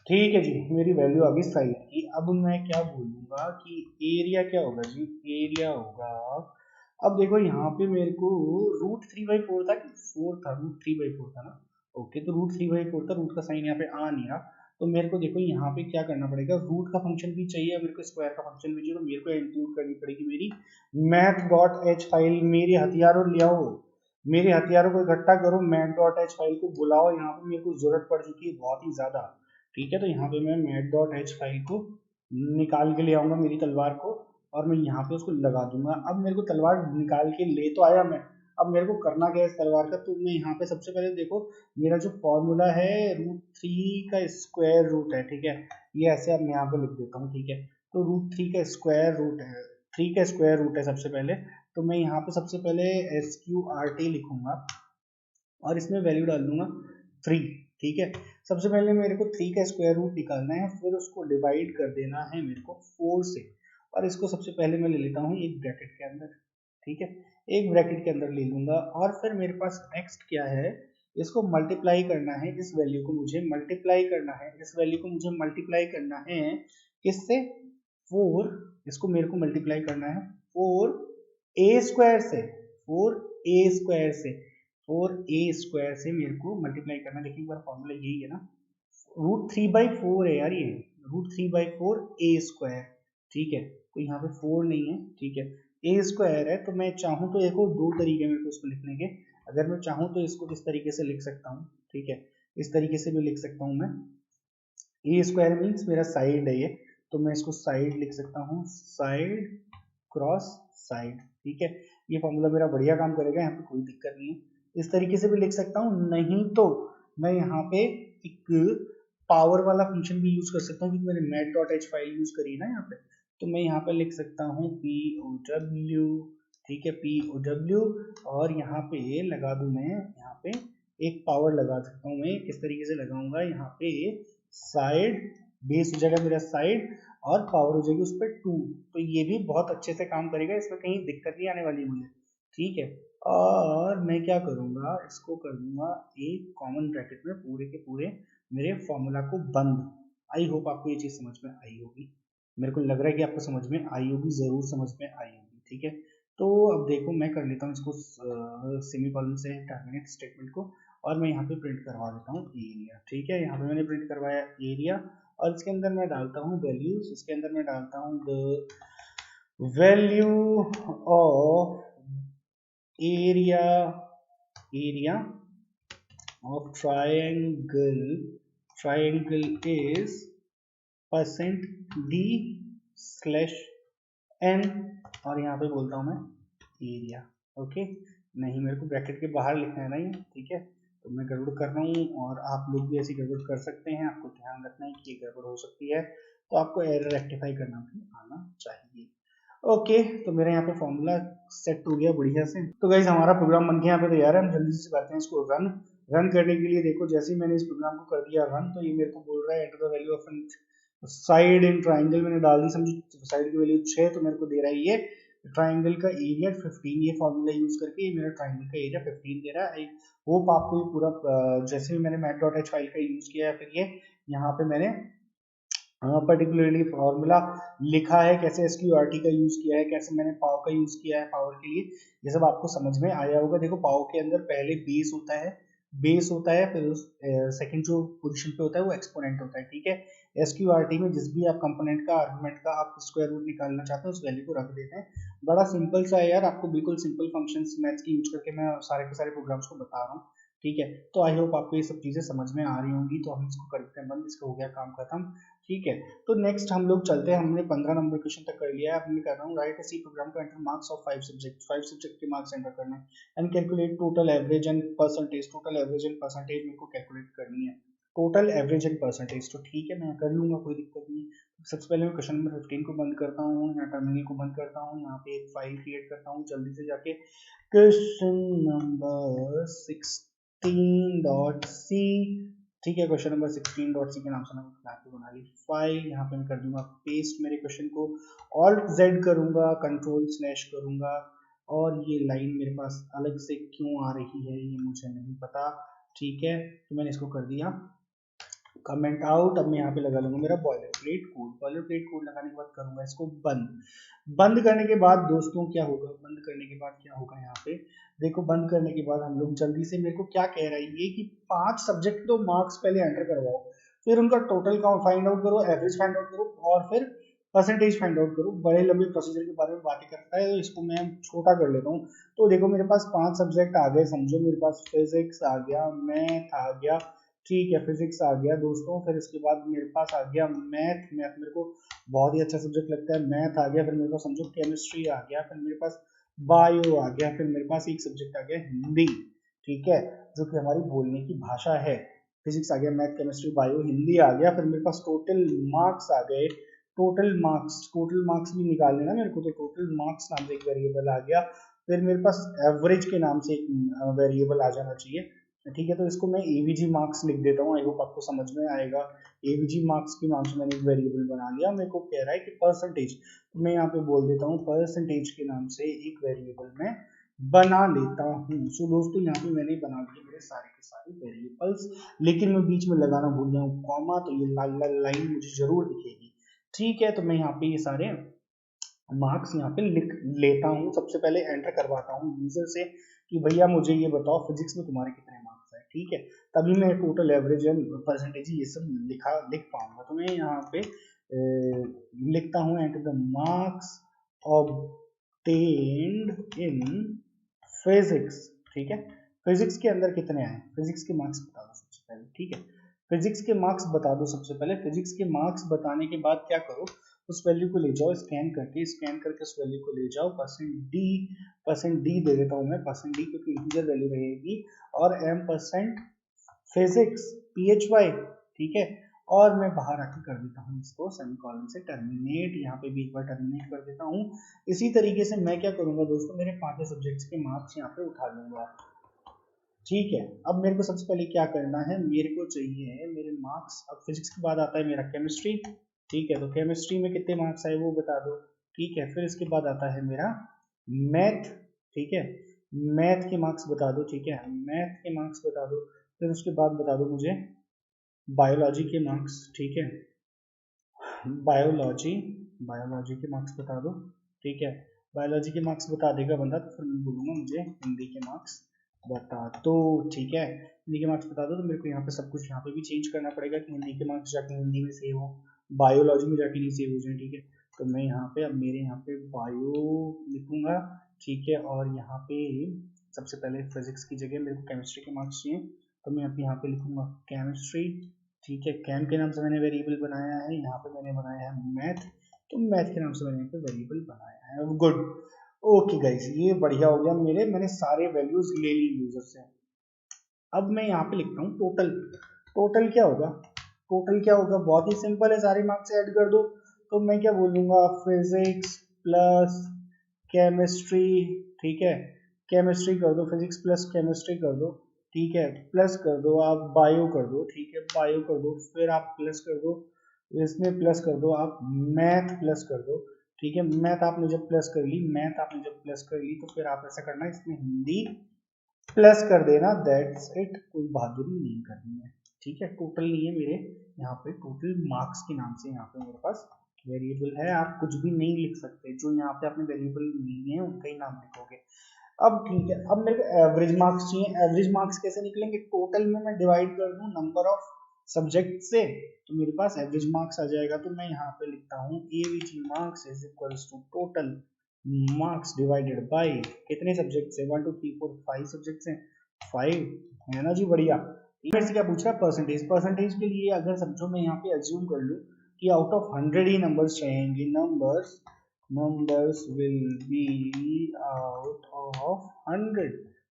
ठीक है जी। मेरी वैल्यू आ गई साइड की। अब मैं क्या बोलूंगा कि एरिया क्या होगा जी, एरिया होगा, अब देखो यहाँ पे मेरे को √3/4 था कि 4 था, √3/4 था ना, ओके। तो √3/4 था, रूट का साइन यहाँ पे आ नहीं रहा, तो मेरे को देखो यहाँ पे क्या करना पड़ेगा, रूट का फंक्शन भी चाहिए मेरे को, स्क्वायर का फंक्शन भी चाहिए, तो मेरे को इंक्लूड करनी पड़ेगी मेरी math.h फाइल। मेरे हथियारों ले आओ, मेरे हथियारों को इकट्ठा करो, math.h फाइल को बुलाओ, यहाँ पे मेरे को जरूरत पड़ चुकी है बहुत ही ज्यादा, ठीक है। तो यहाँ पे मैं math.h फाइल को निकाल के ले आऊंगा मेरी तलवार को, और मैं यहाँ पे उसको लगा दूंगा। अब मेरे को तलवार निकाल के ले तो आया मैं, अब मेरे को करना क्या है इस तलवार का, तो मैं यहाँ पे सबसे पहले देखो मेरा जो फॉर्मूला है √3 का स्क्वायर रूट है, ठीक है। ये ऐसे अब मैं यहाँ पे लिख देता हूँ, ठीक है। तो √3 का स्क्वायर रूट है, 3 का स्क्वायर रूट है सबसे पहले, तो मैं यहाँ पे सबसे पहले SQRT लिखूंगा और इसमें वैल्यू डाल दूंगा 3, ठीक है। सबसे पहले मेरे को 3 का स्क्वायर रूट निकालना है, फिर उसको डिवाइड कर देना है मेरे को 4 से, और इसको सबसे पहले मैं ले लेता हूँ एक ब्रैकेट के अंदर, ठीक है। एक ब्रैकेट के अंदर ले लूंगा, और फिर मेरे पास नेक्स्ट क्या है, इसको मल्टीप्लाई करना है, इस वैल्यू को मुझे मल्टीप्लाई करना है, इस वैल्यू को मुझे मल्टीप्लाई करना है किससे, 4, इसको मेरे को मल्टीप्लाई करना है 4a स्क्वायर से, 4a स्क्वायर से, 4a स्क्वायर से मेरे को मल्टीप्लाई करना है। देखिए एक बार फॉर्मूला यही है ना, √3/4 है यार, ये √3/4 a स्क्वायर, ठीक है। तो यहाँ पे 4 नहीं है, ठीक है, a स्क्वायर है। तो मैं चाहूँ तो देखो दो तरीके मेरे को इसको लिखने के, अगर मैं चाहूँ तो इसको इस तरीके से लिख सकता हूँ, ठीक है, इस तरीके से भी लिख सकता हूँ मैं, ए स्क्वायर मीन्स मेरा साइड है ये, तो मैं इसको साइड लिख सकता हूँ, साइड क्रॉस साइड, ठीक है। ये फॉर्मूला मेरा बढ़िया काम करेगा, यहाँ पे कोई दिक्कत नहीं है। इस तरीके से भी लिख सकता हूँ, नहीं तो मैं यहाँ पे एक पावर वाला फंक्शन भी यूज कर सकता हूँ, क्योंकि मैंने math.h फाइल यूज करी है ना यहाँ पे, तो मैं यहाँ पे लिख सकता हूँ POW, ठीक है, POW, और यहाँ पे लगा दूं मैं, यहाँ पे एक पावर लगा सकता हूँ मैं, किस तरीके से लगाऊंगा, यहाँ पे साइड, बेस हो जाएगा मेरा साइड, और पावर हो जाएगी उस पर 2, तो ये भी बहुत अच्छे से काम करेगा, इसमें कहीं दिक्कत नहीं आने वाली मुझे, ठीक है। और मैं क्या करूंगा, इसको कर दूंगा एक कॉमन ब्रैकेट में पूरे के पूरे मेरे फॉर्मूला को बंद। आई होप आपको ये चीज समझ में आई होगी, मेरे को लग रहा है कि आपको समझ में आई होगी, जरूर समझ में आई होगी, ठीक है। तो अब देखो मैं कर लेता हूँ इसको सेमीकोलन से टर्मिनेट स्टेटमेंट को, और मैं यहाँ पे प्रिंट करवा देता हूँ एरिया, ठीक है। यहाँ पे मैंने प्रिंट करवाया एरिया, और इसके अंदर मैं डालता हूँ वैल्यूज, इसके अंदर मैं डालता हूँ the value of area, area of triangle, triangle is %d/n, और यहाँ पे बोलता हूँ मैं एरिया, ओके। नहीं, मेरे को ब्रैकेट के बाहर लिखना है ना ये, ठीक है। तो मैं गड़बड़ कर रहा हूँ, और आप लोग भी ऐसी गड़बड़ कर सकते हैं, आपको ध्यान रखना है कि ये गड़बड़ हो सकती है, तो आपको एरर रेक्टिफाई करना भी आना चाहिए, ओके। तो मेरा यहाँ पे फॉर्मूला सेट हो गया बढ़िया से। तो गाइज हमारा प्रोग्राम बन के यहाँ पे तैयार है, हम जल्दी से करते हैं इसको रन। रन करने के लिए देखो, जैसे ही मैंने इस प्रोग्राम को कर दिया रन, तो ये मेरे को बोल रहा है enter the value of side in triangle, मैंने डाल दी, समझो साइड की वैल्यू 6, तो मेरे को दे रहा है ये ट्राइंगल का एरिया 15, ये फॉर्मूला यूज करके ये मेरा ट्राइंगल का एरिया 15 दे रहा है। आई होप आपको ये पूरा, जैसे भी मैंने math.h फाइल का यूज किया है, फिर ये यहाँ पे मैंने पर्टिकुलरली फॉर्मूला लिखा है, कैसे SQRT का यूज किया है, कैसे मैंने पाव का यूज किया है पावर के लिए, ये सब आपको समझ में आया होगा। देखो पाव के अंदर पहले बेस होता है, बेस होता है, फिर सेकंड जो पोजीशन पे होता है वो एक्सपोनेंट होता है, ठीक है। SQRT में जिस भी आप कंपोनेंट का, आर्गुमेंट का आप स्क्वायर रूट निकालना चाहते हैं, उस वैल्यू को रख देते हैं। बड़ा सिंपल सा है यार, आपको बिल्कुल सिंपल फंक्शंस मैथ्स की यूज करके मैं सारे के सारे प्रोग्राम्स को बता रहा हूँ, ठीक है। तो आई होप आपको ये सब चीजें समझ में आ रही होंगी। तो हम इसको करते हैं बंद, इसका हो गया काम खत्म, ठीक है। तो नेक्स्ट हम लोग चलते हैं, हमने 15 नंबर क्वेश्चन तक कर लिया है। अब मैं कर रहा हूँ write a C program to enter marks of 5 subject, 5 subject के मार्क्स एंटर करने हैं, and calculate total average and percentage, total average and percentage मेरे को कैलकुलेट करनी है, टोटल एवरेज एंड परसेंटेज, तो ठीक है मैं कर लूंगा, कोई दिक्कत नहीं है। सबसे पहले मैं क्वेश्चन नंबर 15 को बंद करता हूँ, यहाँ टर्मिनल को बंद करता हूँ, यहाँ पे एक फाइल क्रिएट करता हूँ जल्दी से जाके, क्वेश्चन नंबर 16.c, ठीक है, क्वेश्चन नंबर 16.c के नाम से मैंने यहाँ पे बना ली फाइल, यहाँ पे मैं कर दूंगा पेस्ट मेरे क्वेश्चन को, ऑल्ट जेड करूंगा, कंट्रोल स्लैश करूंगा, और ये लाइन मेरे पास अलग से क्यों आ रही है ये मुझे नहीं पता, ठीक है, तो मैंने इसको कर दिया कमेंट आउट। अब मैं यहाँ पे लगा लूंगा मेरा boiler plate code, boiler plate code लगाने के बाद करूंगा इसको बंद। बंद करने के बाद दोस्तों क्या होगा, बंद करने के बाद क्या होगा, यहाँ पे देखो बंद करने के बाद हम लोग जल्दी से, मेरे को क्या कह रहा है ये कि 5 सब्जेक्ट तो मार्क्स पहले एंटर करवाओ, फिर उनका टोटल काउंट फाइंड आउट करो, एवरेज फाइंड आउट करो, और फिर परसेंटेज फाइंड आउट करो। बड़े लंबे प्रोसीजर के बारे में बातें करता है तो इसको मैं छोटा कर लेता हूँ। तो देखो मेरे पास 5 सब्जेक्ट आ गए, समझो मेरे पास फिजिक्स आ गया, मैथ आ गया, ठीक है, फिजिक्स आ गया दोस्तों, फिर इसके बाद मेरे पास आ गया मैथ, मैथ मेरे को बहुत ही अच्छा सब्जेक्ट लगता है, मैथ आ गया, फिर मेरे पास समझो केमिस्ट्री आ गया, फिर मेरे पास बायो आ गया, फिर मेरे पास एक सब्जेक्ट आ गया हिंदी, ठीक है, जो कि हमारी बोलने की भाषा है। फिजिक्स आ गया, मैथ, केमिस्ट्री, बायो, हिंदी आ गया, फिर मेरे पास टोटल मार्क्स आ गए, टोटल मार्क्स भी निकाल लेना मेरे को, तो टोटल मार्क्स नाम से एक वेरिएबल आ गया, फिर मेरे पास एवरेज के नाम से एक वेरिएबल आ जाना चाहिए, ठीक है, तो इसको मैं एवीजी मार्क्स लिख देता हूँ, आई होप आपको समझ में आएगा। एवीजी मार्क्स के नाम से मैंने एक वेरिएबल बना लिया, मेरे को कह रहा है कि परसेंटेज, तो मैं यहाँ पे बोल देता हूँ परसेंटेज के नाम से एक वेरिएबल मैं बना लेता हूँ। सो दोस्तों यहाँ पे मैंने बना दिए मेरे सारे के सारे वेरिएबल्स, लेकिन मैं बीच में लगाना भूल गया हूँ कॉमा, तो ये लाल लाल लाइन मुझे जरूर दिखेगी, ठीक है, तो मैं यहाँ पे ये सारे मार्क्स यहाँ पे लिख लेता हूँ। सबसे पहले एंटर करवाता हूँ यूजर से कि भैया मुझे ये बताओ फिजिक्स में तुम्हारे कितने मार्क्स है, ठीक है, तभी मैं टोटल एवरेज एंड परसेंटेज ये सब लिख पाऊंगा। तो मैं यहाँ पे लिखता हूँ enter the marks obtained in physics, ठीक है, फिजिक्स के अंदर कितने आए, फिजिक्स के मार्क्स बता दो सबसे पहले, ठीक है, फिजिक्स के मार्क्स बता दो सबसे पहले। फिजिक्स के मार्क्स बताने के बाद क्या करो, उस वैल्यू को ले जाओ, स्कैन करके उस वैल्यू को ले जाओ, परसेंट डी दे देता हूँ मैं, परसेंट डी क्योंकि इंटीजर वैल्यू रहेगी, और एम परसेंट फिजिक्स PHY, ठीक है, और मैं बाहर आके कर देता हूँ इसको सेमीकोलन से टर्मिनेट, यहाँ पे भी एक बार टर्मिनेट कर देता हूँ। इसी तरीके से मैं क्या करूंगा दोस्तों, मेरे 5 सब्जेक्ट्स के मार्क्स यहाँ पे उठा लूंगा, ठीक है। अब मेरे को सबसे पहले क्या करना है, मेरे को चाहिए मेरे मार्क्स, अब फिजिक्स के बाद आता है मेरा केमिस्ट्री, ठीक है, तो केमिस्ट्री में कितने मार्क्स आए वो बता दो, ठीक है, फिर इसके बाद आता है मेरा मैथ, ठीक है, मैथ के मार्क्स बता दो, ठीक है, मैथ के मार्क्स बता दो, फिर उसके बाद बता दो मुझे बायोलॉजी के मार्क्स, ठीक है, बायोलॉजी के मार्क्स बता दो, ठीक है, बायोलॉजी के मार्क्स बता देगा बंदा तो फिर मैं बोलूँगा मुझे हिंदी के मार्क्स बता दो, ठीक है, हिंदी के मार्क्स बता दो, तो मेरे को यहाँ पे सब कुछ यहाँ पे भी चेंज करना पड़ेगा कि हिंदी के मार्क्स जाके हिंदी में सेव हो, बायोलॉजी में जाके नहीं सेव हो जाए, ठीक है, तो मैं यहाँ पे अब मेरे यहाँ पे बायो लिखूंगा, ठीक है, और यहाँ पे सबसे पहले फिजिक्स की जगह मेरे को केमिस्ट्री के मार्क्स चाहिए, तो मैं यहाँ पे लिखूंगा केमिस्ट्री, ठीक है, कैम के नाम से मैंने वेरिएबल बनाया है, यहाँ पे मैंने बनाया है मैथ, तो मैथ के नाम से मैंने यहाँ पे वेरिएबल बनाया है, गुड, ओके गाइस, ये बढ़िया हो गया, मैंने सारे वैल्यूज ले ली यूजर से। अब मैं यहाँ पे लिखता हूँ टोटल, टोटल क्या होगा, टोटल क्या होगा, बहुत ही सिंपल है, सारे मार्क्स ऐड कर दो, तो मैं क्या बोलूंगा फिजिक्स प्लस केमिस्ट्री, ठीक है, केमिस्ट्री कर दो, फिजिक्स प्लस केमिस्ट्री कर दो, ठीक है, प्लस कर दो आप बायो कर दो, ठीक है, बायो कर दो, फिर आप प्लस कर दो, इसमें प्लस कर दो आप मैथ प्लस कर दो, ठीक है, मैथ आपने जब प्लस कर ली, मैथ आपने जब प्लस कर ली तो फिर आप ऐसा करना इसमें हिंदी प्लस कर देना, दैट्स इट, कोई बहादुरी नहीं करनी है, ठीक है, टोटल नहीं है मेरे यहाँ पे, टोटल मार्क्स के नाम से यहाँ पे मेरे पास वेरिएबल है, आप कुछ भी नहीं लिख सकते, जो यहाँ पे आपने वेरिएबल नहीं है उनका ही नाम लिखोगे। अब ठीक है, अब मेरे को एवरेज मार्क्स चाहिए, एवरेज मार्क्स कैसे निकलेंगे, टोटल में मैं डिवाइड कर दूं नंबर ऑफ सब्जेक्ट से, तो मेरे पास एवरेज मार्क्स आ जाएगा, तो मैं यहाँ पे लिखता हूँ AVG marks is equals to total marks divided by कितने सब्जेक्ट है, 1 2 3 4 5 सब्जेक्ट्स हैं, 5 है ना जी, बढ़िया। मेरे से क्या पूछ रहा है, परसेंटेज, परसेंटेज के लिए अगर समझो मैं यहाँ पे अज्यूम कर लूँ कि आउट ऑफ 100 ही नंबर्स रहेंगे, numbers will be out of 100,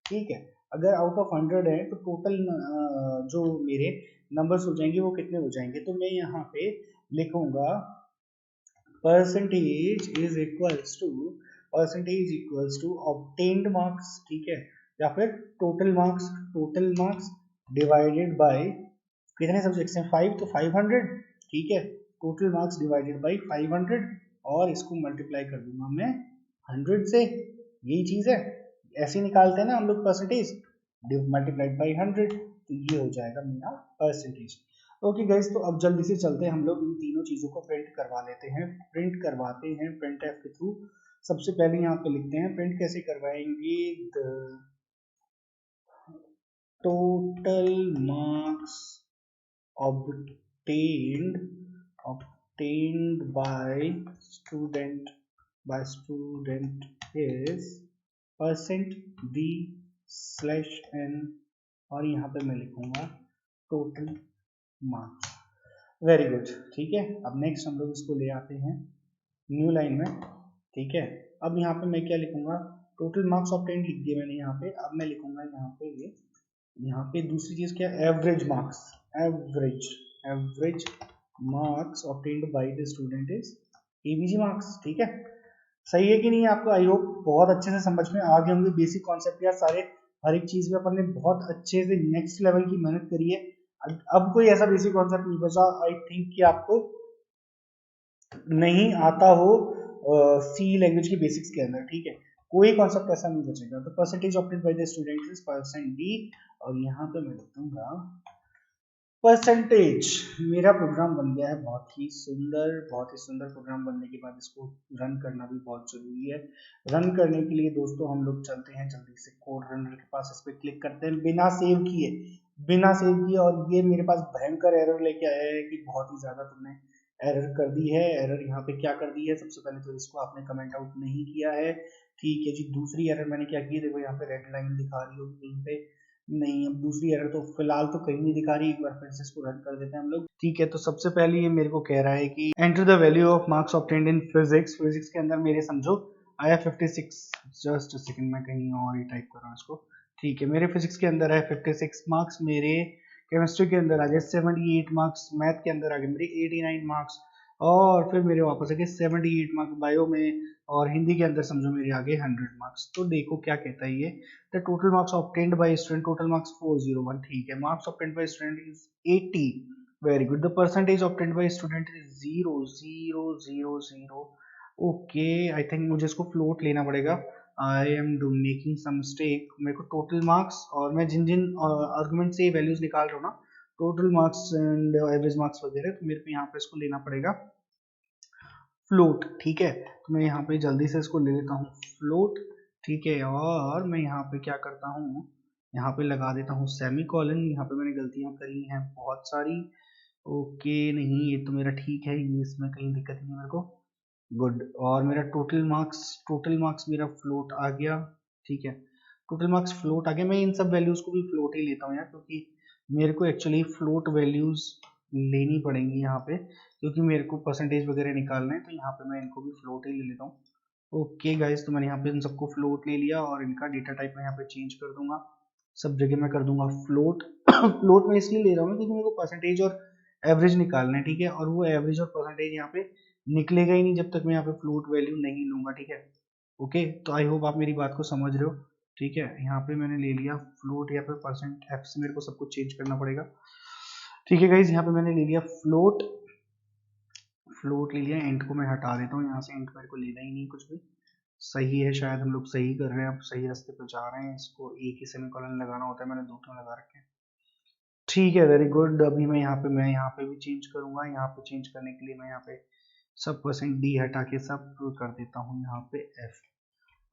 ठीक है, अगर आउट ऑफ 100 है तो टोटल जो मेरे नंबर्स हो जाएंगे वो कितने हो जाएंगे, तो मैं यहाँ पे लिखूंगा percentage is equals to obtained marks, ठीक है, या फिर टोटल मार्क्स डिवाइडेड बाय कितने सब्जेक्ट्स हैं 5, तो 500, ठीक है, टोटल मार्क्स डिवाइडेड बाय 500 और इसको मल्टीप्लाई कर दूंगा मैं 100 से, यही चीज है, ऐसे निकालते हैं ना हम लोग परसेंटेज, मल्टीप्लाइड बाय 100, तो ये हो जाएगा मेरा परसेंटेज। ओके गाइस, तो अब जल्दी से चलते हैं हम लोग इन तीनों चीजों को प्रिंट करवाते हैं प्रिंट एफ के थ्रू। सबसे पहले यहाँ पे लिखते हैं प्रिंट कैसे करवाएंगे, the total marks obtained by student is percent d slash n, और यहाँ पे मैं लिखूंगा टोटल मार्क्स। वेरी गुड, ठीक है। अब नेक्स्ट हम लोग इसको ले आते हैं न्यू लाइन में, ठीक है। अब यहाँ पे मैं क्या लिखूंगा, टोटल मार्क्स ऑब्टेन्ड लिख दिया मैंने यहाँ पे, अब मैं लिखूंगा यहाँ पे दूसरी चीज क्या, average marks obtained by the student is AVG marks, ठीक है। सही है कि नहीं, आपको आई होप बहुत अच्छे से समझ में आ गए होंगे बेसिक कॉन्सेप्ट यार सारे, हर एक चीज में अपन ने बहुत अच्छे से नेक्स्ट लेवल की मेहनत करी है। अब कोई ऐसा बेसिक कॉन्सेप्ट नहीं बचा आई थिंक कि आपको नहीं आता हो सी लैंग्वेज की बेसिक्स के अंदर, ठीक है, कोई कॉन्सेप्ट ऐसा नहीं बचेगा। तो percentage obtained by the student is percent D, और यहाँ पे मैं लिख दूंगा परसेंटेज। मेरा प्रोग्राम बन गया है बहुत ही सुंदर प्रोग्राम बनने के बाद इसको रन करना भी बहुत जरूरी है। रन करने के लिए दोस्तों हम लोग चलते हैं जल्दी से कोड रनर के पास, इस पर क्लिक करते हैं बिना सेव किए, और ये मेरे पास भयंकर एरर लेके आया है कि बहुत ही ज्यादा तुमने एरर कर दी है। एरर यहाँ पे क्या कर दी है, सबसे पहले तो इसको आपने कमेंट आउट नहीं किया है, ठीक है जी। दूसरी एरर मैंने क्या की है, देखो यहाँ पे रेड लाइन दिखा रही होगी कहीं पे, नहीं, अब दूसरी एरर तो फिलहाल तो कहीं नहीं दिखा रही, एक बार फिर से इसको रन कर देते हैं हम लोग, ठीक है। तो सबसे पहले ये मेरे को कह रहा है कि enter the value of marks obtained in physics के अंदर मेरे समझो आया 56, जस्ट अ सेकंड में कहीं और ही टाइप कर रहा हूँ इसको, ठीक है। मेरे फिजिक्स के अंदर है 56 मार्क्स, मेरे केमिस्ट्री के अंदर आ गए 78 मार्क्स, मैथ के अंदर आ गए मेरे 89 मार्क्स, और फिर मेरे वापस आ गए 78 मार्क्स बायो में, और हिंदी के अंदर समझो मेरे आगे 100 मार्क्स। तो देखो क्या कहता है ये, the total marks obtained by student, total marks 401, ठीक है। Marks obtained by student is 80, very good. The percentage obtained by student is 0.000, okay. I think मुझे इसको फ्लोट लेना पड़ेगा, I am do making some mistake. मेरे को total marks, और मैं जिन जिन आर्गुमेंट से वैल्यूज निकाल रहा हूँ ना, total marks and average marks वगैरह, तो मेरे को यहाँ पे इसको लेना पड़ेगा फ्लोट, ठीक है। तो मैं यहाँ पे जल्दी से इसको ले लेता हूँ फ्लोट, ठीक है। और मैं यहाँ पे क्या करता हूँ, यहाँ पे लगा देता हूँ सेमी कॉलन, यहाँ पे मैंने गलतियाँ करी हैं बहुत सारी, ओके। नहीं, ये तो मेरा ठीक है, ये इसमें कहीं दिक्कत नहीं मेरे को, गुड। और मेरा टोटल मार्क्स मेरा फ्लोट आ गया, ठीक है। टोटल मार्क्स फ्लोट आ गया, मैं इन सब वैल्यूज को भी फ्लोट ही लेता हूँ यार, क्योंकि मेरे को एक्चुअली फ्लोट वैल्यूज लेनी पड़ेंगी यहाँ पे, क्योंकि मेरे को परसेंटेज वगैरह निकालना है, तो यहाँ पे मैं इनको भी फ्लोट ही ले लेता हूँ। ओके गाइस, तो मैंने यहाँ पे इन सबको फ्लोट ले लिया, और इनका डेटा टाइप मैं यहाँ पे चेंज कर दूंगा, सब जगह मैं कर दूंगा फ्लोट। फ्लोट में इसलिए ले रहा हूँ क्योंकि मेरे को परसेंटेज और एवरेज निकालना है, ठीक है। और वो एवरेज और परसेंटेज यहाँ पे निकलेगा ही नहीं जब तक मैं यहाँ पे फ्लोट वैल्यू नहीं लूंगा, ठीक है। ओके, तो आई होप आप मेरी बात को समझ रहे हो, ठीक है। यहाँ पे मैंने ले लिया फ्लोट, या फिर परसेंट एफ से मेरे को सब कुछ चेंज करना पड़ेगा, ठीक है गाइज। यहाँ पे मैंने ले लिया फ्लोट ले लिया, इंट को मैं हटा देता हूँ यहाँ से, इंट मेरे को लेना ही नहीं कुछ भी, सही है, शायद हम लोग सही कर रहे हैं, अब सही रास्ते पर जा रहे हैं। इसको एक ही सेमीकोलन लगाना होता है, मैंने दो तो लगा रखे हैं, ठीक है, वेरी गुड। अभी मैं यहाँ पे भी चेंज करूंगा, यहाँ पे चेंज करने के लिए मैं यहाँ पे सब परसेंट डी हटा के सब कर देता हूँ यहाँ पे एफ।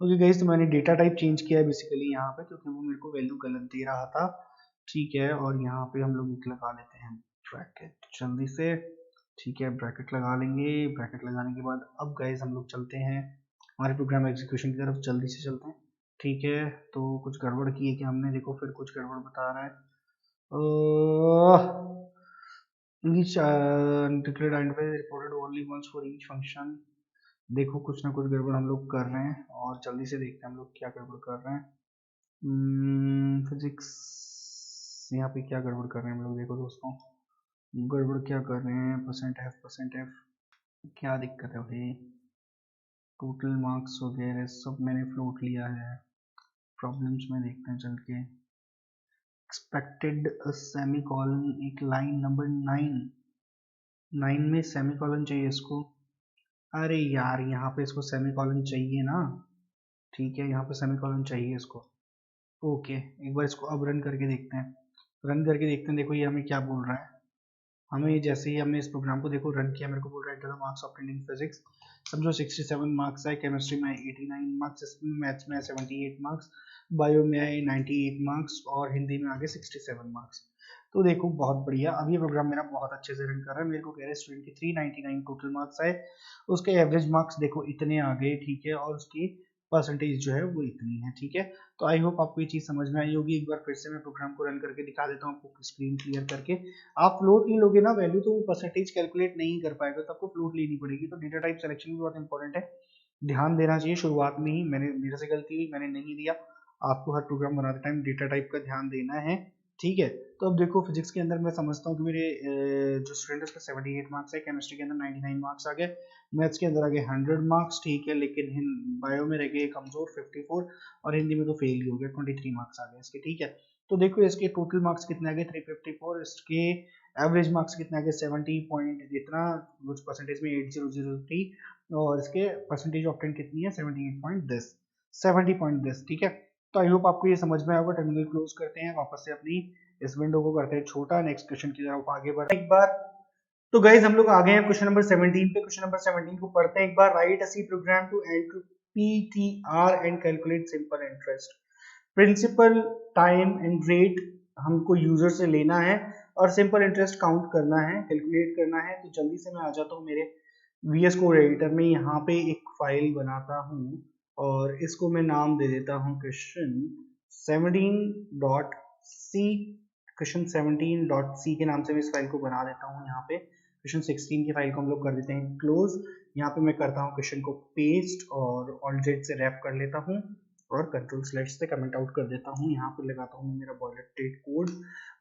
ओके गाइस, तो मैंने डेटा टाइप चेंज किया है बेसिकली यहाँ पे, क्योंकि वो मेरे को वैल्यू गलत दे रहा था, ठीक है। और यहाँ पे हम लोग एक लगा लेते हैं ब्रैकेट जल्दी से, ठीक है, ब्रैकेट लगा लेंगे। ब्रैकेट लगाने के बाद अब गाइस हम लोग चलते हैं हमारे प्रोग्राम एग्जीक्यूशन की तरफ, जल्दी से चलते हैं, ठीक है। तो कुछ गड़बड़ की है कि हमने, देखो फिर कुछ गड़बड़ बता रहा है, each declared identifier is reported only once for each function। देखो कुछ ना कुछ गड़बड़ हम लोग कर रहे हैं, और जल्दी से देखते हैं हम लोग क्या गड़बड़ कर रहे हैं। फिजिक्स, यहाँ पे क्या गड़बड़ कर रहे हैं हम लोग, देखो दोस्तों गड़बड़ क्या कर रहे हैं, परसेंट एफ क्या दिक्कत है भाई? टोटल मार्क्स वगैरह सब मैंने फ्लोट लिया है। प्रॉब्लम्स में देखते हैं चल के। एक्सपेक्टेड सेमी कॉलन, एक लाइन नंबर 9 में सेमी कॉलन चाहिए इसको। अरे यार यहाँ पे इसको सेमी कॉलन चाहिए ना, ठीक है यहाँ पे सेमी कॉलन चाहिए इसको। ओके एक बार इसको अब रन करके देखते हैं। रन करके देखते हैं, देखो ये हमें क्या बोल रहा है। हमें जैसे ही हमने इस प्रोग्राम को देखो रन किया, मेरे को बोल रहा है enter the marks of Indian physics. समझो 67 मार्क्स है, केमिस्ट्री में 89 मार्क्स, मैथ्स में 78 मार्क्स, बायो में 98 मार्क्स और हिंदी में आगे 67 मार्क्स। तो देखो बहुत बढ़िया, अब ये प्रोग्राम मेरा बहुत अच्छे से रन कर रहा है। मेरे को कह रहे हैं स्टूडेंट के 399 टोटल मार्क्स आए, उसके एवरेज मार्क्स देखो इतने आ गए, ठीक है, और उसकी परसेंटेज जो है वो इतनी है, ठीक है। तो आई होप आपको ये चीज़ समझ में आई होगी। एक बार फिर से मैं प्रोग्राम को रन करके दिखा देता हूँ आपको स्क्रीन क्लियर करके। आप फ्लोट ले लोगे ना वैल्यू, तो वो परसेंटेज कैलकुलेट नहीं कर पाएगा, तो आपको फ्लोट लेनी पड़ेगी। तो डेटा टाइप सिलेक्शन भी बहुत इंपॉर्टेंट है, ध्यान देना चाहिए। शुरुआत में ही मेरे से गलती हुई, मैंने नहीं दिया। आपको हर प्रोग्राम बनाते टाइम डेटा टाइप का ध्यान देना है, ठीक है। तो अब देखो फिजिक्स के अंदर मैं समझता हूँ कि मेरे जो स्टूडेंट है उसका 78 मार्क्स है, केमिस्ट्री के अंदर 99 मार्क्स आ गए, मैथ्स के अंदर आ गए 100 मार्क्स, ठीक है, लेकिन बायो में रह गए कमजोर 54, और हिंदी में तो फेल ही हो गया, 23 मार्क्स आ गए इसके, ठीक है। तो देखो इसके टोटल मार्क्स कितने आ गए 354, इसके एवरेज मार्क्स कितने आ गए 70 पॉइंट इतना, कुछ परसेंटेज में 8003, और इसके परसेंटेज ऑफ 10 कितनी है 78.10, 70.10, ठीक है। तो आई होप आपको ये समझ में आएगा। टर्मिनल क्लोज करते हैं, वापस से अपनी इस विंडो को करते हैं छोटा, नेक्स्ट क्वेश्चन की तरफ आगे बढ़ते हैं एक बार। तो गाइज हम लोग आ गए हैं क्वेश्चन नंबर 17 पे। क्वेश्चन नंबर 17 को पढ़ते हैं एक बार। Write a C program to enter PTR and calculate simple interest. Principal, time and rate हमको यूजर से लेना है, और सिंपल इंटरेस्ट काउंट करना है, कैलकुलेट करना है। तो जल्दी से मैं आ जाता हूँ मेरे VS कोड एडिटर में, यहाँ पे एक फाइल बनाता हूँ और इसको मैं नाम दे देता हूँ क्वेश्चन 17.c। क्वेश्चन 17.c के नाम से मैं इस फाइल को बना देता हूँ। यहाँ पे क्वेश्चन 16 की फाइल को हम लोग कर देते हैं क्लोज। यहाँ पे मैं करता हूँ क्वेश्चन को पेस्ट और ऑल्ट से रैप कर लेता हूँ और कंट्रोल स्लैश से कमेंट आउट कर देता हूँ। यहाँ पे लगाता हूँ मेरा बॉयलरप्लेट कोड।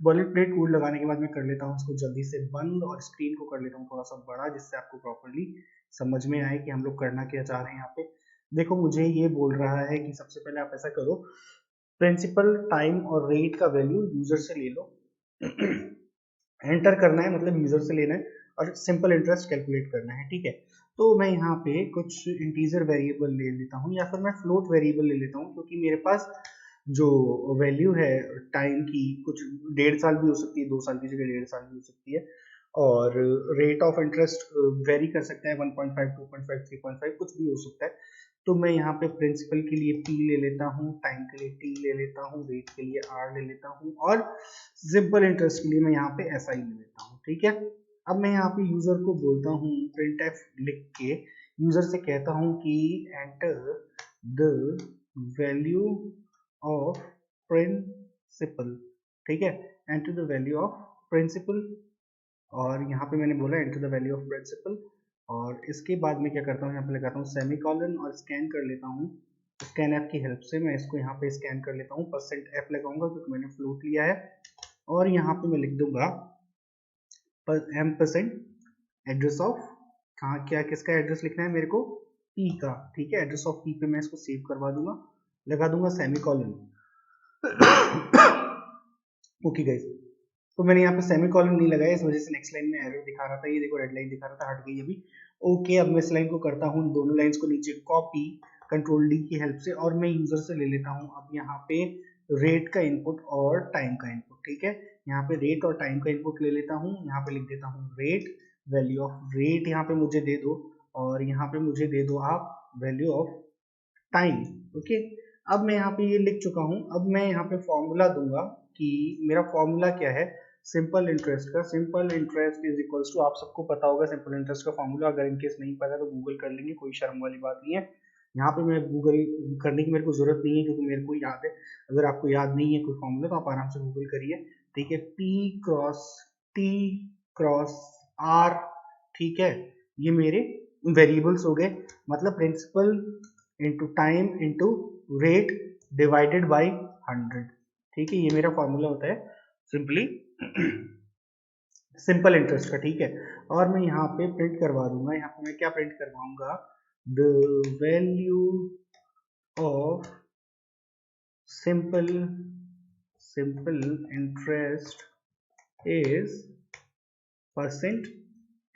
बॉयलरप्लेट कोड लगाने के बाद मैं कर लेता हूँ इसको जल्दी से बंद और स्क्रीन को कर लेता हूँ थोड़ा सा बड़ा, जिससे आपको प्रॉपरली समझ में आए कि हम लोग करना क्या चाह रहे हैं। यहाँ पे देखो मुझे ये बोल रहा है कि सबसे पहले आप ऐसा करो, प्रिंसिपल, टाइम और रेट का वैल्यू यूजर से ले लो। एंटर करना है मतलब यूजर से लेना है, और सिंपल इंटरेस्ट कैलकुलेट करना है, ठीक है। तो मैं यहाँ पे कुछ इंटीजर वेरिएबल ले लेता हूँ, या फिर मैं फ्लोट वेरिएबल ले लेता हूँ, क्योंकि मेरे पास जो वैल्यू है टाइम की कुछ 1.5 साल भी हो सकती है, 2 साल की जगह 1.5 साल भी हो सकती है, और रेट ऑफ इंटरेस्ट वेरी कर सकता है 1.5, 2.5, 3.5 कुछ भी हो सकता है। तो मैं यहाँ पे प्रिंसिपल के लिए P ले लेता हूँ, टाइम के लिए T ले लेता हूँ, रेट के लिए R ले लेता हूँ, और सिंपल इंटरेस्ट के लिए मैं यहाँ पे SI ले लेता हूँ, ठीक है। अब मैं यहाँ पे यूजर को बोलता हूँ printf लिख के, यूजर से कहता हूँ कि enter the value of principal, ठीक है, enter the value of principal. और यहाँ पे मैंने बोला enter the value of principal, और इसके बाद मैं क्या करता हूँ यहाँ पे लगाता हूँ सेमी कॉलन और स्कैन कर लेता हूँ। स्कैन ऐप की हेल्प से मैं इसको यहाँ पे स्कैन कर लेता हूँ, %f लगाऊंगा क्योंकि मैंने फ्लोट लिया है, और यहाँ पे मैं लिख दूंगा % एड्रेस ऑफ, कहाँ क्या किसका एड्रेस लिखना है मेरे को, P का, ठीक है। एड्रेस ऑफ P पे मैं इसको सेव करवा दूंगा, लगा दूंगा सेमी कॉलन। ओके गाइस, तो मैंने यहाँ पे सेमी कॉलन नहीं लगाया, इस वजह से नेक्स्ट लाइन में एरर दिखा रहा था, ये देखो रेड लाइन दिखा रहा था, हट गई अभी। ओके अब मैं इस लाइन को करता हूँ दोनों लाइंस को नीचे कॉपी कंट्रोल D की हेल्प से, और मैं यूजर से ले लेता हूँ अब यहाँ पे रेट का इनपुट और टाइम का इनपुट, ठीक है। यहाँ पे रेट और टाइम का इनपुट ले लेता हूँ, यहाँ पे लिख देता हूँ रेट, वैल्यू ऑफ रेट यहाँ पे मुझे दे दो, और यहाँ पे मुझे दे दो आप वैल्यू ऑफ टाइम, ओके। अब मैं यहाँ पे ये लिख चुका हूँ, अब मैं यहाँ पे फॉर्मूला दूंगा कि मेरा फॉर्मूला क्या है सिंपल इंटरेस्ट का। Simple interest is equals to, आप सबको पता होगा सिंपल इंटरेस्ट का फॉर्मूला, अगर इनकेस नहीं पता तो गूगल कर लेंगे, कोई शर्म वाली बात नहीं है। यहाँ पे मैं गूगल करने की मेरे को जरूरत नहीं है क्योंकि मेरे को याद है। अगर आपको याद नहीं है कोई फॉर्मूला तो आप आराम से गूगल करिए, ठीक है। P cross T cross R, ठीक है, ये मेरे वेरिएबल्स हो गए, मतलब principal into time into rate divided by 100, ठीक है, ये मेरा फॉर्मूला होता है सिंपली सिंपल इंटरेस्ट का, ठीक है। और मैं यहाँ पे प्रिंट करवा दूंगा, यहाँ पे मैं क्या प्रिंट करवाऊंगा, the value of simple interest is percent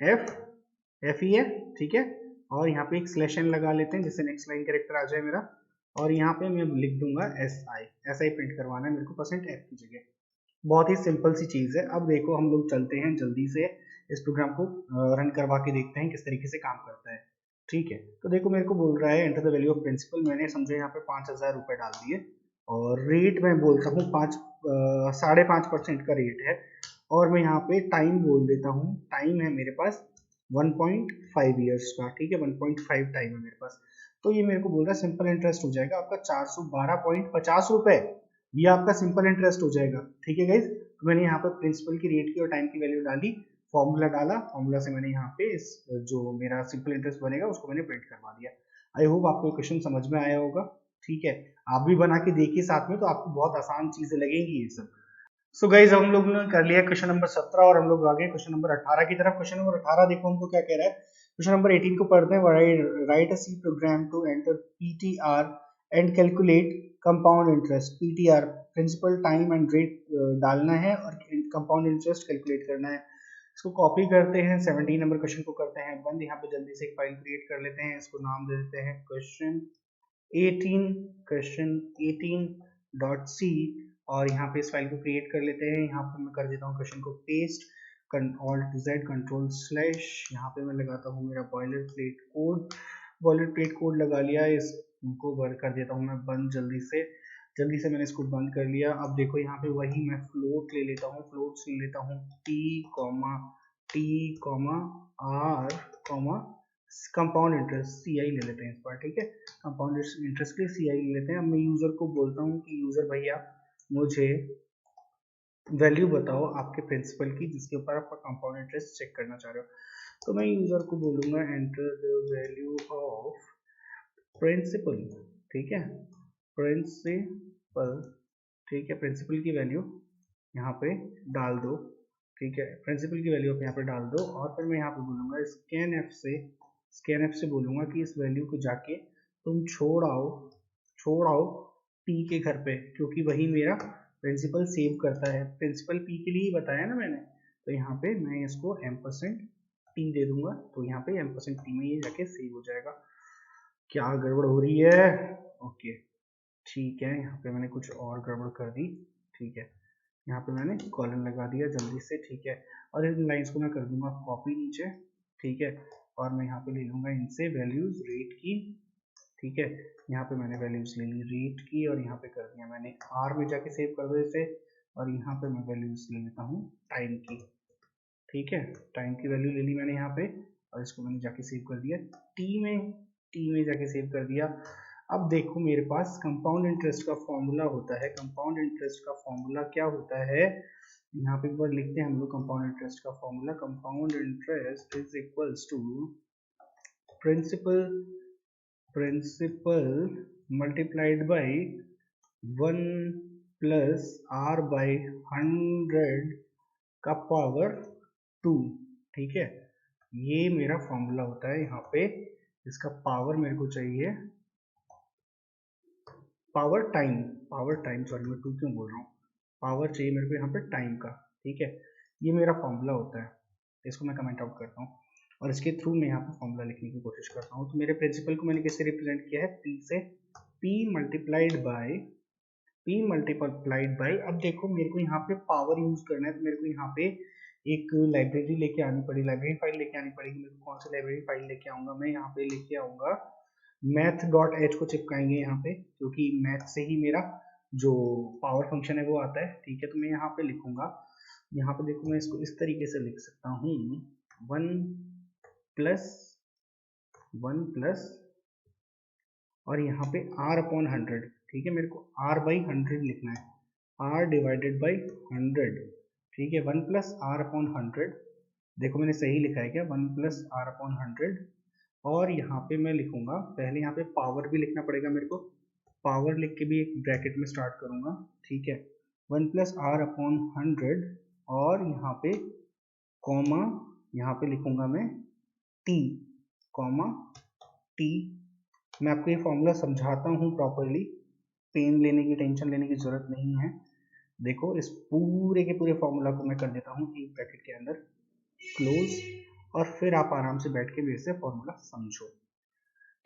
F ही है, ठीक है। और यहाँ पे एक स्लैश एन लगा लेते हैं जिससे नेक्स्ट लाइन कैरेक्टर आ जाए मेरा, और यहाँ पे मैं लिख दूंगा एस आई प्रिंट करवाना है मेरे को परसेंट एफ की जगह। बहुत ही सिंपल सी चीज है। अब देखो हम लोग चलते हैं जल्दी से इस प्रोग्राम को रन करवा के देखते हैं किस तरीके से काम करता है, ठीक है। तो देखो मेरे को बोल रहा है enter the value of principal, मैंने समझो यहाँ पे 5,000 रुपए डाल दिए, और रेट मैं बोलता हूँ 5.5% का रेट है, और मैं यहाँ पे टाइम बोल देता हूँ, टाइम है मेरे पास 1.5 ईयर्स का, ठीक है, 1.5 टाइम है मेरे पास। तो ये मेरे को बोल रहा है सिंपल इंटरेस्ट हो जाएगा आपका 412.50 रुपए, ये आपका सिंपल इंटरेस्ट हो जाएगा, ठीक है गाइज। तो मैंने यहाँ पे प्रिंसिपल की रेट की और टाइम की वैल्यू डाली, फॉर्मूला डाला, फॉर्मूला से मैंने यहाँ पे इस जो मेरा सिंपल इंटरेस्ट बनेगा उसको मैंने प्रिंट करवा दिया। आई होप आपको क्वेश्चन समझ में आया होगा, ठीक है। आप भी बना के देखिए साथ में, तो आपको बहुत आसान चीजें लगेंगी ये सब। सो गाइज हम लोग ने कर लिया क्वेश्चन नंबर 17 और हम लोग आ गए क्वेश्चन नंबर 18 की तरफ। क्वेश्चन नंबर 18 देखो हमको क्या कह रहा है। क्वेश्चन नंबर 18 को पढ़ते हैं। Write a C program to enter PTR and calculate compound interest. PTR principal time and rate डालना है और कंपाउंड इंटरेस्ट कैलकुलेट करना है। इसको कॉपी करते हैं, 17 नंबर क्वेश्चन को करते हैं बंद। यहाँ पे जल्दी से एक फाइल क्रिएट कर लेते हैं, इसको नाम दे देते हैं क्वेश्चन 18.c, और यहाँ पे इस फाइल को क्रिएट कर लेते हैं। यहाँ पे मैं कर देता हूँ क्वेश्चन को paste, Alt Z control slash, यहाँ पे मैं लगाता हूँ मेरा बॉयलर प्लेट कोड लगा लिया, इसको कर देता हूँ मैं बंद। जल्दी से मैंने इसको बंद कर लिया। अब देखो यहाँ पे वही मैं फ्लोट ले लेता हूँ, t, कंपाउंड इंटरेस्ट CI ले लेते हैं इस बार, ठीक है। कंपाउंड इंटरेस्ट के CI ले लेते हैं। अब मैं यूजर को बोलता हूँ कि यूजर भैया मुझे वैल्यू बताओ आपके प्रिंसिपल की जिसके ऊपर आप कंपाउंड इंटरेस्ट चेक करना चाह रहे हो। तो मैं यूजर को बोलूंगा enter the value of principal, ठीक है, प्रिंसिपल, ठीक है, प्रिंसिपल की वैल्यू यहाँ पे डाल दो, ठीक है, प्रिंसिपल की वैल्यू आप यहाँ पे डाल दो। और फिर मैं यहाँ पे बोलूंगा स्कैन एफ से बोलूंगा कि इस वैल्यू को जाके तुम छोड़ आओ P के घर पे, क्योंकि वही मेरा प्रिंसिपल सेव करता है। प्रिंसिपल P के लिए ही बताया ना मैंने, तो यहाँ पे मैं इसको %T दे दूंगा, तो यहाँ पे %T में ये जाके सेव हो जाएगा। क्या गड़बड़ हो रही है? ओके ठीक है, यहाँ पे मैंने कुछ और गड़बड़ कर दी, ठीक है, यहाँ पे मैंने कॉलन लगा दिया जल्दी से, ठीक है। और इन लाइंस को मैं कर दूंगा कॉपी नीचे, ठीक है, और मैं यहाँ पे ले लूंगा इनसे वैल्यूज रेट की, ठीक है। यहाँ पे मैंने वैल्यूज ले ली रेट की, और यहाँ पे कर दिया मैंने R में जाके सेव कर दो इसे, और यहाँ पे मैं वैल्यूज ले लेता हूँ टाइम की, ठीक है, टाइम की वैल्यू ले ली मैंने यहाँ पे, और इसको मैंने जाके सेव कर दिया टी में जाके सेव कर दिया। अब देखो मेरे पास कंपाउंड इंटरेस्ट का फॉर्मूला होता है। कंपाउंड इंटरेस्ट का फॉर्मूला क्या होता है, यहाँ पे एक बार लिखते हैं हम लोग कंपाउंड इंटरेस्ट का formula. Compound interest is equals to principal multiplied by 1 plus R by 100 का पावर 2, ठीक है, ये मेरा फॉर्मूला होता है। यहाँ पे इसका पावर मेरे को चाहिए, पावर टाइम सॉरी मैं 2 क्यों बोल रहा हूँ, पावर चाहिए मेरे को यहाँ पे टाइम का, ठीक है। ये मेरा फॉर्मूला होता है, इसको मैं कमेंट आउट करता हूँ, और इसके थ्रू मैं यहाँ पे फॉर्मूला लिखने की कोशिश करता हूँ। तो मेरे प्रिंसिपल को मैंने कैसे रिप्रेजेंट किया है, P से, P मल्टीप्लाइड बाय। अब देखो मेरे को यहाँ पे पावर यूज करना है, तो मेरे को यहाँ पे एक लाइब्रेरी लेके आनी पड़ी, लाइब्रेरी फाइल लेके आनी पड़ेगी। मेरे को कौन सी लाइब्रेरी फाइल लेके आऊंगा, मैं यहाँ पे लेके आऊंगा math.h को चिपकाएंगे यहाँ पे, क्योंकि मैथ से ही मेरा जो पावर फंक्शन है वो आता है, ठीक है। तो मैं यहाँ पे लिखूंगा, यहाँ पे देखो मैं इसको इस तरीके से लिख सकता हूँ 1 प्लस और यहाँ पे R/100, ठीक है, मेरे को R/100 लिखना है, R डिवाइडेड बाई 100, ठीक है, 1 प्लस R/100। देखो मैंने सही लिखा है क्या, 1 प्लस R/100। और यहाँ पे मैं लिखूंगा, पहले यहाँ पे पावर भी लिखना पड़ेगा मेरे को, पावर लिख के भी एक ब्रैकेट में स्टार्ट करूंगा, ठीक है, 1 प्लस R/100, और यहाँ पे कॉमा यहाँ पे लिखूंगा मैं टी, कॉमा टी। मैं आपको ये फॉर्मूला समझाता हूँ प्रॉपरली, पेन लेने की, टेंशन लेने की जरूरत नहीं है। देखो इस पूरे के पूरे फॉर्मूला को मैं कर देता हूँ एक ब्रैकेट के अंदर क्लोज, और फिर आप आराम से बैठ के मेरे से फॉर्मूला समझो।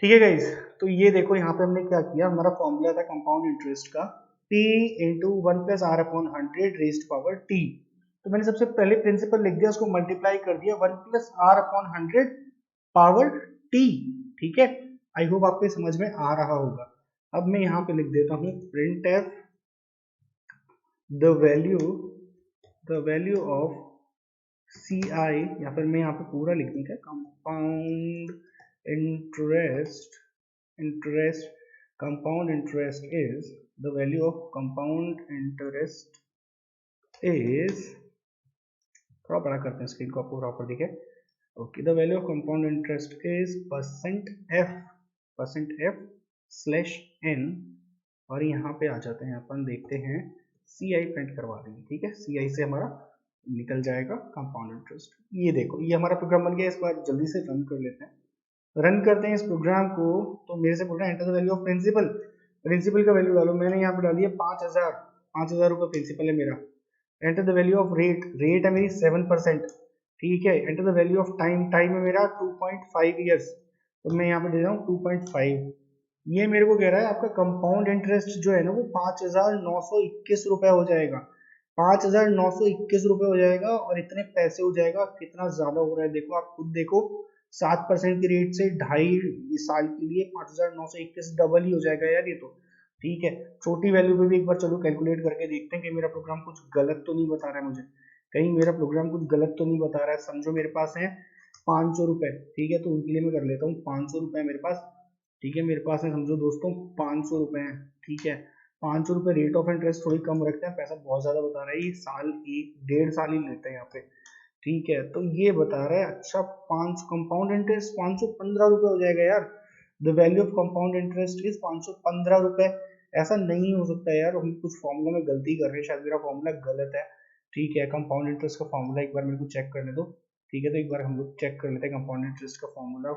ठीक है गाइज, तो ये देखो यहाँ पे हमने क्या किया, हमारा फॉर्मूला था कंपाउंड इंटरेस्ट का P into 1+R/100 raised power T। तो मैंने सबसे पहले प्रिंसिपल लिख दिया, उसको मल्टीप्लाई कर दिया 1+R/100 पावर T। ठीक है, आई होप आपको समझ में आ रहा होगा। अब मैं यहाँ पे लिख देता हूँ print F the value of CI, या फिर मैं यहाँ पे पूरा लिख दूँ क्या, compound compound interest is the value of compound interest is, थोड़ा बड़ा करते हैं स्क्रीन को आपको प्रॉपर दिखे। Okay, the value of compound interest is %f/n, और यहाँ पे आ जाते हैं अपन, देखते हैं CI प्रिंट करवा देंगे। ठीक है, CI से हमारा निकल जाएगा कंपाउंड इंटरेस्ट। ये देखो ये हमारा प्रोग्राम बन गया। इस बार जल्दी से रन कर लेते हैं, रन करते हैं इस प्रोग्राम को। तो मेरे से बोल रहा है enter the value of principal, principal का वैल्यू डालो। मैंने यहाँ पे डाली है 5000 रुपये प्रिंसिपल है मेरा। Enter the value of rate, rate है मेरी 7%। ठीक है, enter the value of time, time है मेरा 2.5 ईयर्स, तो मैं यहाँ पे दे रहा हूँ 2.5। ये मेरे को कह रहा है आपका कंपाउंड इंटरेस्ट जो है ना वो 5921 रुपए हो जाएगा, 5921 रुपए हो जाएगा, और इतने पैसे हो जाएगा। कितना ज्यादा हो रहा है देखो, आप खुद देखो, 7% की रेट से 2.5 साल के लिए 5921 डबल ही हो जाएगा यार ये तो। ठीक है, छोटी वैल्यू पे भी एक बार चलो कैलकुलेट करके देखते हैं कि मेरा प्रोग्राम कुछ गलत तो नहीं बता रहा है मुझे, कहीं मेरा प्रोग्राम कुछ गलत तो नहीं बता रहा है। समझो मेरे पास है 500 रुपए, ठीक है, तो उनके लिए मैं कर लेता हूँ 500 रुपए मेरे पास। ठीक है, मेरे पास है समझो दोस्तों 500 रुपए हैं। ठीक है, 500 रुपए, रेट ऑफ इंटरेस्ट थोड़ी कम रखते हैं, पैसा बहुत ज्यादा बता रहा है, ये साल 1-1.5 साल ही लेते हैं यहाँ पे। ठीक है, तो ये बता रहा है अच्छा 5 कंपाउंड इंटरेस्ट 515 रुपए हो जाएगा यार। The value of compound interest is 515 रुपए। ऐसा नहीं हो सकता यार, हम कुछ फॉर्मूला में गलती कर रहे हैं, शायद मेरा फॉर्मूला गलत है। ठीक है, कंपाउंड इंटरेस्ट का फॉर्मूला एक बार मेरे को चेक करने दो। ठीक है, तो एक बार हम लोग चेक कर लेते हैं कंपाउंड इंटरेस्ट का फॉर्मूला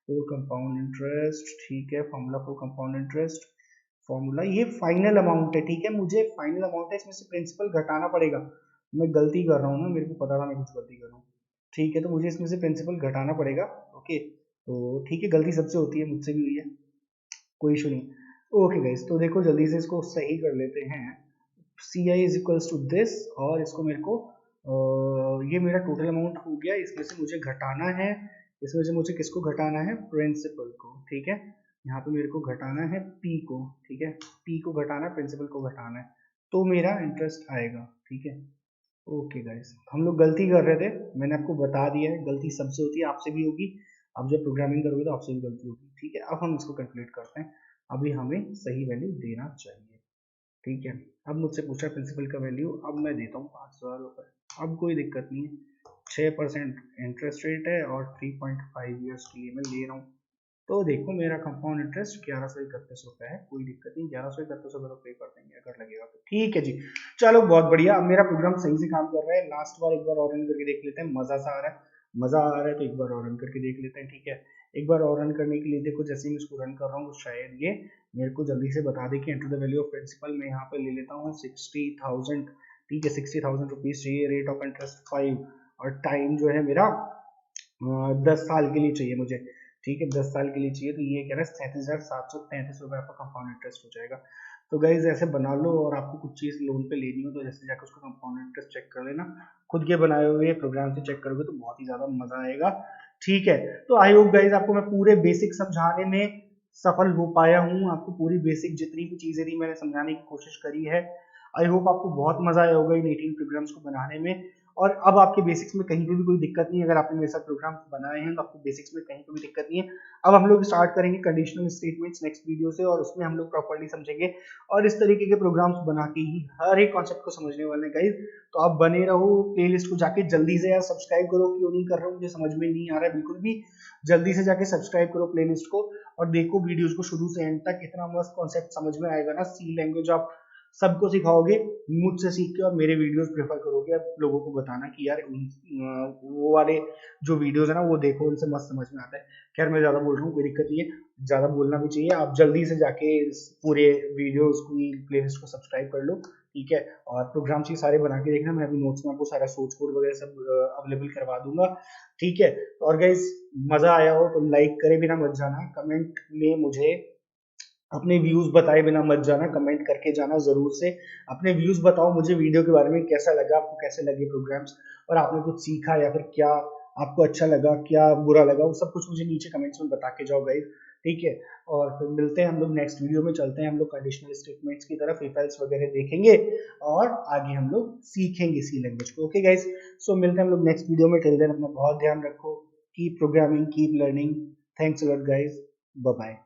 फॉर कंपाउंड इंटरेस्ट। ठीक है, formula for compound interest, formula ये फाइनल अमाउंट है। ठीक है, मुझे फाइनल अमाउंट है, इसमें से प्रिंसिपल घटाना पड़ेगा। मैं गलती कर रहा हूँ ना, मेरे को पता था मैं कुछ गलती कर रहा हूँ। ठीक है, तो मुझे इसमें से प्रिंसिपल घटाना पड़ेगा। ओके, तो ठीक है, गलती सबसे होती है, मुझसे भी हुई है, कोई इशू नहीं। ओके गाइस, तो देखो जल्दी से इसको सही कर लेते हैं। CI is equals to this, और इसको मेरे को ये मेरा टोटल अमाउंट हो गया, इसमें से मुझे घटाना है, इसमें से मुझे किसको घटाना है, प्रिंसिपल को। ठीक है, यहाँ पे मेरे को घटाना है P को। ठीक है, P को घटाना है, प्रिंसिपल को घटाना है, तो मेरा इंटरेस्ट आएगा। ठीक है, ओके गाइस, हम लोग गलती कर रहे थे, मैंने आपको बता दिया है, गलती सबसे होती है, आपसे भी होगी। आप जब प्रोग्रामिंग करोगे तो आपसे भी गलती होगी। ठीक है, अब हम इसको कैलकुलेट करते हैं। अभी हमें सही वैल्यू देना चाहिए। ठीक है, अब मुझसे पूछा प्रिंसिपल का वैल्यू, अब मैं देता हूँ 5000 रुपये। अब कोई दिक्कत नहीं है, 6% इंटरेस्ट रेट है और 3.5 ईयर्स के लिए मैं ले रहा हूँ। तो देखो मेरा कंपाउंड इंटरेस्ट 1131 रुपए है, कोई दिक्कत नहीं, 1131 रुपए पे कर देंगे अगर लगेगा तो। ठीक है जी, चलो बहुत बढ़िया, अब मेरा प्रोग्राम सही से काम कर रहा है। लास्ट बार एक बार और रन करके देख लेते हैं, मजा सा आ रहा है, मजा आ रहा है तो एक बार और रन करके देख लेते हैं। ठीक है, एक बार और रन करने के लिए देखो, जैसे ही मैं इसको रन कर रहा हूँ तो शायद ये मेरे को जल्दी से बता दे कि enter the value of principal. मैं यहाँ पे ले लेता हूँ 60,000। ठीक है, 60,000 रुपीज चाहिए, रेट ऑफ इंटरेस्ट 5, और टाइम जो है मेरा 10 साल के लिए चाहिए मुझे। ठीक है, 10 साल के लिए चाहिए, तो ये कह रहा है 37,733 रुपए आपका कंपाउंड इंटरेस्ट हो जाएगा। तो गाइज ऐसे बना लो, और आपको कुछ चीज लोन पे लेनी हो तो जैसे जाकर उसका कंपाउंड इंटरेस्ट चेक कर लेना, खुद के बनाए हुए प्रोग्राम से चेक करोगे तो बहुत ही ज्यादा मजा आएगा। ठीक है, तो आई होप गाइज आपको मैं पूरे बेसिक समझाने में सफल हो पाया हूँ। आपको पूरी बेसिक जितनी भी चीजें थी मैंने समझाने की कोशिश करी है। आई होप आपको बहुत मजा आया होगा इन 18 प्रोग्राम्स को बनाने में। और अब आपके बेसिक्स में कहीं पे भी कोई दिक्कत नहीं है, अगर आपने मेरे साथ प्रोग्राम बनाए हैं तो आपको बेसिक्स में कहीं पे भी दिक्कत नहीं है। अब हम लोग स्टार्ट करेंगे कंडीशनल स्टेटमेंट्स नेक्स्ट वीडियो से, और उसमें हम लोग प्रॉपर्ली समझेंगे और इस तरीके के प्रोग्राम्स बना के ही हर एक कॉन्सेप्ट को समझने वाले हैं गाइज। तो आप बने रहो, प्लेलिस्ट को जाके जल्दी से यार सब्सक्राइब करो, क्यों नहीं कर रहे हो मुझे समझ में नहीं आ रहा है बिल्कुल भी। जल्दी से जाके सब्सक्राइब करो प्लेलिस्ट को, और देखो वीडियोस को शुरू से एंड तक, इतना मस्त कॉन्सेप्ट समझ में आएगा ना। सी लैंग्वेज ऑफ सबको सिखाओगे, मुझसे सीख के और मेरे वीडियोस प्रेफर करोगे, अब लोगों को बताना कि यार वो वाले जो वीडियोस है ना वो देखो, उनसे मस्त समझ में आता है। खैर मैं ज़्यादा बोल रहा हूँ, कोई दिक्कत नहीं है, ज़्यादा बोलना भी चाहिए। आप जल्दी से जाके इस पूरे वीडियोस की प्लेलिस्ट को सब्सक्राइब कर लो, ठीक है। और प्रोग्राम्स ही सारे बना के देखना, मैं अभी नोट्स में आपको सारा सोर्स कोड वगैरह सब अवेलेबल करवा दूंगा, ठीक है। और गाइस मज़ा आया हो तो लाइक करे बिना मत जाना, कमेंट में मुझे अपने व्यूज बताए बिना मत जाना, कमेंट करके जाना जरूर से। अपने व्यूज बताओ मुझे वीडियो के बारे में, कैसा लगा आपको, कैसे लगे प्रोग्राम्स, और आपने कुछ सीखा या फिर क्या आपको अच्छा लगा, क्या बुरा लगा, वो सब कुछ मुझे नीचे कमेंट्स में बता के जाओ गाइस, ठीक है। और फिर मिलते हैं हम लोग नेक्स्ट वीडियो में, चलते हैं हम लोग कंडीशनल स्टेटमेंट्स की तरफ, इफ एल्स वगैरह देखेंगे और आगे हम लोग सीखेंगे सी लैंग्वेज को। ओके गाइस, सो मिलते हैं हम लोग नेक्स्ट वीडियो में। टिल देन अपना बहुत ध्यान रखो, keep programming, keep learning. Thanks a lot guys, bye bye.